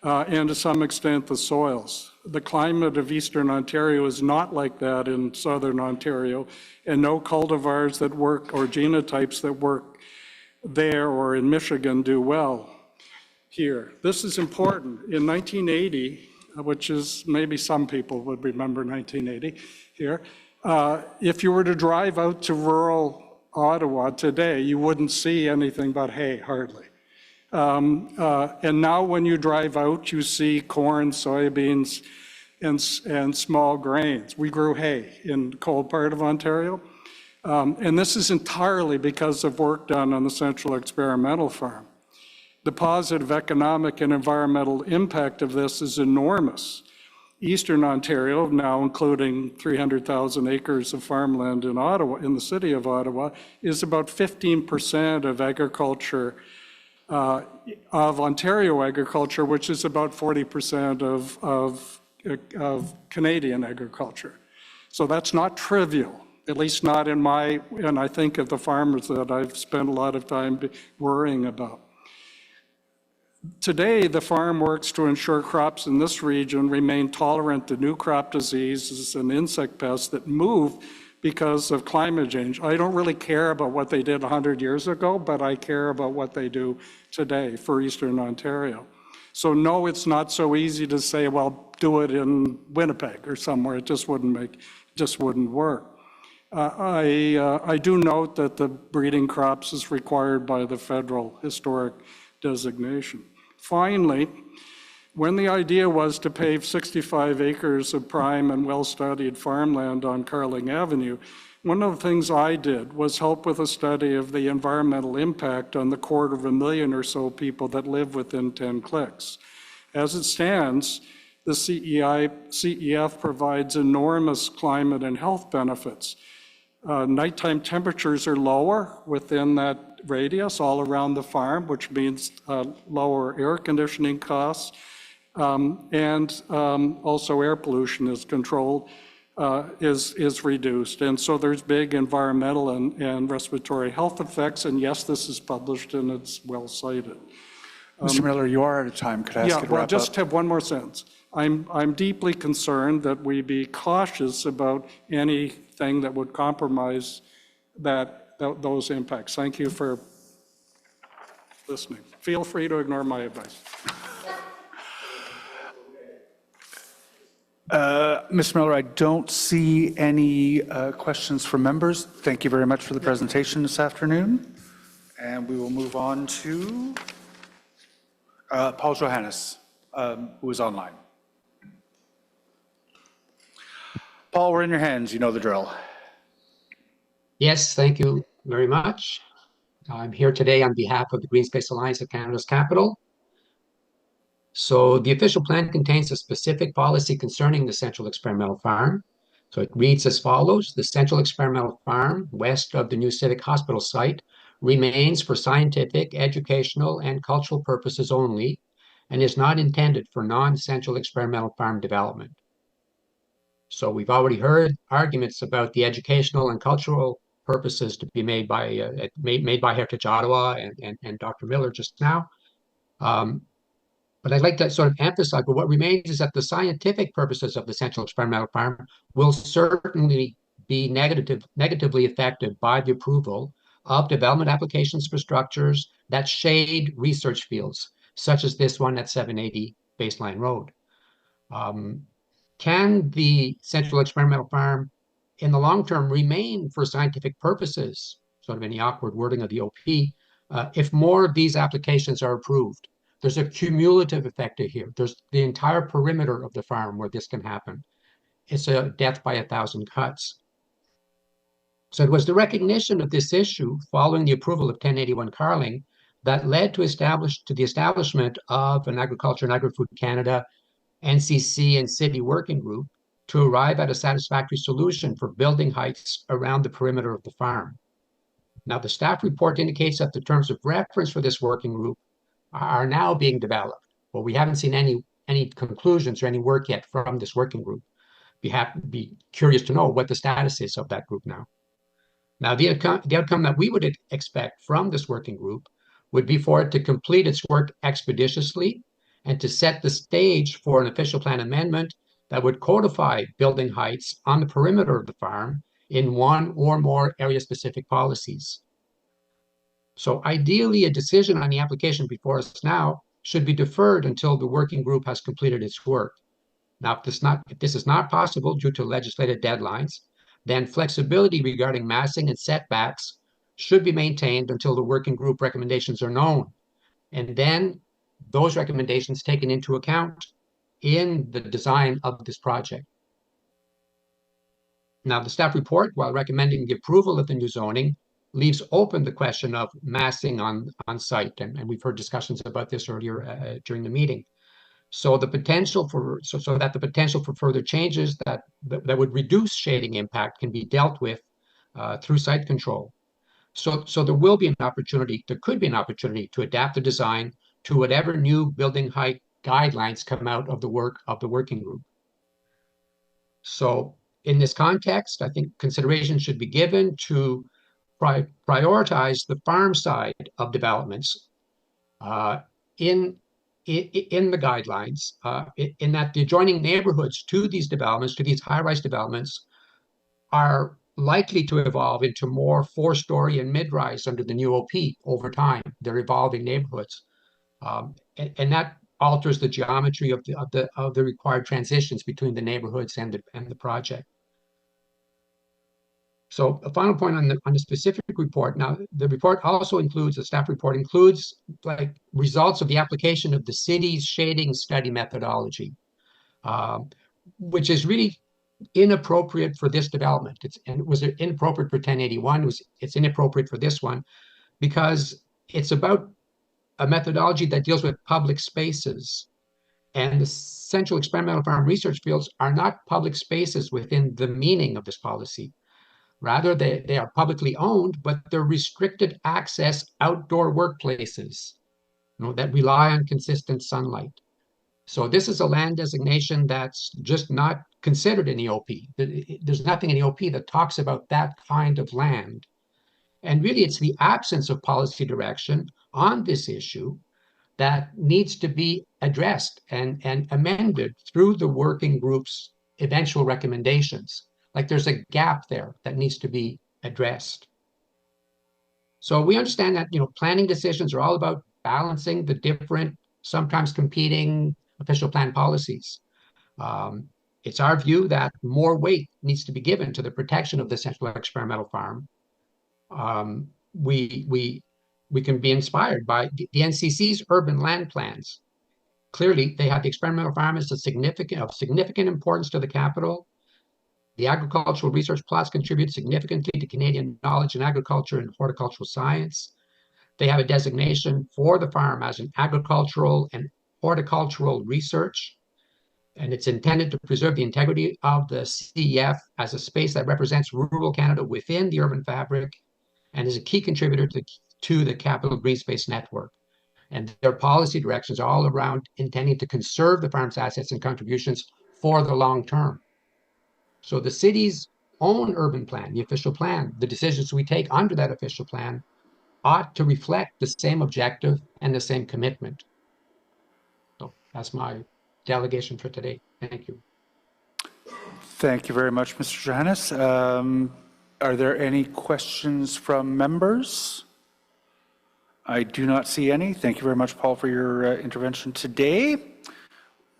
C: and to some extent the soils. The climate of Eastern Ontario is not like that in Southern Ontario, and no cultivars that work or genotypes that work there or in Michigan do well here. This is important. In 1980, which is maybe some people would remember 1980 here, if you were to drive out to rural Ottawa today, you wouldn't see anything but hay, hardly. And now when you drive out, you see corn, soybeans, and small grains. We grew hay in the cold part of Ontario. And this is entirely because of work done on the Central Experimental Farm. The positive economic and environmental impact of this is enormous. Eastern Ontario, now including 300,000 acres of farmland in Ottawa, in the city of Ottawa, is about 15% of agriculture, of Ontario agriculture, which is about 40% of Canadian agriculture. So that's not trivial, at least not in my, and I think of the farmers that I've spent a lot of time worrying about. Today, the farm works to ensure crops in this region remain tolerant to new crop diseases and insect pests that move because of climate change. I don't really care about what they did 100 years ago, but I care about what they do today for Eastern Ontario. So no, it's not so easy to say, well, do it in Winnipeg or somewhere. It just wouldn't work. I do note that the breeding crops is required by the federal historic designation. Finally, when the idea was to pave 65 acres of prime and well-studied farmland on Carling Avenue, one of the things I did was help with a study of the environmental impact on the 250,000 or so people that live within 10 clicks. As it stands, the CEF provides enormous climate and health benefits. Nighttime temperatures are lower within that radius all around the farm, which means lower air conditioning costs, and also air pollution is controlled, is reduced. And so there's big environmental and respiratory health effects, and yes, this is published and it's well cited.
A: Mr. Miller, you are out of time. Could I ask you to wrap up?
C: Well, just have one more sentence. I'm deeply concerned that we be cautious about anything that would compromise those impacts. Thank you for listening. Feel free to ignore my advice.
A: Mr. Miller, I don't see any questions from members. Thank you very much for the presentation this afternoon. And we will move on to Paul Johannes, who is online. Paul, we're in your hands. You know the drill.
I: Yes, thank you very much. I'm here today on behalf of the Green Space Alliance of Canada's capital. So the official plan contains a specific policy concerning the Central Experimental Farm. So it reads as follows: the Central Experimental Farm, west of the new Civic Hospital site, remains for scientific, educational, and cultural purposes only, and is not intended for non-Central Experimental Farm development. So we've already heard arguments about the educational and cultural purposes to be made by Heritage Ottawa and Dr. Miller just now. But I'd like to sort of emphasize, but what remains is that the scientific purposes of the Central Experimental Farm will certainly be negatively affected by the approval of development applications for structures that shade research fields, such as this one at 780 Baseline Road. can the Central Experimental Farm in the long term remain for scientific purposes, sort of in the awkward wording of the OP, if more of these applications are approved? There's a cumulative effect here. There's the entire perimeter of the farm where this can happen. It's a death by 1,000 cuts. So it was the recognition of this issue following the approval of 1081 Carling that led to the establishment of an Agriculture and Agri-Food Canada, NCC, and City Working Group to arrive at a satisfactory solution for building heights around the perimeter of the farm. Now, the staff report indicates that the terms of reference for this working group are now being developed. Well, we haven't seen any conclusions or any work yet from this working group. Be curious to know what the status is of that group now. Now, the outcome that we would expect from this working group would be for it to complete its work expeditiously and to set the stage for an official plan amendment that would codify building heights on the perimeter of the farm in one or more area-specific policies. So ideally, a decision on the application before us now should be deferred until the working group has completed its work. Now, if this is not possible due to legislative deadlines, then flexibility regarding massing and setbacks should be maintained until the working group recommendations are known. And then those recommendations taken into account in the design of this project. Now, the staff report, while recommending the approval of the new zoning, leaves open the question of massing on site. And we've heard discussions about this earlier during the meeting. So the potential for the potential for further changes that would reduce shading impact can be dealt with through site control. So there will be an opportunity, there could be an opportunity to adapt the design to whatever new building height guidelines come out of the work of the working group. So in this context, I think consideration should be given to prioritize the farm side of developments in the guidelines, in that the adjoining neighborhoods to these developments, to these high-rise developments, are likely to evolve into more four-story and mid-rise under the new OP over time. They're evolving neighborhoods, and that alters the geometry of the required transitions between the neighborhoods and the project. So a final point on the specific report. Now, the report also includes, the staff report includes like results of the application of the city's shading study methodology, which is really inappropriate for this development. It was inappropriate for 1081. It's inappropriate for this one because it's about a methodology that deals with public spaces. And the Central Experimental Farm research fields are not public spaces within the meaning of this policy. Rather, they are publicly owned, but they're restricted access outdoor workplaces, that rely on consistent sunlight. So this is a land designation that's just not considered in the OP. There's nothing in the OP that talks about that kind of land. And really, it's the absence of policy direction on this issue that needs to be addressed and amended through the working group's eventual recommendations. Like there's a gap there that needs to be addressed. So we understand that, planning decisions are all about balancing the different, sometimes competing official plan policies. It's our view that more weight needs to be given to the protection of the Central Experimental Farm. We can be inspired by the NCC's urban land plans. Clearly, they have the experimental farm as of significant importance to the capital. The agricultural research plots contribute significantly to Canadian knowledge in agriculture and horticultural science. They have a designation for the farm as an agricultural and horticultural research, and it's intended to preserve the integrity of the CEF as a space that represents rural Canada within the urban fabric and is a key contributor to the Capital Green Space Network. And their policy directions are all around intending to conserve the farm's assets and contributions for the long term. So the city's own urban plan, the official plan, the decisions we take under that official plan ought to reflect the same objective and the same commitment. So that's my delegation for today. Thank you.
A: Thank you very much, Mr. Johannes. Are there any questions from members? I do not see any. Thank you very much, Paul, for your intervention today.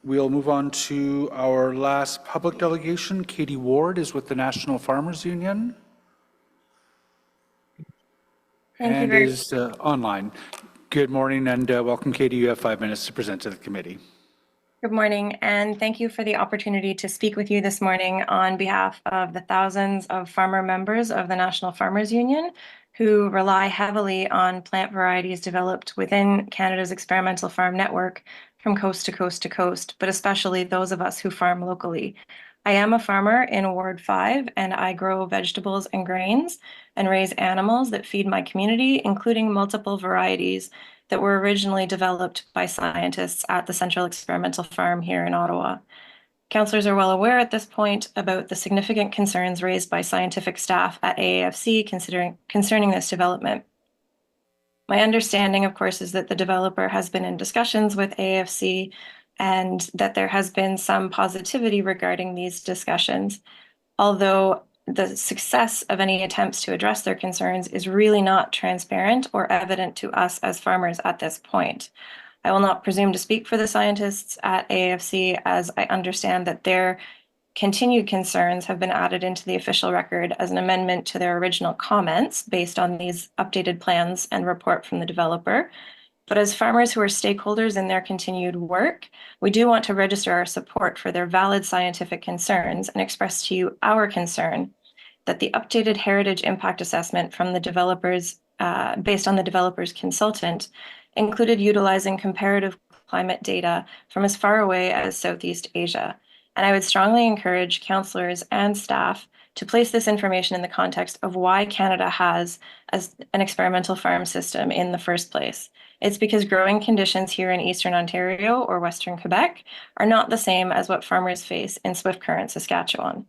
A: We'll move on to our last public delegation. Katie Ward is with the National Farmers Union and is online. Good morning and welcome, Katie. You have 5 minutes to present to the committee.
N: Good morning, and thank you for the opportunity to speak with you this morning on behalf of the thousands of farmer members of the National Farmers Union who rely heavily on plant varieties developed within Canada's experimental farm network from coast to coast to coast, but especially those of us who farm locally. I am a farmer in Ward 5, and I grow vegetables and grains and raise animals that feed my community, including multiple varieties that were originally developed by scientists at the Central Experimental Farm here in Ottawa. Councillors are well aware at this point about the significant concerns raised by scientific staff at AAFC concerning this development. My understanding, of course, is that the developer has been in discussions with AAFC and that there has been some positivity regarding these discussions, although the success of any attempts to address their concerns is really not transparent or evident to us as farmers at this point. I will not presume to speak for the scientists at AAFC, as I understand that their continued concerns have been added into the official record as an amendment to their original comments based on these updated plans and report from the developer. But as farmers who are stakeholders in their continued work, we do want to register our support for their valid scientific concerns and express to you our concern that the updated heritage impact assessment from the developers, based on the developer's consultant, included utilizing comparative climate data from as far away as Southeast Asia. And I would strongly encourage councillors and staff to place this information in the context of why Canada has an experimental farm system in the first place. It's because growing conditions here in Eastern Ontario or Western Quebec are not the same as what farmers face in Swift Current, Saskatchewan,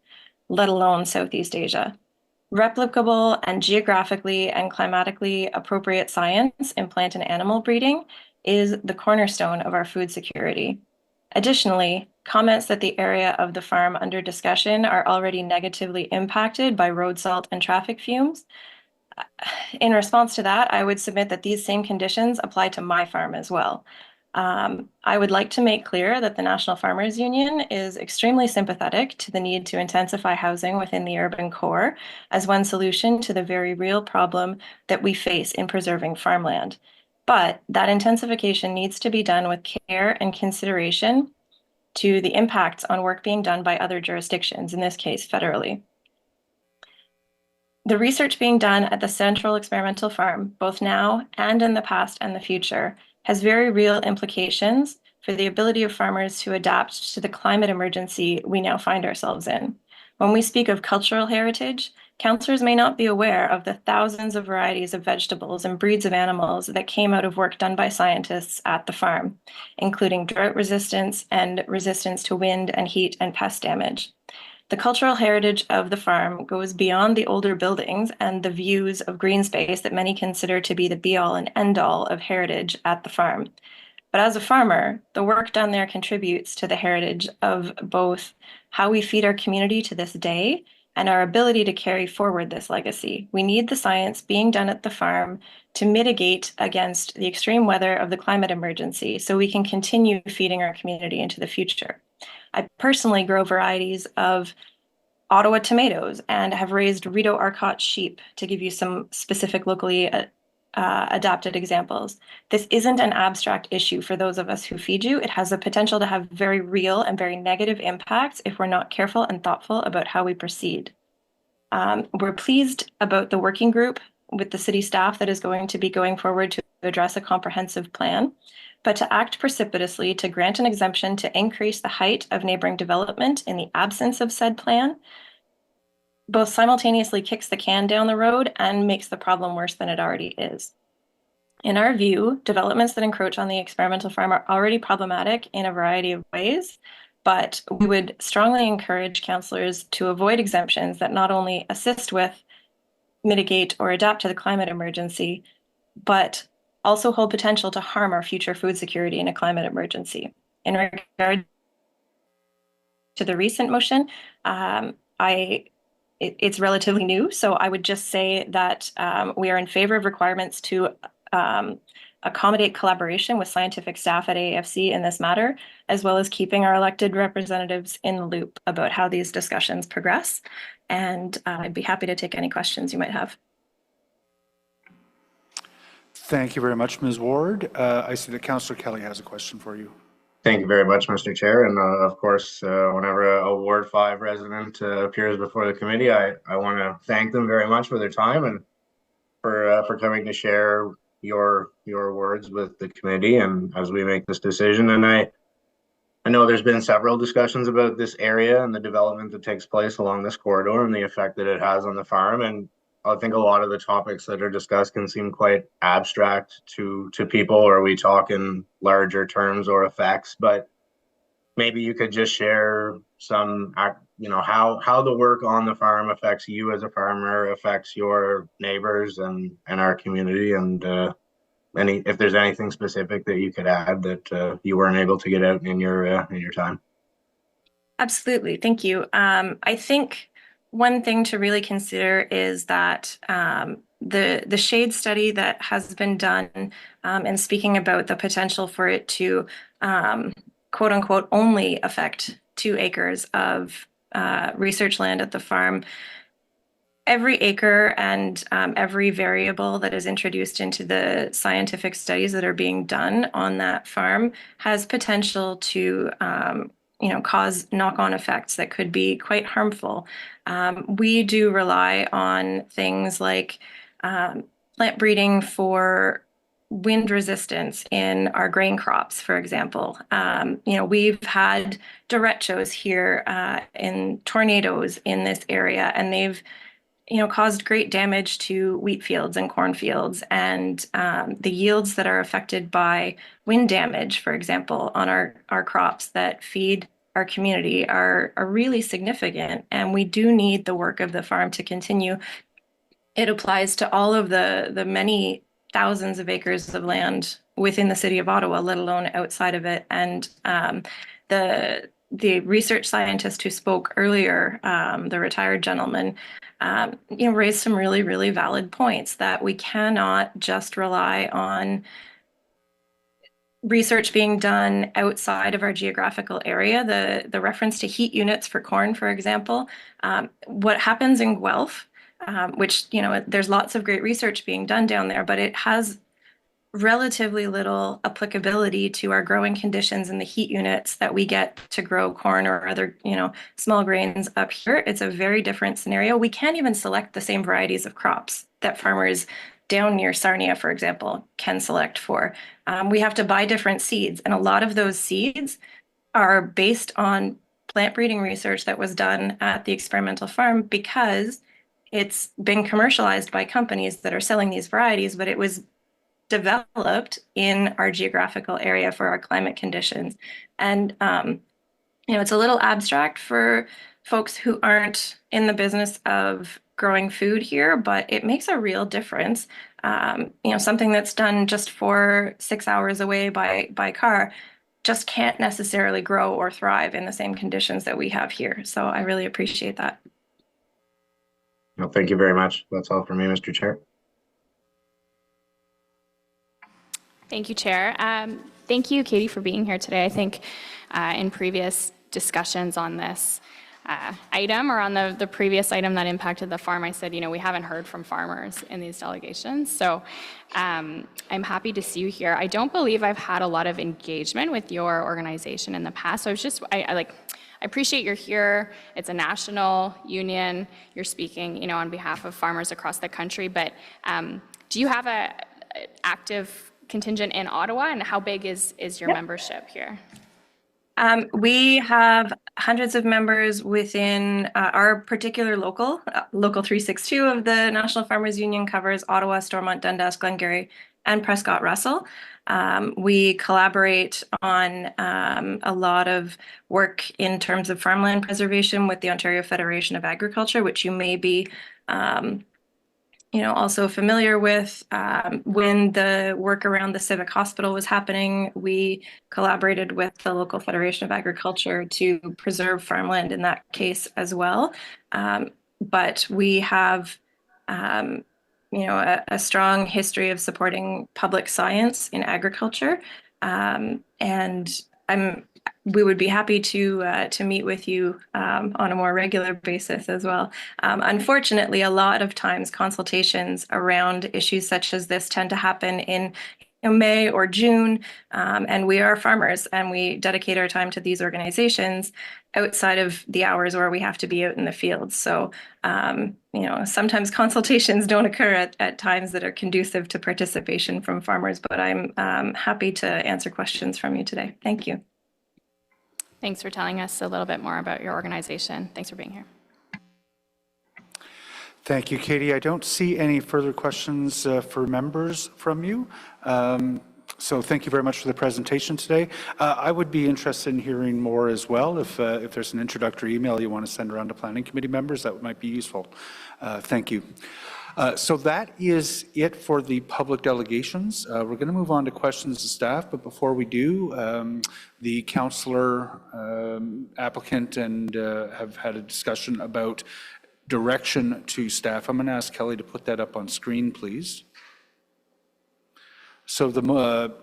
N: let alone Southeast Asia. Replicable and geographically and climatically appropriate science in plant and animal breeding is the cornerstone of our food security. Additionally, comments that the area of the farm under discussion are already negatively impacted by road salt and traffic fumes. In response to that, I would submit that these same conditions apply to my farm as well. I would like to make clear that the National Farmers Union is extremely sympathetic to the need to intensify housing within the urban core as one solution to the very real problem that we face in preserving farmland. But that intensification needs to be done with care and consideration to the impacts on work being done by other jurisdictions, in this case, federally. The research being done at the Central Experimental Farm, both now and in the past and the future, has very real implications for the ability of farmers to adapt to the climate emergency we now find ourselves in. When we speak of cultural heritage, councillors may not be aware of the thousands of varieties of vegetables and breeds of animals that came out of work done by scientists at the farm, including drought resistance and resistance to wind and heat and pest damage. The cultural heritage of the farm goes beyond the older buildings and the views of green space that many consider to be the be-all and end-all of heritage at the farm. But as a farmer, the work done there contributes to the heritage of both how we feed our community to this day and our ability to carry forward this legacy. We need the science being done at the farm to mitigate against the extreme weather of the climate emergency so we can continue feeding our community into the future. I personally grow varieties of Ottawa tomatoes and have raised Rideau Arcot sheep, to give you some specific locally adapted examples. This isn't an abstract issue for those of us who feed you. It has the potential to have very real and very negative impacts if we're not careful and thoughtful about how we proceed. We're pleased about the working group with the city staff that is going to be going forward to address a comprehensive plan. But to act precipitously to grant an exemption to increase the height of neighboring development in the absence of said plan both simultaneously kicks the can down the road and makes the problem worse than it already is. In our view, developments that encroach on the experimental farm are already problematic in a variety of ways, but we would strongly encourage councillors to avoid exemptions that not only assist with, mitigate, or adapt to the climate emergency, but also hold potential to harm our future food security in a climate emergency. In regard to the recent motion, it's relatively new, so I would just say that we are in favor of requirements to accommodate collaboration with scientific staff at AAFC in this matter, as well as keeping our elected representatives in the loop about how these discussions progress. And I'd be happy to take any questions you might have.
A: Thank you very much, Ms. Ward. I see that Councillor Kelly has a question for you.
O: Thank you very much, Mr. Chair. And of course, whenever a Ward 5 resident appears before the committee, I want to thank them very much for their time and for coming to share your words with the committee and as we make this decision. And I know there's been several discussions about this area and the development that takes place along this corridor and the effect that it has on the farm. And I think a lot of the topics that are discussed can seem quite abstract to people, or we talk in larger terms or effects, but maybe you could just share some, how the work on the farm affects you as a farmer, affects your neighbors and our community, and if there's anything specific that you could add that you weren't able to get out in your time.
N: Absolutely, thank you. I think one thing to really consider is that the shade study that has been done and speaking about the potential for it to quote unquote only affect 2 acres of research land at the farm. Every acre and every variable that is introduced into the scientific studies that are being done on that farm has potential to cause knock-on effects that could be quite harmful. We do rely on things like plant breeding for wind resistance in our grain crops, for example. We've had derechos here in tornadoes in this area, and they've caused great damage to wheat fields and cornfields, and the yields that are affected by wind damage, for example, on our crops that feed our community are really significant, and we do need the work of the farm to continue. It applies to all of the many thousands of acres of land within the city of Ottawa, let alone outside of it. And the research scientist who spoke earlier, the retired gentleman, raised some really, really valid points that we cannot just rely on research being done outside of our geographical area. The reference to heat units for corn, for example, what happens in Guelph, which, there's lots of great research being done down there, but it has relatively little applicability to our growing conditions in the heat units that we get to grow corn or other, small grains up here. It's a very different scenario. We can't even select the same varieties of crops that farmers down near Sarnia, for example, can select for. We have to buy different seeds, and a lot of those seeds are based on plant breeding research that was done at the experimental farm because it's been commercialized by companies that are selling these varieties, but it was developed in our geographical area for our climate conditions. And, it's a little abstract for folks who aren't in the business of growing food here, but it makes a real difference. Something that's done just for 6 hours away by car just can't necessarily grow or thrive in the same conditions that we have here. So I really appreciate that.
O: Well, thank you very much. That's all for me, Mr. Chair.
K: Thank you, Chair. Thank you, Katie, for being here today. I think in previous discussions on this item or on the previous item that impacted the farm, I said, we haven't heard from farmers in these delegations. So I'm happy to see you here. I don't believe I've had a lot of engagement with your organization in the past. So I appreciate you're here. It's a national union. You're speaking, on behalf of farmers across the country. But do you have an active contingent in Ottawa, and how big is your membership here?
N: We have hundreds of members within our particular local 362 of the National Farmers Union covers Ottawa, Stormont, Dundas, Glengarry, and Prescott Russell. We collaborate on a lot of work in terms of farmland preservation with the Ontario Federation of Agriculture, which you may be also familiar with. When the work around the Civic Hospital was happening, we collaborated with the local Federation of Agriculture to preserve farmland in that case as well. But we have, a strong history of supporting public science in agriculture. And we would be happy to meet with you on a more regular basis as well. Unfortunately, a lot of times consultations around issues such as this tend to happen in May or June, and we are farmers and we dedicate our time to these organizations outside of the hours where we have to be out in the field. So, sometimes consultations don't occur at times that are conducive to participation from farmers, but I'm happy to answer questions from you today. Thank you.
K: Thanks for telling us a little bit more about your organization. Thanks for being here.
A: Thank you, Katie. I don't see any further questions for members from you. So thank you very much for the presentation today. I would be interested in hearing more as well. If there's an introductory email you want to send around to planning committee members, that might be useful. Thank you. So that is it for the public delegations. We're going to move on to questions to staff, but before we do, the councillor, applicant, and have had a discussion about direction to staff. I'm going to ask Kelly to put that up on screen, please. So the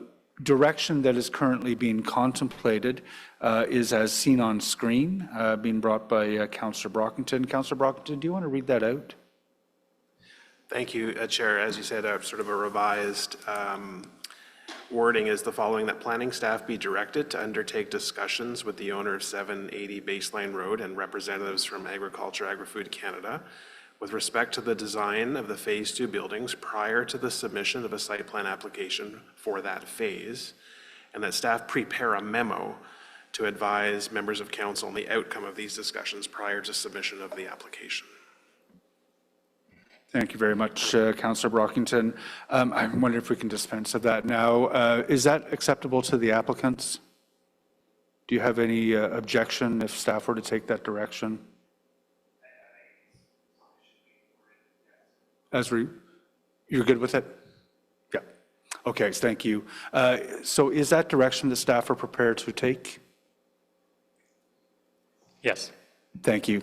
A: direction that is currently being contemplated is as seen on screen, being brought by Councillor Brockington. Councillor Brockington, do you want to read that out?
Q: Thank you, Chair. As you said, sort of a revised wording is the following: that planning staff be directed to undertake discussions with the owner of 780 Baseline Road and representatives from Agriculture, Agri-Food Canada with respect to the design of the Phase 2 buildings prior to the submission of a site plan application for that phase, and that staff prepare a memo to advise members of council on the outcome of these discussions prior to submission of the application.
A: Thank you very much, Councillor Brockington. I wonder if we can dispense of that now. Is that acceptable to the applicants? Do you have any objection if staff were to take that direction? You're good with it? Yeah. Okay, thank you. So is that direction the staff are prepared to take?
R: Yes.
A: Thank you.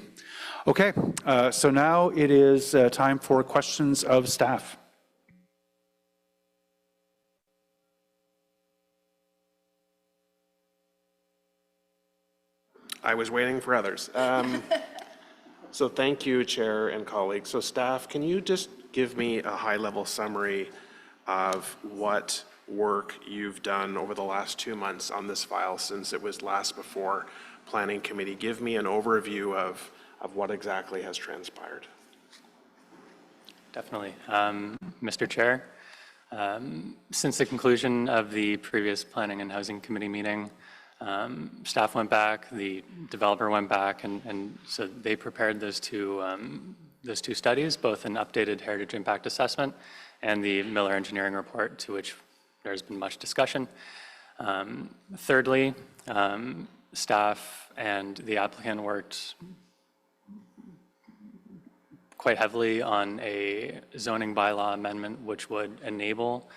A: Okay, so now it is time for questions of staff.
Q: I was waiting for others. So thank you, Chair and colleagues. So staff, can you just give me a high-level summary of what work you've done over the last 2 months on this file since it was last before Planning Committee? Give me an overview of what exactly has transpired.
R: Definitely. Mr. Chair, since the conclusion of the previous Planning and Housing Committee meeting, staff went back, the developer went back, and so they prepared those two studies, both an updated heritage impact assessment and the Miller engineering report, to which there's been much discussion. Thirdly, staff and the applicant worked quite heavily on a zoning bylaw amendment which would enable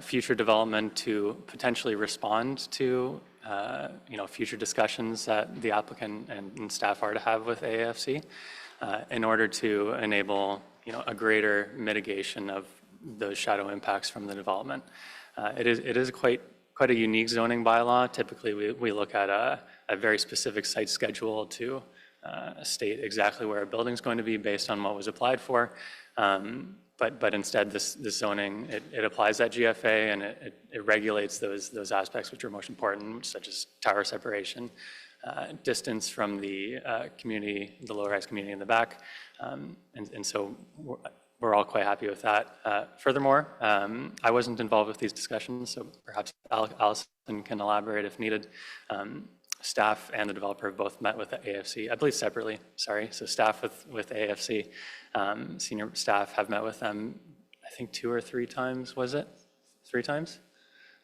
R: future development to potentially respond to future discussions that the applicant and staff are to have with AAFC in order to enable a greater mitigation of those shadow impacts from the development. It is quite a unique zoning bylaw. Typically, we look at a very specific site schedule to state exactly where a building is going to be based on what was applied for. But instead, this zoning, it applies that GFA and it regulates those aspects which are most important, such as tower separation, distance from the community, the low-rise community in the back. And so we're all quite happy with that. Furthermore, I wasn't involved with these discussions, so perhaps Alison can elaborate if needed. Staff and the developer have both met with the AFC, I believe separately, sorry. So staff with AFC, senior staff have met with them, I think 2 or 3 times, was it? 3 times?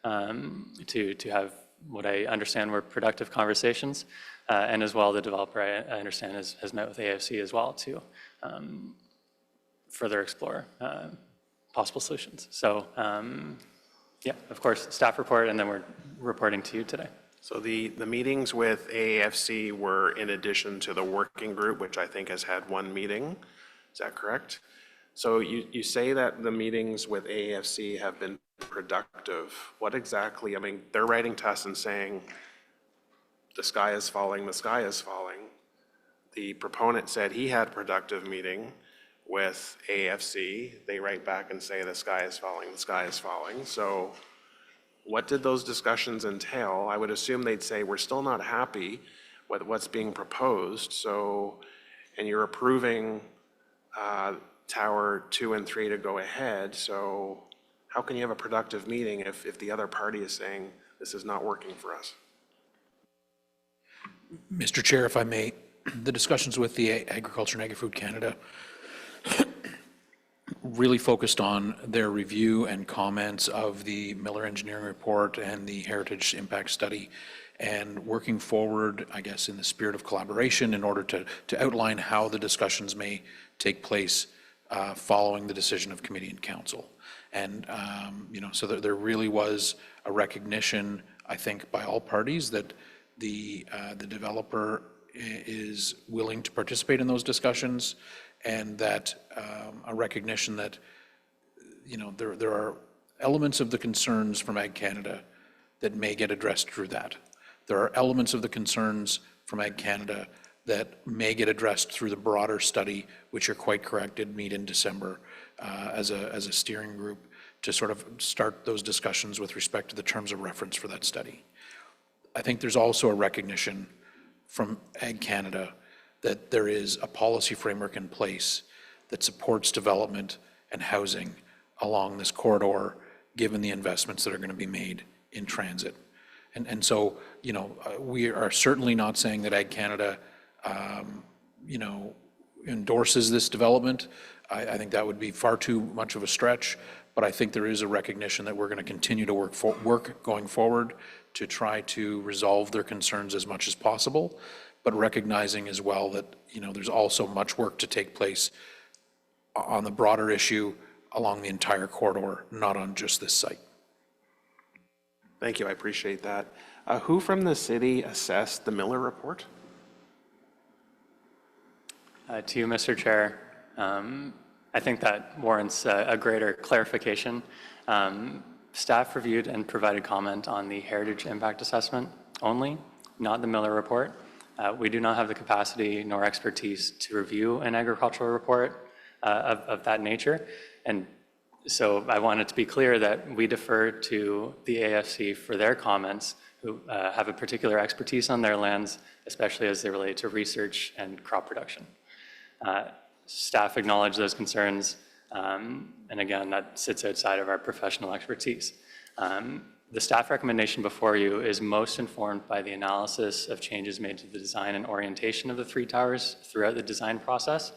R: To have what I understand were productive conversations. And as well, the developer, I understand, has met with AFC as well to further explore possible solutions. So yeah, of course, staff report, and then we're reporting to you today.
Q: So the meetings with AAFC were in addition to the working group, which I think has had 1 meeting. Is that correct? So you say that the meetings with AAFC have been productive. What exactly, I mean, they're writing to us and saying, the sky is falling, the sky is falling. The proponent said he had a productive meeting with AAFC. They write back and say, the sky is falling, the sky is falling. So what did those discussions entail? I would assume they'd say, we're still not happy with what's being proposed. So, and you're approving Tower 2 and 3 to go ahead. So how can you have a productive meeting if the other party is saying, this is not working for us?
G: Mr. Chair, if I may, the discussions with the Agriculture and Agri-Food Canada really focused on their review and comments of the Miller Engineering Report and the Heritage Impact Study, and working forward, I guess, in the spirit of collaboration in order to outline how the discussions may take place following the decision of committee and council. And, so there really was a recognition, I think, by all parties that the developer is willing to participate in those discussions, and that a recognition that, there are elements of the concerns from Ag Canada that may get addressed through that. There are elements of the concerns from Ag Canada that may get addressed through the broader study, which you're quite correct, did meet in December as a steering group to sort of start those discussions with respect to the terms of reference for that study. I think there's also a recognition from Ag Canada that there is a policy framework in place that supports development and housing along this corridor, given the investments that are going to be made in transit. And so, we are certainly not saying that Ag Canada, endorses this development. I think that would be far too much of a stretch, but I think there is a recognition that we're going to continue to work going forward to try to resolve their concerns as much as possible, but recognizing as well that, there's also much work to take place on the broader issue along the entire corridor, not on just this site.
Q: Thank you, I appreciate that. Who from the city assessed the Miller report?
R: To you, Mr. Chair. I think that warrants a greater clarification. Staff reviewed and provided comment on the heritage impact assessment only, not the Miller report. We do not have the capacity nor expertise to review an agricultural report of that nature. And so I wanted to be clear that we defer to the AFC for their comments, who have a particular expertise on their lands, especially as they relate to research and crop production. Staff acknowledge those concerns, and again, that sits outside of our professional expertise. The staff recommendation before you is most informed by the analysis of changes made to the design and orientation of the three towers throughout the design process,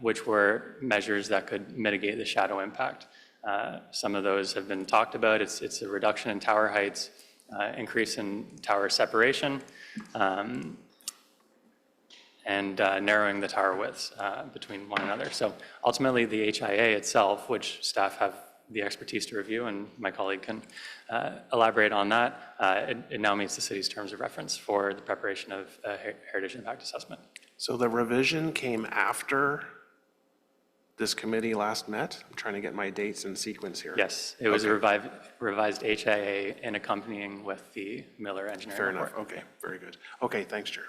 R: which were measures that could mitigate the shadow impact. Some of those have been talked about. It's a reduction in tower heights, increase in tower separation, and narrowing the tower widths between one another. So ultimately, the HIA itself, which staff have the expertise to review, and my colleague can elaborate on that, it now meets the city's terms of reference for the preparation of a heritage impact assessment.
Q: So the revision came after this committee last met? I'm trying to get my dates in sequence here.
R: Yes, it was a revised HIA in accompanying with the Miller engineering
Q: Fair
R: report.
Q: enough, okay, very good. Okay, thanks, Chair.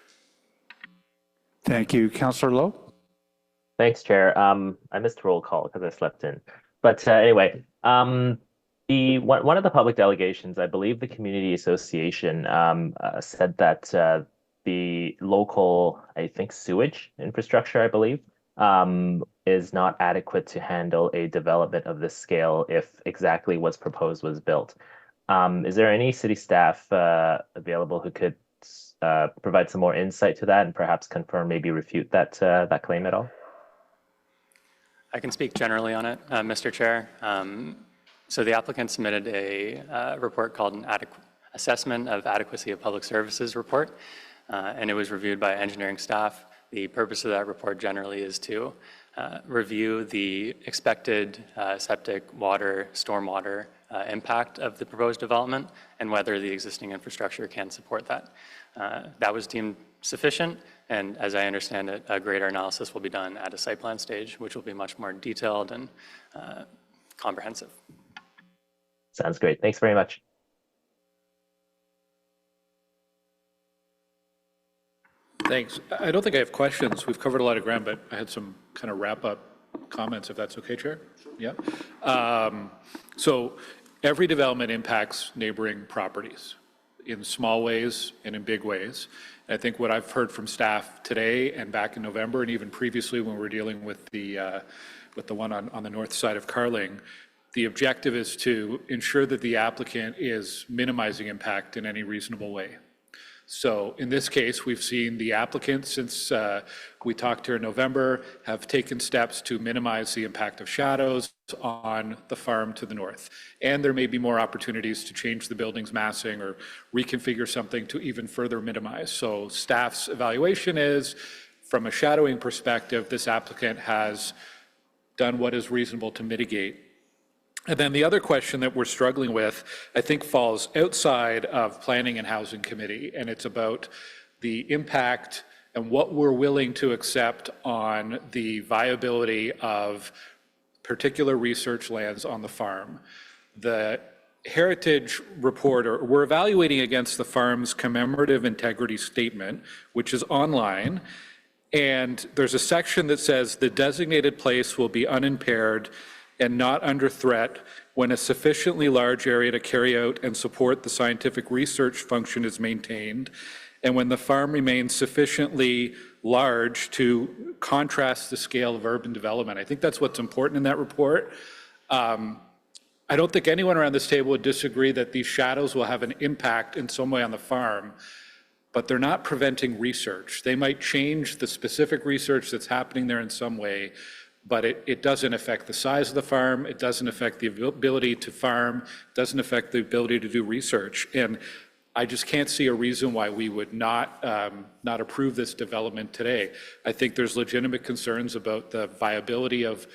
A: Thank you. Councillor Lowe?
V: Thanks, Chair. I missed roll call because I slept in. But anyway, one of the public delegations, I believe the community association, said that the local, I think, sewage infrastructure, I believe, is not adequate to handle a development of this scale if exactly what's proposed was built. Is there any city staff available who could provide some more insight to that and perhaps confirm, maybe refute that claim at all?
R: I can speak generally on it, Mr. Chair. So the applicant submitted a report called an Assessment of Adequacy of Public Services report, and it was reviewed by engineering staff. The purpose of that report generally is to review the expected septic, water, stormwater impact of the proposed development and whether the existing infrastructure can support that. That was deemed sufficient. And as I understand it, a greater analysis will be done at a site plan stage, which will be much more detailed and comprehensive.
V: Sounds great. Thanks very much.
E: Thanks. I don't think I have questions. We've covered a lot of ground, but I had some kind of wrap-up comments, if that's okay, Chair? Yeah. So every development impacts neighboring properties in small ways and in big ways. I think what I've heard from staff today and back in November and even previously when we were dealing with the one on the north side of Carling, the objective is to ensure that the applicant is minimizing impact in any reasonable way. So in this case, we've seen the applicant, since we talked here in November, have taken steps to minimize the impact of shadows on the farm to the north. And there may be more opportunities to change the building's massing or reconfigure something to even further minimize. So staff's evaluation is, from a shadowing perspective, this applicant has done what is reasonable to mitigate. And then the other question that we're struggling with, I think, falls outside of Planning and Housing Committee, and it's about the impact and what we're willing to accept on the viability of particular research lands on the farm. The Heritage report, or we're evaluating against the farm's commemorative integrity statement, which is online, and there's a section that says the designated place will be unimpaired and not under threat when a sufficiently large area to carry out and support the scientific research function is maintained, and when the farm remains sufficiently large to contrast the scale of urban development. I think that's what's important in that report. I don't think anyone around this table would disagree that these shadows will have an impact in some way on the farm, but they're not preventing research. They might change the specific research that's happening there in some way, but it doesn't affect the size of the farm, it doesn't affect the ability to farm, it doesn't affect the ability to do research. And I just can't see a reason why we would not approve this development today. I think there's legitimate concerns about the viability of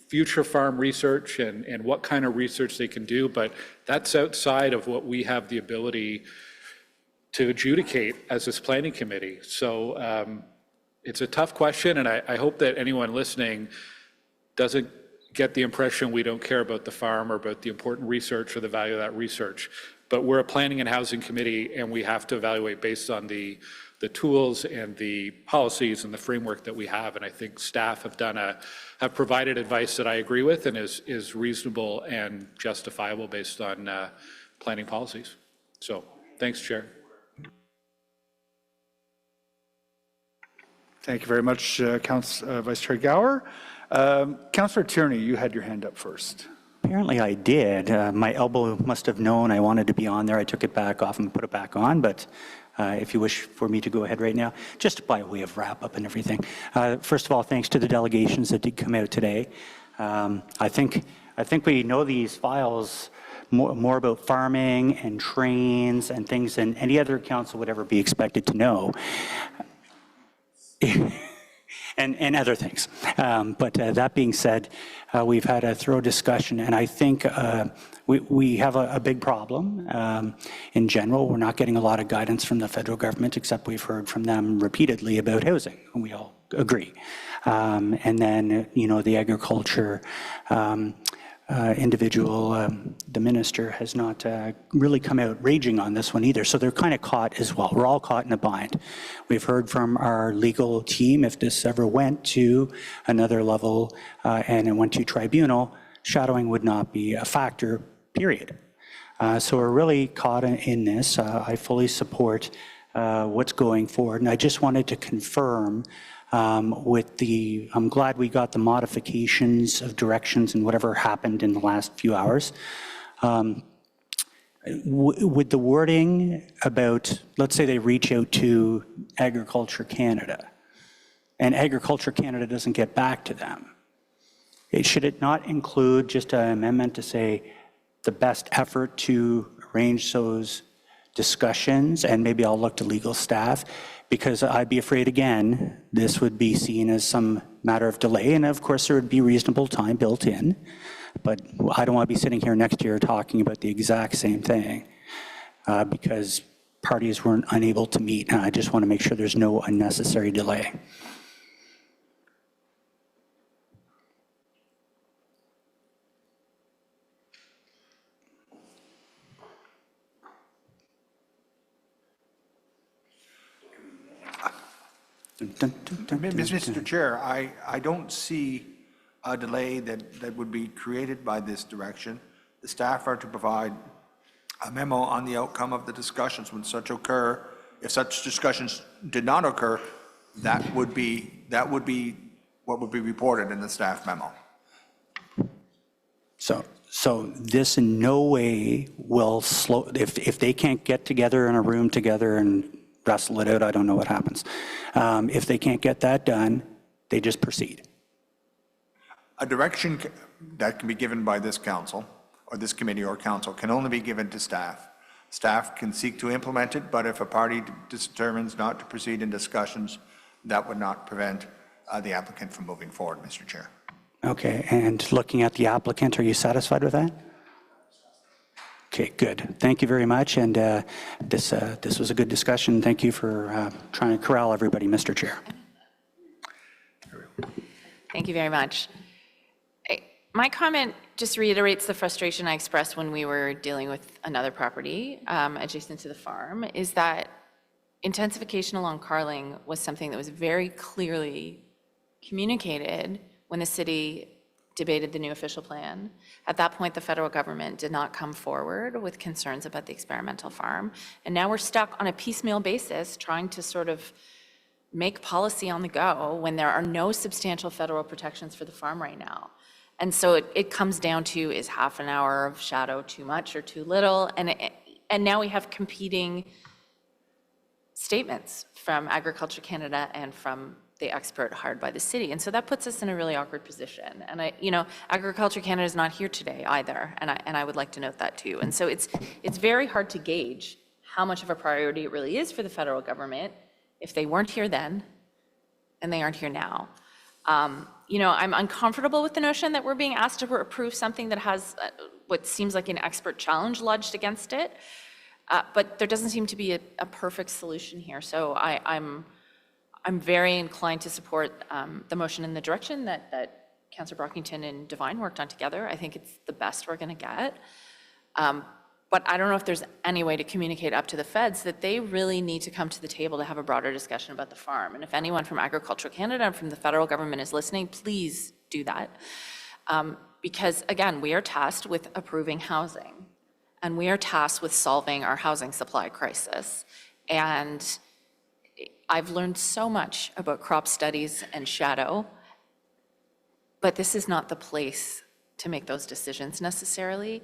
E: future farm research and what kind of research they can do, but that's outside of what we have the ability to adjudicate as this planning committee. So it's a tough question, and I hope that anyone listening doesn't get the impression we don't care about the farm or about the important research or the value of that research. But we're a planning and housing committee, and we have to evaluate based on the tools and the policies and the framework that we have. And I think staff have provided advice that I agree with and is reasonable and justifiable based on planning policies. So thanks, Chair.
A: Thank you very much, Vice Chair Gower. Councillor Tierney, you had your hand up first.
M: Apparently I did. My elbow must have known I wanted to be on there. I took it back off and put it back on, but if you wish for me to go ahead right now, just by way of wrap up and everything. First of all, thanks to the delegations that did come out today. I think we know these files more about farming and trains and things than any other council would ever be expected to know. And other things. But that being said, we've had a thorough discussion, and I think we have a big problem. In general, we're not getting a lot of guidance from the federal government, except we've heard from them repeatedly about housing, and we all agree. And then, the agriculture individual, the minister, has not really come out raging on this one either. So they're kind of caught as well. We're all caught in a bind. We've heard from our legal team, if this ever went to another level and it went to tribunal, shadowing would not be a factor, period. So we're really caught in this. I fully support what's going forward. And I just wanted to confirm I'm glad we got the modifications of directions and whatever happened in the last few hours. With the wording about, let's say they reach out to Agriculture Canada, and Agriculture Canada doesn't get back to them, should it not include just an amendment to say the best effort to arrange those discussions? And maybe I'll look to legal staff, because I'd be afraid, again, this would be seen as some matter of delay, and of course there would be reasonable time built in, but I don't want to be sitting here next year talking about the exact same thing, because parties were unable to meet. And I just want to make sure there's no unnecessary delay.
B: Mr. Chair, I don't see a delay that would be created by this direction. The staff are to provide a memo on the outcome of the discussions when such occur. If such discussions did not occur, that would be what would be reported in the staff memo.
M: So this in no way will slow, if they can't get together in a room together and wrestle it out, I don't know what happens. If they can't get that done, they just proceed.
B: A direction that can be given by this council, or this committee or council, can only be given to staff. Staff can seek to implement it, but if a party determines not to proceed in discussions, that would not prevent the applicant from moving forward, Mr. Chair.
M: Okay, and looking at the applicant, are you satisfied with that? Okay, good. Thank you very much, and this was a good discussion. Thank you for trying to corral everybody, Mr. Chair.
F: Thank you very much. My comment just reiterates the frustration I expressed when we were dealing with another property adjacent to the farm, is that intensification along Carling was something that was very clearly communicated when the city debated the new official plan. At that point, the federal government did not come forward with concerns about the experimental farm. And now we're stuck on a piecemeal basis trying to sort of make policy on the go when there are no substantial federal protections for the farm right now. And so it comes down to, is half an hour of shadow too much or too little? And now we have competing statements from Agriculture Canada and from the expert hired by the city. And so that puts us in a really awkward position. And Agriculture Canada is not here today either. And I would like to note that too. And so it's very hard to gauge how much of a priority it really is for the federal government if they weren't here then and they aren't here now. I'm uncomfortable with the notion that we're being asked to approve something that has what seems like an expert challenge lodged against it. But there doesn't seem to be a perfect solution here. So I'm very inclined to support the motion in the direction that Councillor Brockington and Devine worked on together. I think it's the best we're going to get. But I don't know if there's any way to communicate up to the feds that they really need to come to the table to have a broader discussion about the farm. And if anyone from Agriculture Canada and from the federal government is listening, please do that. Because again, we are tasked with approving housing and we are tasked with solving our housing supply crisis. And I've learned so much about crop studies and shadow, but this is not the place to make those decisions necessarily.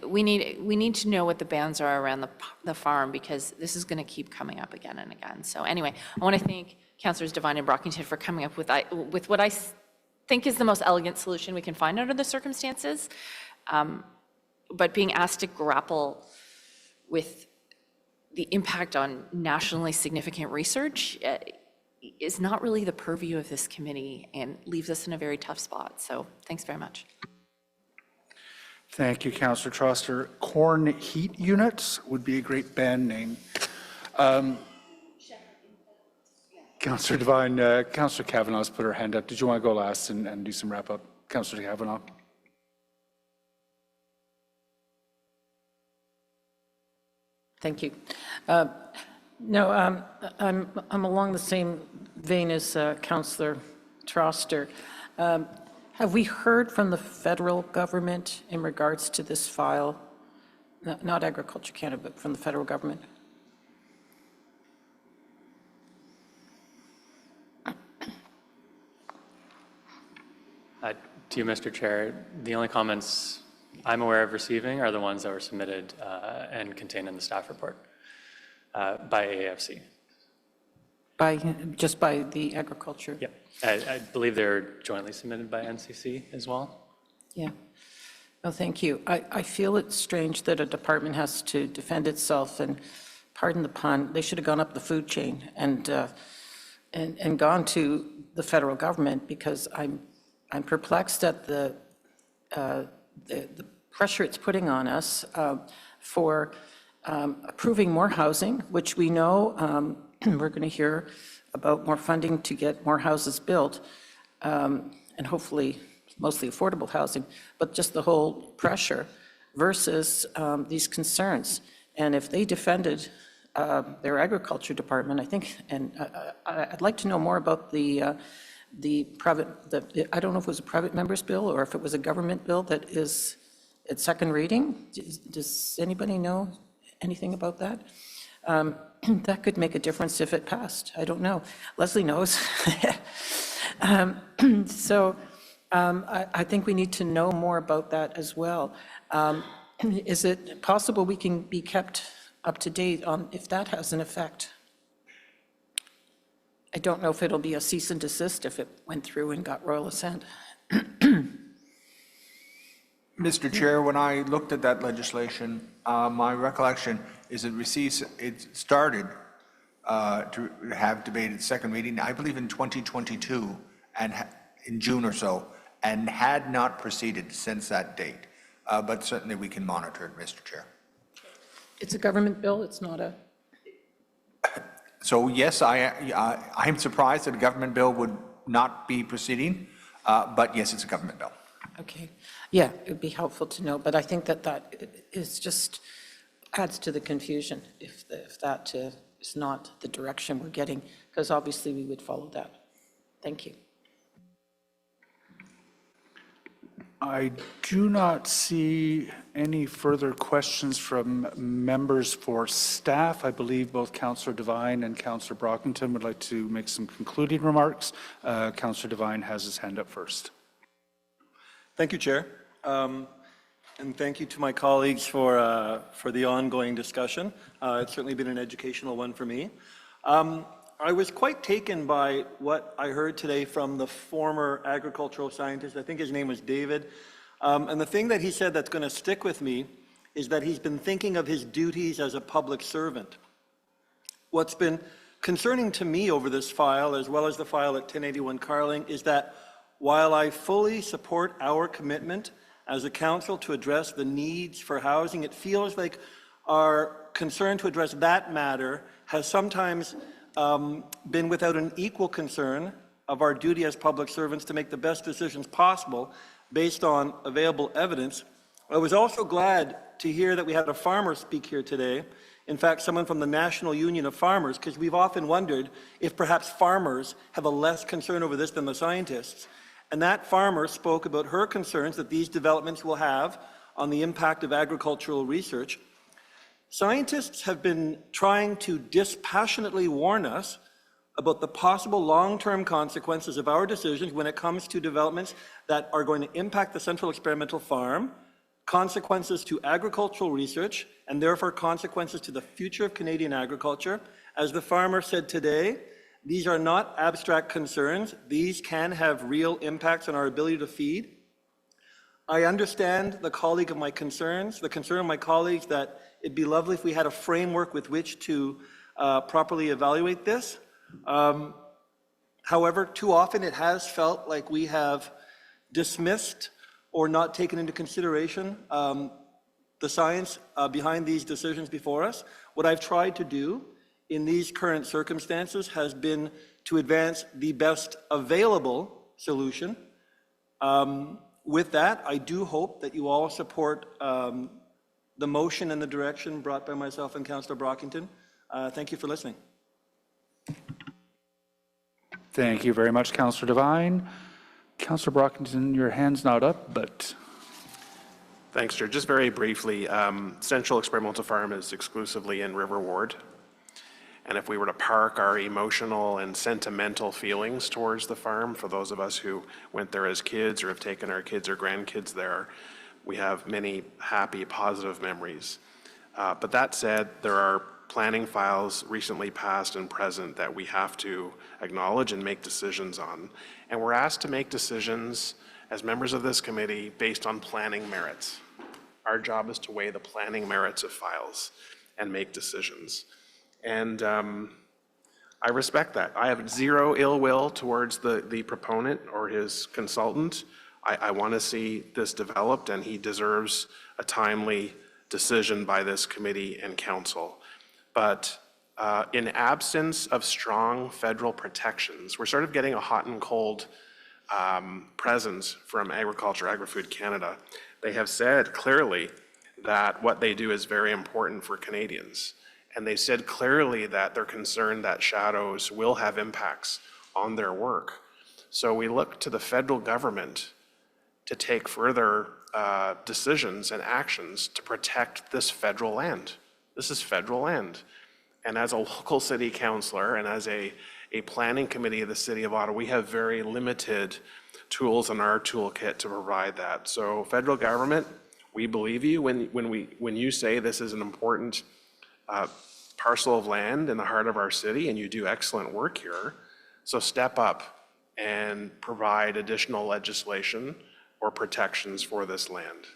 F: We need to know what the bounds are around the farm because this is going to keep coming up again and again. So anyway, I want to thank Councillors Devine and Brockington for coming up with what I think is the most elegant solution we can find under the circumstances. But being asked to grapple with the impact on nationally significant research is not really the purview of this committee and leaves us in a very tough spot. So thanks very much.
A: Thank you, Councillor Troster. Corn heat units would be a great band name. Councillor Devine, Councillor Kavanaugh's put her hand up. Did you want to go last and do some wrap up? Councillor Kavanaugh.
D: Thank you. No, I'm along the same vein as Councillor Troster. Have we heard from the federal government in regards to this file? Not Agriculture Canada, but from the federal government?
R: To you, Mr. Chair, the only comments I'm aware of receiving are the ones that were submitted and contained in the staff report by AAFC.
D: Just by the agriculture?
R: Yep. I believe they're jointly submitted by NCC as well.
D: Yeah. No, thank you. I feel it's strange that a department has to defend itself, and pardon the pun, they should have gone up the food chain and gone to the federal government, because I'm perplexed at the pressure it's putting on us for approving more housing, which we know we're going to hear about more funding to get more houses built, and hopefully mostly affordable housing, but just the whole pressure versus these concerns. And if they defended their agriculture department, I think, and I'd like to know more about the private, I don't know if it was a private member's bill or if it was a government bill that is at second reading. Does anybody know anything about that? That could make a difference if it passed. I don't know. Leslie knows. So I think we need to know more about that as well. Is it possible we can be kept up to date on if that has an effect? I don't know if it'll be a cease and desist if it went through and got royal assent.
B: Mr. Chair, when I looked at that legislation, my recollection is it started to have debated second reading, I believe in 2022, and in June or so, and had not proceeded since that date. But certainly we can monitor it, Mr. Chair.
D: It's a government bill, it's not a...
B: So yes, I'm surprised that a government bill would not be proceeding, but yes, it's a government bill.
D: Okay, yeah, it would be helpful to know, but I think that is just adds to the confusion if that is not the direction we're getting, because obviously we would follow that. Thank you.
A: I do not see any further questions from members for staff. I believe both Councillor Devine and Councillor Brockington would like to make some concluding remarks. Councillor Devine has his hand up first.
P: Thank you, Chair. And thank you to my colleagues for the ongoing discussion. It's certainly been an educational one for me. I was quite taken by what I heard today from the former agricultural scientist. I think his name was David. And the thing that he said that's going to stick with me is that he's been thinking of his duties as a public servant. What's been concerning to me over this file, as well as the file at 1081 Carling, is that while I fully support our commitment as a council to address the needs for housing, it feels like our concern to address that matter has sometimes been without an equal concern of our duty as public servants to make the best decisions possible based on available evidence. I was also glad to hear that we had a farmer speak here today. In fact, someone from the National Union of Farmers, because we've often wondered if perhaps farmers have a less concern over this than the scientists. And that farmer spoke about her concerns that these developments will have on the impact of agricultural research. Scientists have been trying to dispassionately warn us about the possible long-term consequences of our decisions when it comes to developments that are going to impact the Central Experimental Farm, consequences to agricultural research, and therefore consequences to the future of Canadian agriculture. As the farmer said today, these are not abstract concerns. These can have real impacts on our ability to feed. I understand the colleague of my concerns, the concern of my colleagues that it'd be lovely if we had a framework with which to properly evaluate this. However, too often it has felt like we have dismissed or not taken into consideration the science behind these decisions before us. What I've tried to do in these current circumstances has been to advance the best available solution. With that, I do hope that you all support the motion and the direction brought by myself and Councillor Brockington. Thank you for listening.
A: Thank you very much, Councillor Devine. Councillor Brockington, your hand's not up, but...
Q: Thanks, Chair. Just very briefly, Central Experimental Farm is exclusively in River Ward. And if we were to park our emotional and sentimental feelings towards the farm, for those of us who went there as kids or have taken our kids or grandkids there, we have many happy, positive memories. But that said, there are planning files recently passed and present that we have to acknowledge and make decisions on. And we're asked to make decisions as members of this committee based on planning merits. Our job is to weigh the planning merits of files and make decisions. And I respect that. I have zero ill will towards the proponent or his consultant. I want to see this developed, and he deserves a timely decision by this committee and council. But in absence of strong federal protections, we're sort of getting a hot and cold presence from Agri-Food Canada. They have said clearly that what they do is very important for Canadians. And they said clearly that they're concerned that shadows will have impacts on their work. So we look to the federal government to take further decisions and actions to protect this federal land. This is federal land. And as a local city councillor and as a planning committee of the City of Ottawa, we have very limited tools in our toolkit to provide that. So federal government, we believe you when you say this is an important parcel of land in the heart of our city, and you do excellent work here. So step up and provide additional legislation or protections for this land.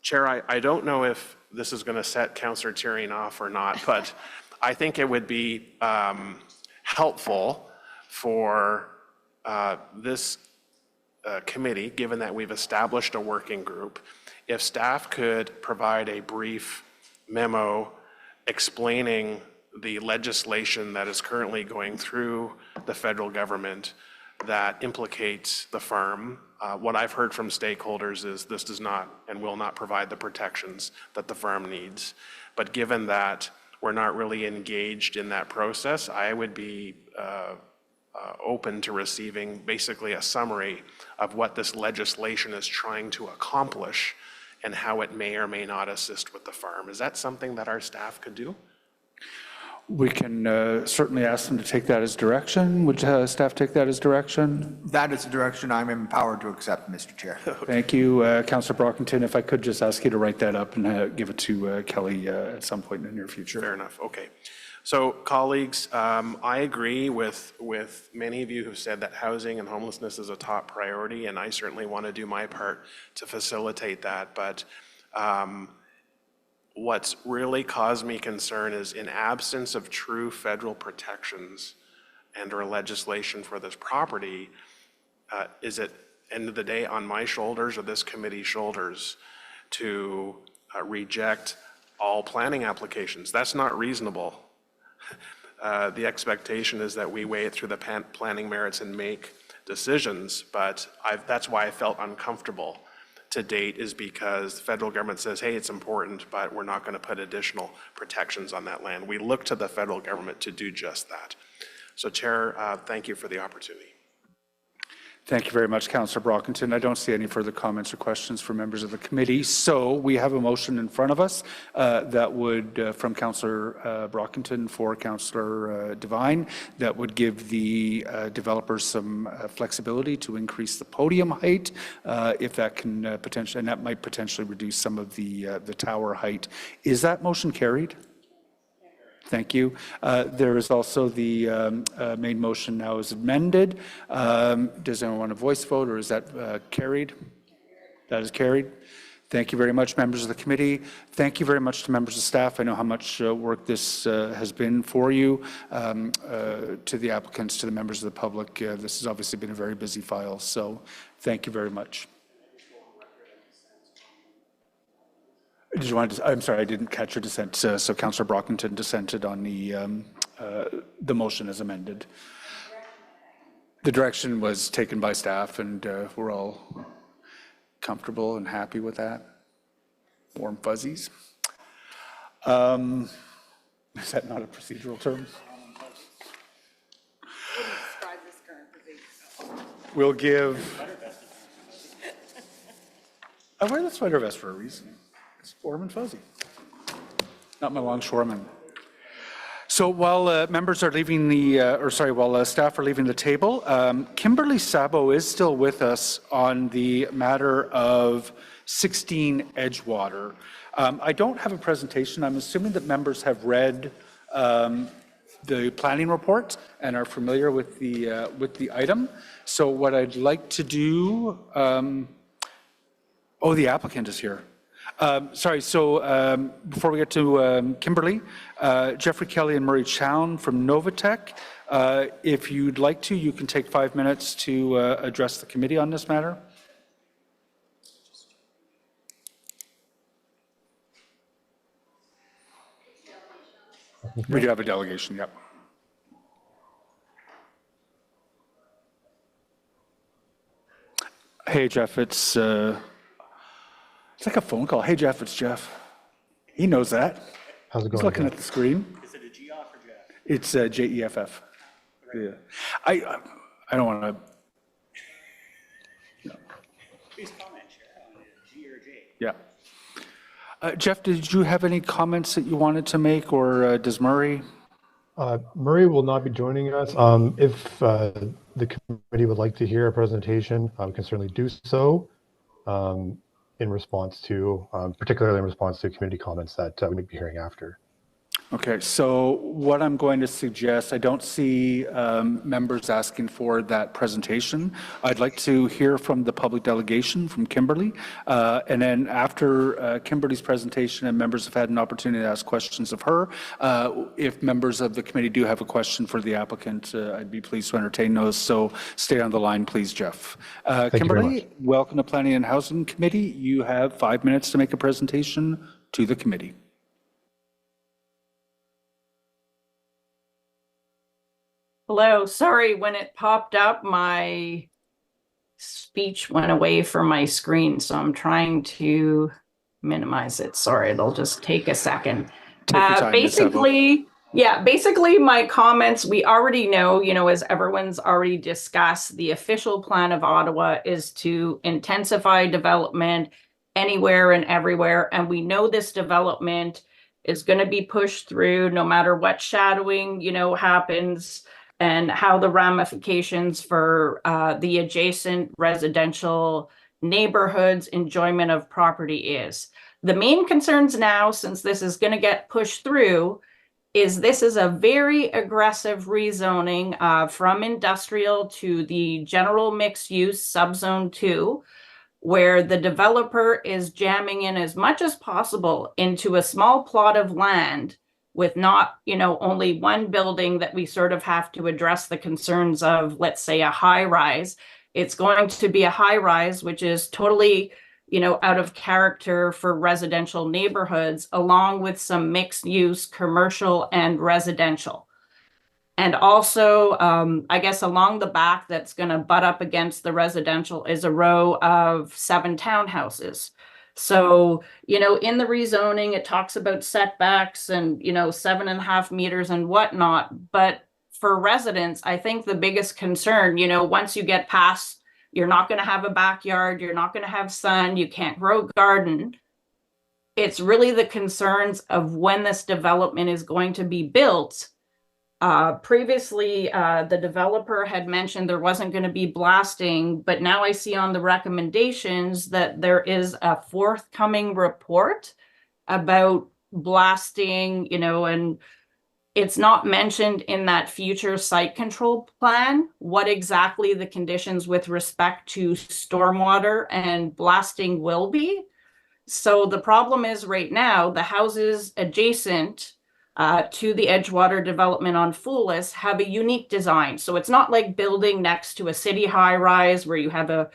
Q: Chair, I don't know if this is going to set Councillor Tyrion off or not, but I think it would be helpful for this committee, given that we've established a working group, if staff could provide a brief memo explaining the legislation that is currently going through the federal government that implicates the farm. What I've heard from stakeholders is this does not and will not provide the protections that the farm needs. But given that we're not really engaged in that process, I would be open to receiving basically a summary of what this legislation is trying to accomplish and how it may or may not assist with the farm. Is that something that our staff could do?
A: We can certainly ask them to take that as direction. Would staff take that as direction?
B: That is the direction I'm empowered to accept, Mr. Chair.
A: Thank you, Councillor Brockington. If I could just ask you to write that up and give it to Kelly at some point in the near future.
Q: Fair enough. Okay. So, colleagues, I agree with many of you who said that housing and homelessness is a top priority, and I certainly want to do my part to facilitate that. But what's really caused me concern is in absence of true federal protections and or legislation for this property, is it, end of the day, on my shoulders or this committee's shoulders to reject all planning applications? That's not reasonable. The expectation is that we weigh it through the planning merits and make decisions, but that's why I felt uncomfortable to date, is because the federal government says, hey, it's important, but we're not going to put additional protections on that land. We look to the federal government to do just that. So, Chair, thank you for the opportunity.
A: Thank you very much, Councillor Brockington. I don't see any further comments or questions from members of the committee. So we have a motion in front of us that would, from Councillor Brockington for Councillor Devine, that would give the developers some flexibility to increase the podium height, if that can potentially, and that might potentially reduce some of the tower height. Is that motion carried? Thank you. There is also the main motion now is amended. Does anyone want a voice vote, or is that carried? That is carried. Thank you very much, members of the committee. Thank you very much to members of staff. I know how much work this has been for you. To the applicants, to the members of the public, this has obviously been a very busy file, so thank you very much. Did you want to, I'm sorry, I didn't catch your dissent. So Councillor Brockington dissented on the motion as amended. The direction was taken by staff, and we're all comfortable and happy with that. Warm fuzzies. Is that not a procedural term? We'll give. I wear the sweater vest for a reason. It's warm and fuzzy. Not my longshoreman. So while members are leaving while staff are leaving the table, Kimberly Sabo is still with us on the matter of 16 Edgewater. I don't have a presentation. I'm assuming that members have read the planning report and are familiar with the item. So what I'd like to do, the applicant is here. Before we get to Kimberly, Jeffrey Kelly and Murray Chown from Novatech. If you'd like to, you can take 5 minutes to address the committee on this matter. We do have a delegation, yep. Hey, Jeff, it's like a phone call. Hey, Jeff, it's Jeff. He knows that.
S: How's it going?
A: He's looking
S: Jeff?
A: at the screen. Is it a G-off or Jeff? It's Jeff. Yeah. I don't want to.
M: Please comment, Chair, on G or J.
A: Yeah. Jeff, did you have any comments that you wanted to make, or does Murray?
S: Murray will not be joining us. If the committee would like to hear a presentation, we can certainly do so in response to, particularly in response to community comments that we may be hearing after.
A: Okay, so what I'm going to suggest, I don't see members asking for that presentation. I'd like to hear from the public delegation, from Kimberly. And then after Kimberly's presentation and members have had an opportunity to ask questions of her, if members of the committee do have a question for the applicant, I'd be pleased to entertain those. So stay on the line, please, Jeff. Kimberly, welcome to Planning and Housing Committee. You have 5 minutes to make a presentation to the committee.
U: Hello, sorry, when it popped up, my speech went away from my screen, so I'm trying to minimize it. Sorry, it'll just take a second. Basically, my comments, we already know, as everyone's already discussed, the official plan of Ottawa is to intensify development anywhere and everywhere, and we know this development is going to be pushed through no matter what shadowing, happens, and how the ramifications for the adjacent residential neighborhoods enjoyment of property is. The main concerns now, since this is going to get pushed through, is this is a very aggressive rezoning from industrial to the general mixed use subzone 2, where the developer is jamming in as much as possible into a small plot of land with not, only one building that we sort of have to address the concerns of, let's say, a high rise. It's going to be a high rise, which is totally, out of character for residential neighborhoods, along with some mixed use commercial and residential. And also, I guess along the back that's going to butt up against the residential is a row of 7 townhouses. So, in the rezoning, it talks about setbacks and, 7.5 meters and whatnot. But for residents, I think the biggest concern, once you get past, you're not going to have a backyard, you're not going to have sun, you can't grow garden. It's really the concerns of when this development is going to be built. Previously, the developer had mentioned there wasn't going to be blasting, but now I see on the recommendations that there is a forthcoming report about blasting, and it's not mentioned in that future site control plan what exactly the conditions with respect to stormwater and blasting will be. So the problem is right now, the houses adjacent to the Edgewater development on Foolis have a unique design. So it's not like building next to a city high rise where you have a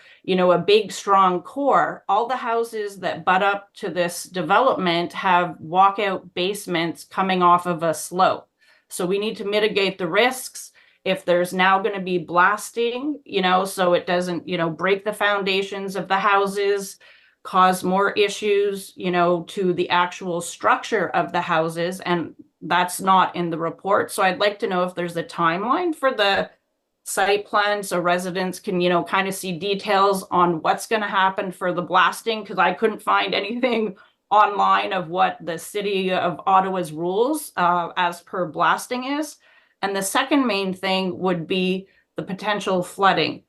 U: big strong core. All the houses that butt up to this development have walkout basements coming off of a slope. So we need to mitigate the risks if there's now going to be blasting, so it doesn't, break the foundations of the houses, cause more issues, to the actual structure of the houses. And that's not in the report. So I'd like to know if there's a timeline for the site plan so residents can, kind of see details on what's going to happen for the blasting, because I couldn't find anything online of what the city of Ottawa's rules as per blasting is. And the second main thing would be the potential flooding.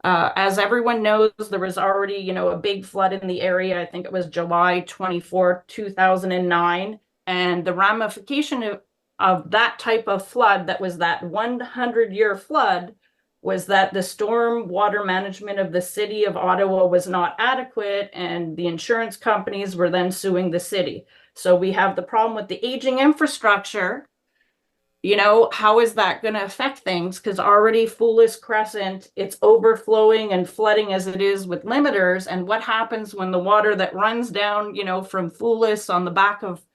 U: As everyone knows, there was already, a big flood in the area. I think it was July 24, 2009. And the ramification of that type of flood, that was that 100-year flood, was that the storm water management of the city of Ottawa was not adequate, and the insurance companies were then suing the city. So we have the problem with the aging infrastructure. How is that going to affect things? Because already Foolis Crescent, it's overflowing and flooding as it is with limiters. And what happens when the water that runs down, from Foolis on the back of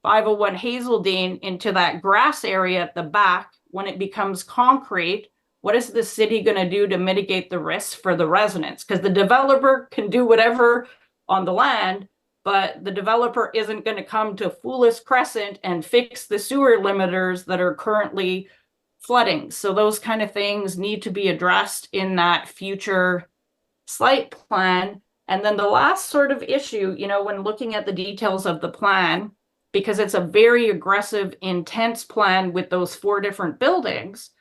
U: 501 Hazeldean into that grass area at the back, when it becomes concrete, what is the city going to do to mitigate the risks for the residents? Because the developer can do whatever on the land, but the developer isn't going to come to Foolis Crescent and fix the sewer limiters that are currently flooding. So those kind of things need to be addressed in that future site plan. And then the last sort of issue, you know, when looking at the details of the plan, because it's a very aggressive, intense plan with those 4 different buildings,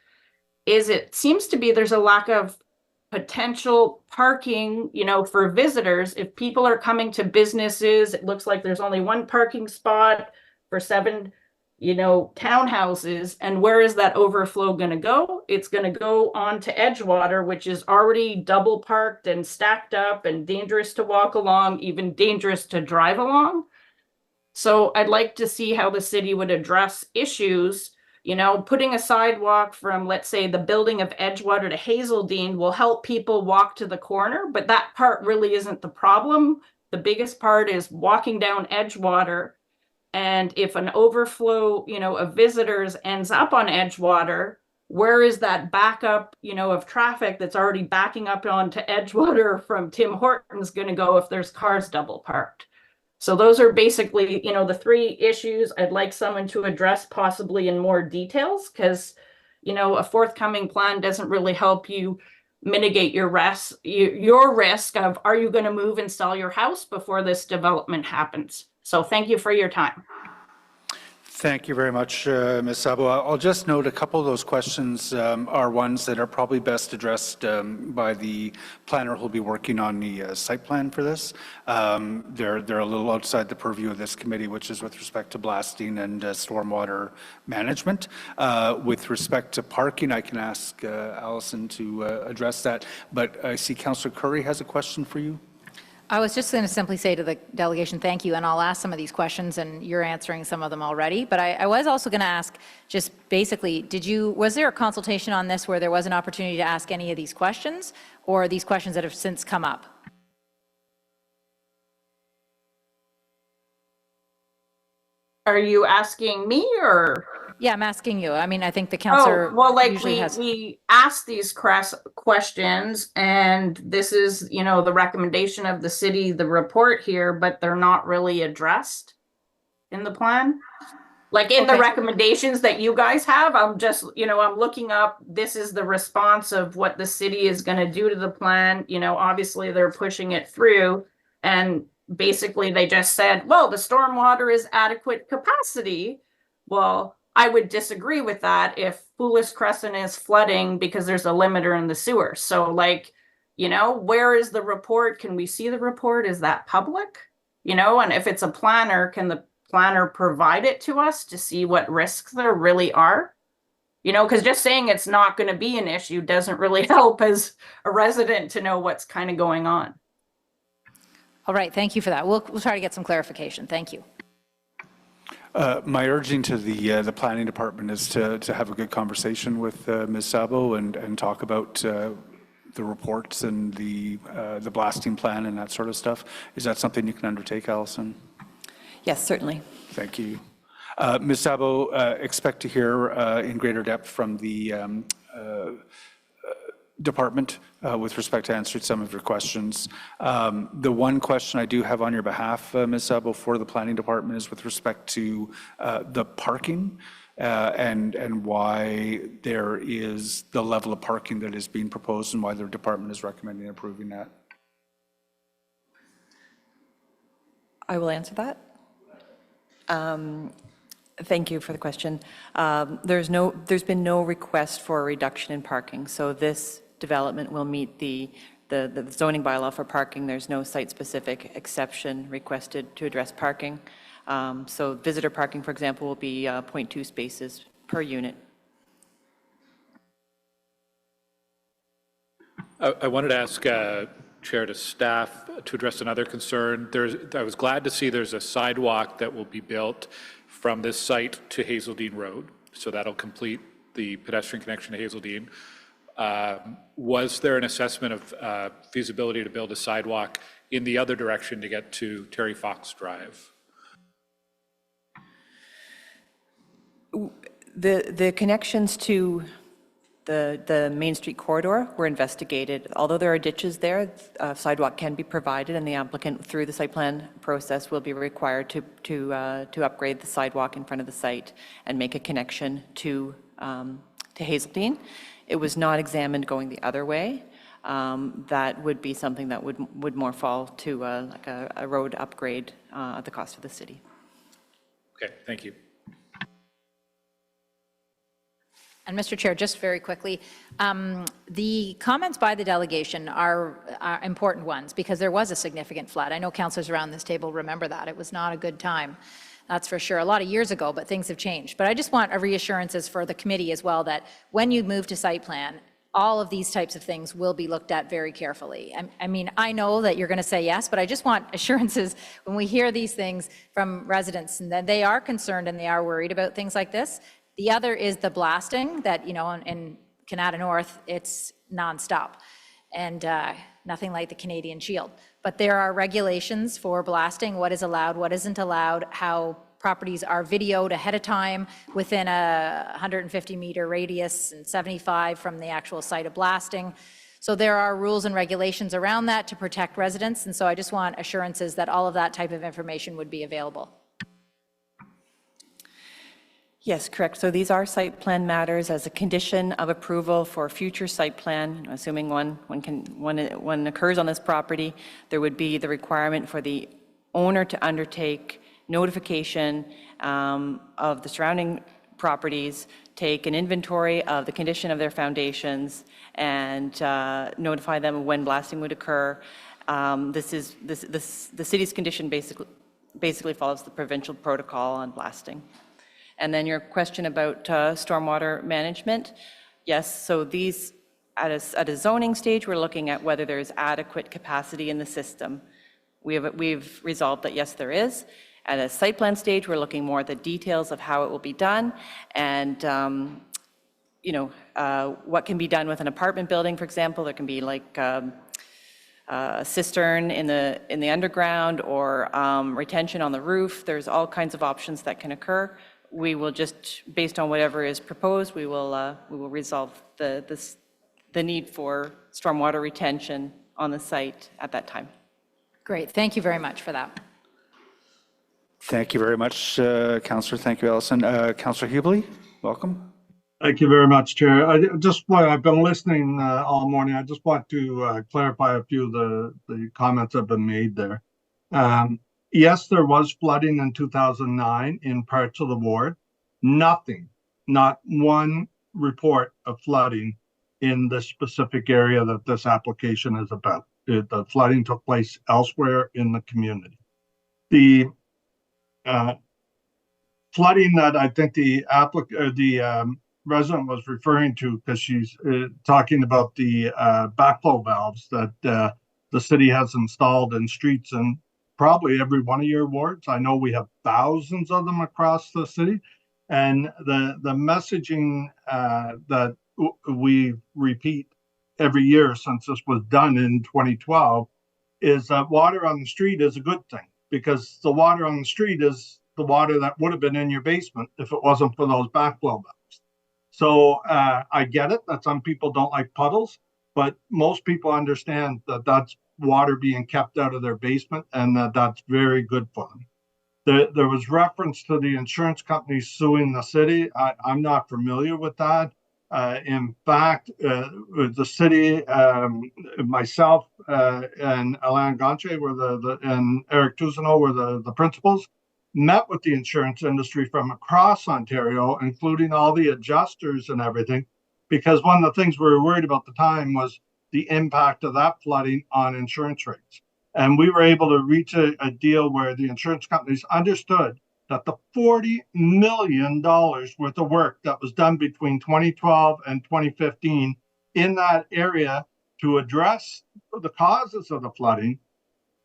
U: is it seems to be there's a lack of potential parking, you know, for visitors. If people are coming to businesses, it looks like there's only 1 parking spot for 7, you know, townhouses. And where is that overflow going to go? It's going to go on to Edgewater, which is already double parked and stacked up and dangerous to walk along, even dangerous to drive along. So I'd like to see how the city would address issues. You know, putting a sidewalk from, let's say, the building of Edgewater to Hazeldean will help people walk to the corner, but that part really isn't the problem. The biggest part is walking down Edgewater. And if an overflow, you know, of visitors ends up on Edgewater, where is that backup, you know, of traffic that's already backing up onto Edgewater from Tim Hortons going to go if there's cars double parked? So those are basically, you know, the 3 issues I'd like someone to address possibly in more details, because, you know, a forthcoming plan doesn't really help you mitigate your risk of, are you going to move and sell your house before this development happens? So thank you for your time.
A: Thank you very much, Ms. Sabo. I'll just note a couple of those questions are ones that are probably best addressed by the planner who'll be working on the site plan for this. They're a little outside the purview of this committee, which is with respect to blasting and stormwater management. With respect to parking, I can ask Allison to address that, but I see Councillor Curry has a question for you.
H: I was just going to simply say to the delegation, thank you, and I'll ask some of these questions, and you're answering some of them already. But I was also going to ask, just basically, was there a consultation on this where there was an opportunity to ask any of these questions, or these questions that have since come up?
U: Are you asking me or?
H: Yeah, I'm asking you. I mean, I think the councillor usually has.
U: We asked these questions, and this is, you know, the recommendation of the city, the report here, but they're not really addressed in the plan. Like in the recommendations that you guys have, I'm just, you know, I'm looking up, this is the response of what the city is going to do to the plan. You know, obviously they're pushing it through, and basically they just said, well, the stormwater is adequate capacity. Well, I would disagree with that if Foolis Crescent is flooding because there's a limiter in the sewer. So like, you know, where is the report? Can we see the report? Is that public? You know, and if it's a planner, can the planner provide it to us to see what risks there really are? You know, because just saying it's not going to be an issue doesn't really help as a resident to know what's kind of going on.
H: All right, thank you for that. We'll try to get some clarification. Thank you.
A: My urging to the planning department is to have a good conversation with Ms. Sabo and talk about the reports and the blasting plan and that sort of stuff. Is that something you can undertake, Allison?
J: Yes, certainly.
A: Thank you. Ms. Sabo, expect to hear in greater depth from the department with respect to answering some of your questions. The one question I do have on your behalf, Ms. Sabo, for the planning department is with respect to the parking and why there is the level of parking that is being proposed and why the department is recommending approving that.
J: I will answer that. Thank you for the question. There's been no request for a reduction in parking, so this development will meet the zoning bylaw for parking. There's no site-specific exception requested to address parking. So visitor parking, for example, will be 0.2 spaces per unit.
E: I wanted to ask Chair to staff to address another concern. I was glad to see there's a sidewalk that will be built from this site to Hazeldean Road. So that'll complete the pedestrian connection to Hazeldean. Was there an assessment of feasibility to build a sidewalk in the other direction to get to Terry Fox Drive?
J: The connections to the Main Street corridor were investigated. Although there are ditches there, sidewalk can be provided, and the applicant, through the site plan process, will be required to upgrade the sidewalk in front of the site and make a connection to Hazeltine. It was not examined going the other way. That would be something that would more fall to like a road upgrade at the cost of the city.
E: Okay, thank you.
H: And Mr. Chair, just very quickly, the comments by the delegation are important ones because there was a significant flood. I know councillors around this table remember that. It was not a good time, that's for sure, a lot of years ago, but things have changed. But I just want a reassurances for the committee as well that when you move to site plan, all of these types of things will be looked at very carefully. I mean, I know that you're going to say yes, but I just want assurances when we hear these things from residents and that they are concerned and they are worried about things like this. The other is the blasting that, you know, in Canada North, it's nonstop and nothing like the Canadian Shield. But there are regulations for blasting, what is allowed, what isn't allowed, how properties are videoed ahead of time within a 150-meter radius and 75 from the actual site of blasting. So there are rules and regulations around that to protect residents. And so I just want assurances that all of that type of information would be available.
J: Yes, correct. So these are site plan matters as a condition of approval for future site plan, assuming one occurs on this property. There would be the requirement for the owner to undertake notification of the surrounding properties, take an inventory of the condition of their foundations, and notify them of when blasting would occur. The city's condition basically follows the provincial protocol on blasting. And then your question about stormwater management. Yes, so these, at a zoning stage, we're looking at whether there's adequate capacity in the system. We've resolved that yes, there is. At a site plan stage, we're looking more at the details of how it will be done and you know, what can be done with an apartment building, for example. There can be like a cistern in the underground or retention on the roof. There's all kinds of options that can occur. We will just, based on whatever is proposed, we will resolve the need for stormwater retention on the site at that time.
H: Great, thank you very much for that.
A: Thank you very much, Councillor. Thank you, Allison. Councillor Hubley, welcome.
L: Thank you very much, Chair. I've been listening all morning. I just want to clarify a few of the comments that have been made there. Yes, there was flooding in 2009 in parts of the ward. Nothing, not one report of flooding in the specific area that this application is about. The flooding took place elsewhere in the community. The flooding that I think the resident was referring to, because she's talking about the backflow valves that the city has installed in streets and probably every one of your wards. I know we have thousands of them across the city. And the messaging that we repeat every year since this was done in 2012 is that water on the street is a good thing, because the water on the street is the water that would have been in your basement if it wasn't for those backflow valves. So I get it that some people don't like puddles, but most people understand that that's water being kept out of their basement and that's very good for them. There was reference to the insurance company suing the city. I'm not familiar with that. In fact, the city, myself and Alain Ganche and Eric Tousineau were the principals, met with the insurance industry from across Ontario, including all the adjusters and everything, because one of the things we were worried about at the time was the impact of that flooding on insurance rates. And we were able to reach a deal where the insurance companies understood that the $40 million worth of work that was done between 2012 and 2015 in that area to address the causes of the flooding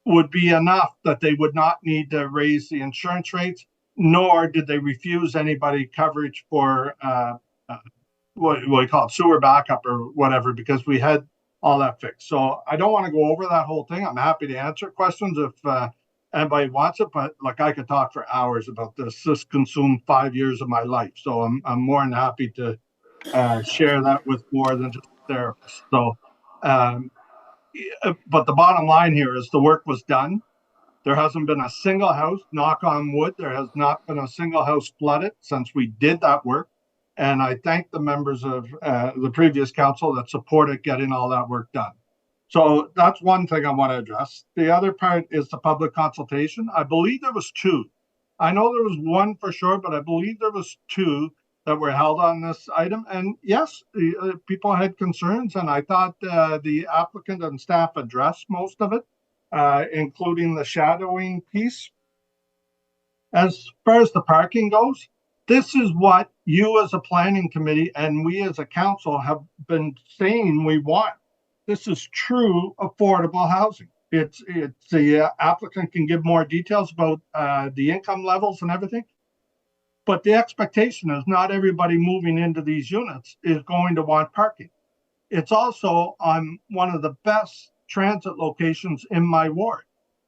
L: would be enough that they would not need to raise the insurance rates, nor did they refuse anybody coverage for what we call it, sewer backup or whatever, because we had all that fixed. So I don't want to go over that whole thing. I'm happy to answer questions if anybody wants it, but like I could talk for hours about this. This consumed 5 years of my life. So I'm more than happy to share that with more than just therapists. So, but the bottom line here is the work was done. There hasn't been a single house, knock on wood, there has not been a single house flooded since we did that work. And I thank the members of the previous council that supported getting all that work done. So that's one thing I want to address. The other part is the public consultation. I believe there was 2. I know there was 1 for sure, but I believe there was 2 that were held on this item. And yes, people had concerns, and I thought the applicant and staff addressed most of it, including the shadowing piece. As far as the parking goes, this is what you as a planning committee and we as a council have been saying we want. This is true affordable housing. It's the applicant can give more details about the income levels and everything. But the expectation is not everybody moving into these units is going to want parking. It's also on one of the best transit locations in my ward.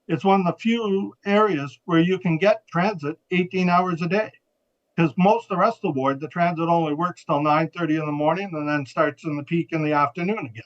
L: It's one of the few areas where you can get transit 18 hours a day. Because most of the rest of the ward, the transit only works till 9:30 in the morning and then starts in the peak in the afternoon again.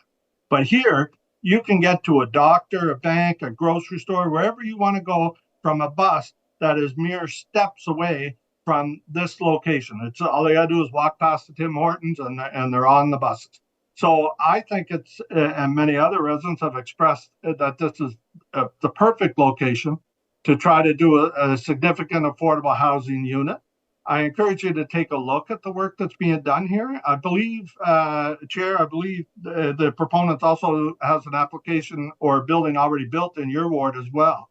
L: But here, you can get to a doctor, a bank, a grocery store, wherever you want to go from a bus that is mere steps away from this location. It's all they got to do is walk past the Tim Hortons and they're on the buses. So I think it's, and many other residents have expressed that this is the perfect location to try to do a significant affordable housing unit. I encourage you to take a look at the work that's being done here. I believe, Chair, I believe the proponent also has an application or a building already built in your ward as well.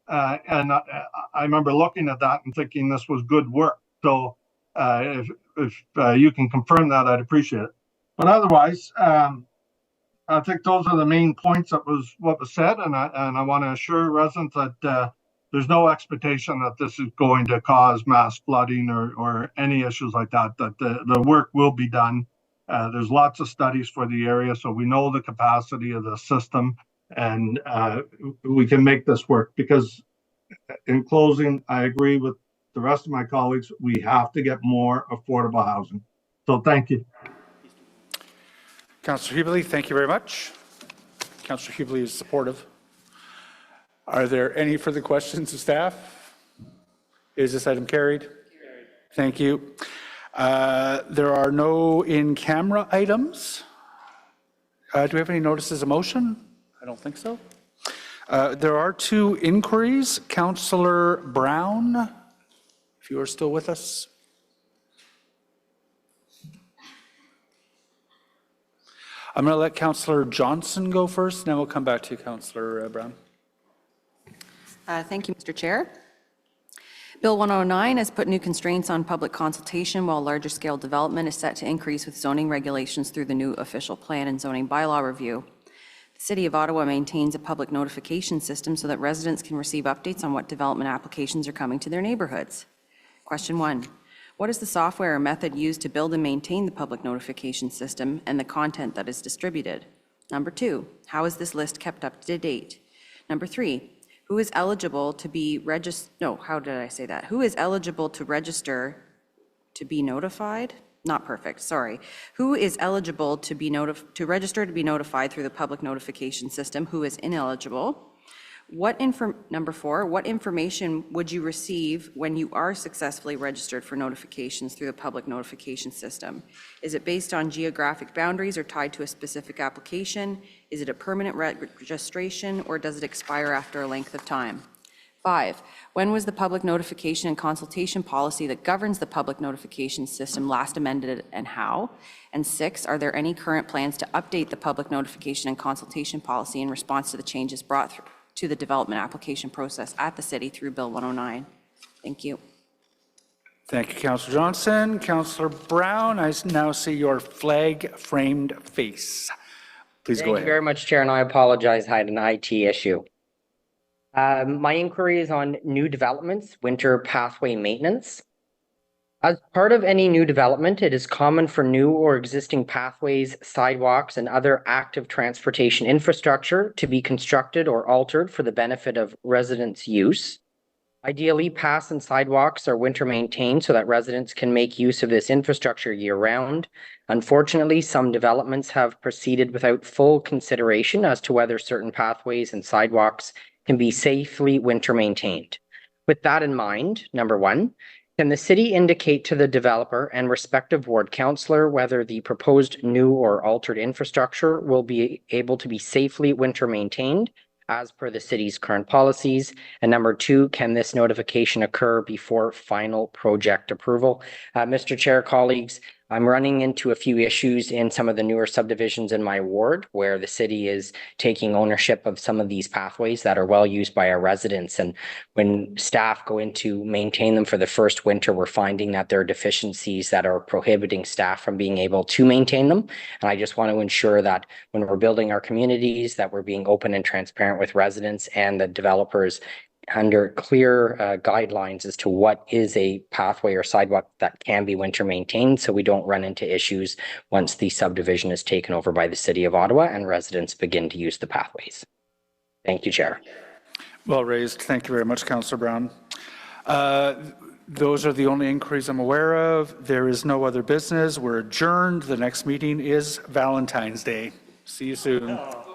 L: And I remember looking at that and thinking this was good work. So if you can confirm that, I'd appreciate it. But otherwise, I think those are the main points that was what was said. And I want to assure residents that there's no expectation that this is going to cause mass flooding or any issues like that, that the work will be done. There's lots of studies for the area, so we know the capacity of the system, and we can make this work. Because in closing, I agree with the rest of my colleagues, we have to get more affordable housing. So thank you.
A: Councillor Hubely, thank you very much. Councillor Hubely is supportive. Are there any further questions of staff? Is this item carried? Thank you. There are no in-camera items. Do we have any notices of motion? I don't think so. There are 2 inquiries. Councillor Brown, if you are still with us. I'm going to let Councillor Johnson go first, and then we'll come back to you, Councillor Brown.
C: Thank you, Mr. Chair. Bill 109 has put new constraints on public consultation, while larger scale development is set to increase with zoning regulations through the new official plan and zoning bylaw review. The City of Ottawa maintains a public notification system so that residents can receive updates on what development applications are coming to their neighborhoods. Question 1. What is the software or method used to build and maintain the public notification system and the content that is distributed? Number 2. How is this list kept up to date? Number 3. Who is eligible to be Who is eligible to register to be notified? Not perfect, sorry. Who is eligible to register to be notified through the public notification system? Who is ineligible? Number 4, what information would you receive when you are successfully registered for notifications through the public notification system? Is it based on geographic boundaries or tied to a specific application? Is it a permanent registration, or does it expire after a length of time? 5, when was the public notification and consultation policy that governs the public notification system last amended, and how? And 6, are there any current plans to update the public notification and consultation policy in response to the changes brought through to the development application process at the city through Bill 109. Thank you.
A: Thank you, Councillor Johnson. Councillor Brown, I now see your flag-framed face. Please go ahead.
T: Thank you very much, Chair, and I apologize, I had an IT issue. My inquiry is on new developments, winter pathway maintenance. As part of any new development, it is common for new or existing pathways, sidewalks, and other active transportation infrastructure to be constructed or altered for the benefit of residents' use. Ideally, paths and sidewalks are winter maintained so that residents can make use of this infrastructure year-round. Unfortunately, some developments have proceeded without full consideration as to whether certain pathways and sidewalks can be safely winter maintained. With that in mind, number one, can the city indicate to the developer and respective ward councillor whether the proposed new or altered infrastructure will be able to be safely winter maintained as per the city's current policies? And number two, can this notification occur before final project approval? Mr. Chair, colleagues, I'm running into a few issues in some of the newer subdivisions in my ward where the city is taking ownership of some of these pathways that are well used by our residents. And when staff go in to maintain them for the first winter, we're finding that there are deficiencies that are prohibiting staff from being able to maintain them. And I just want to ensure that when we're building our communities, that we're being open and transparent with residents and the developers under clear guidelines as to what is a pathway or sidewalk that can be winter maintained, so we don't run into issues once the subdivision is taken over by the City of Ottawa and residents begin to use the pathways. Thank you, Chair.
A: Well raised. Thank you very much, Councillor Brown. Those are the only inquiries I'm aware of. There is no other business. We're adjourned. The next meeting is Valentine's Day. See you soon.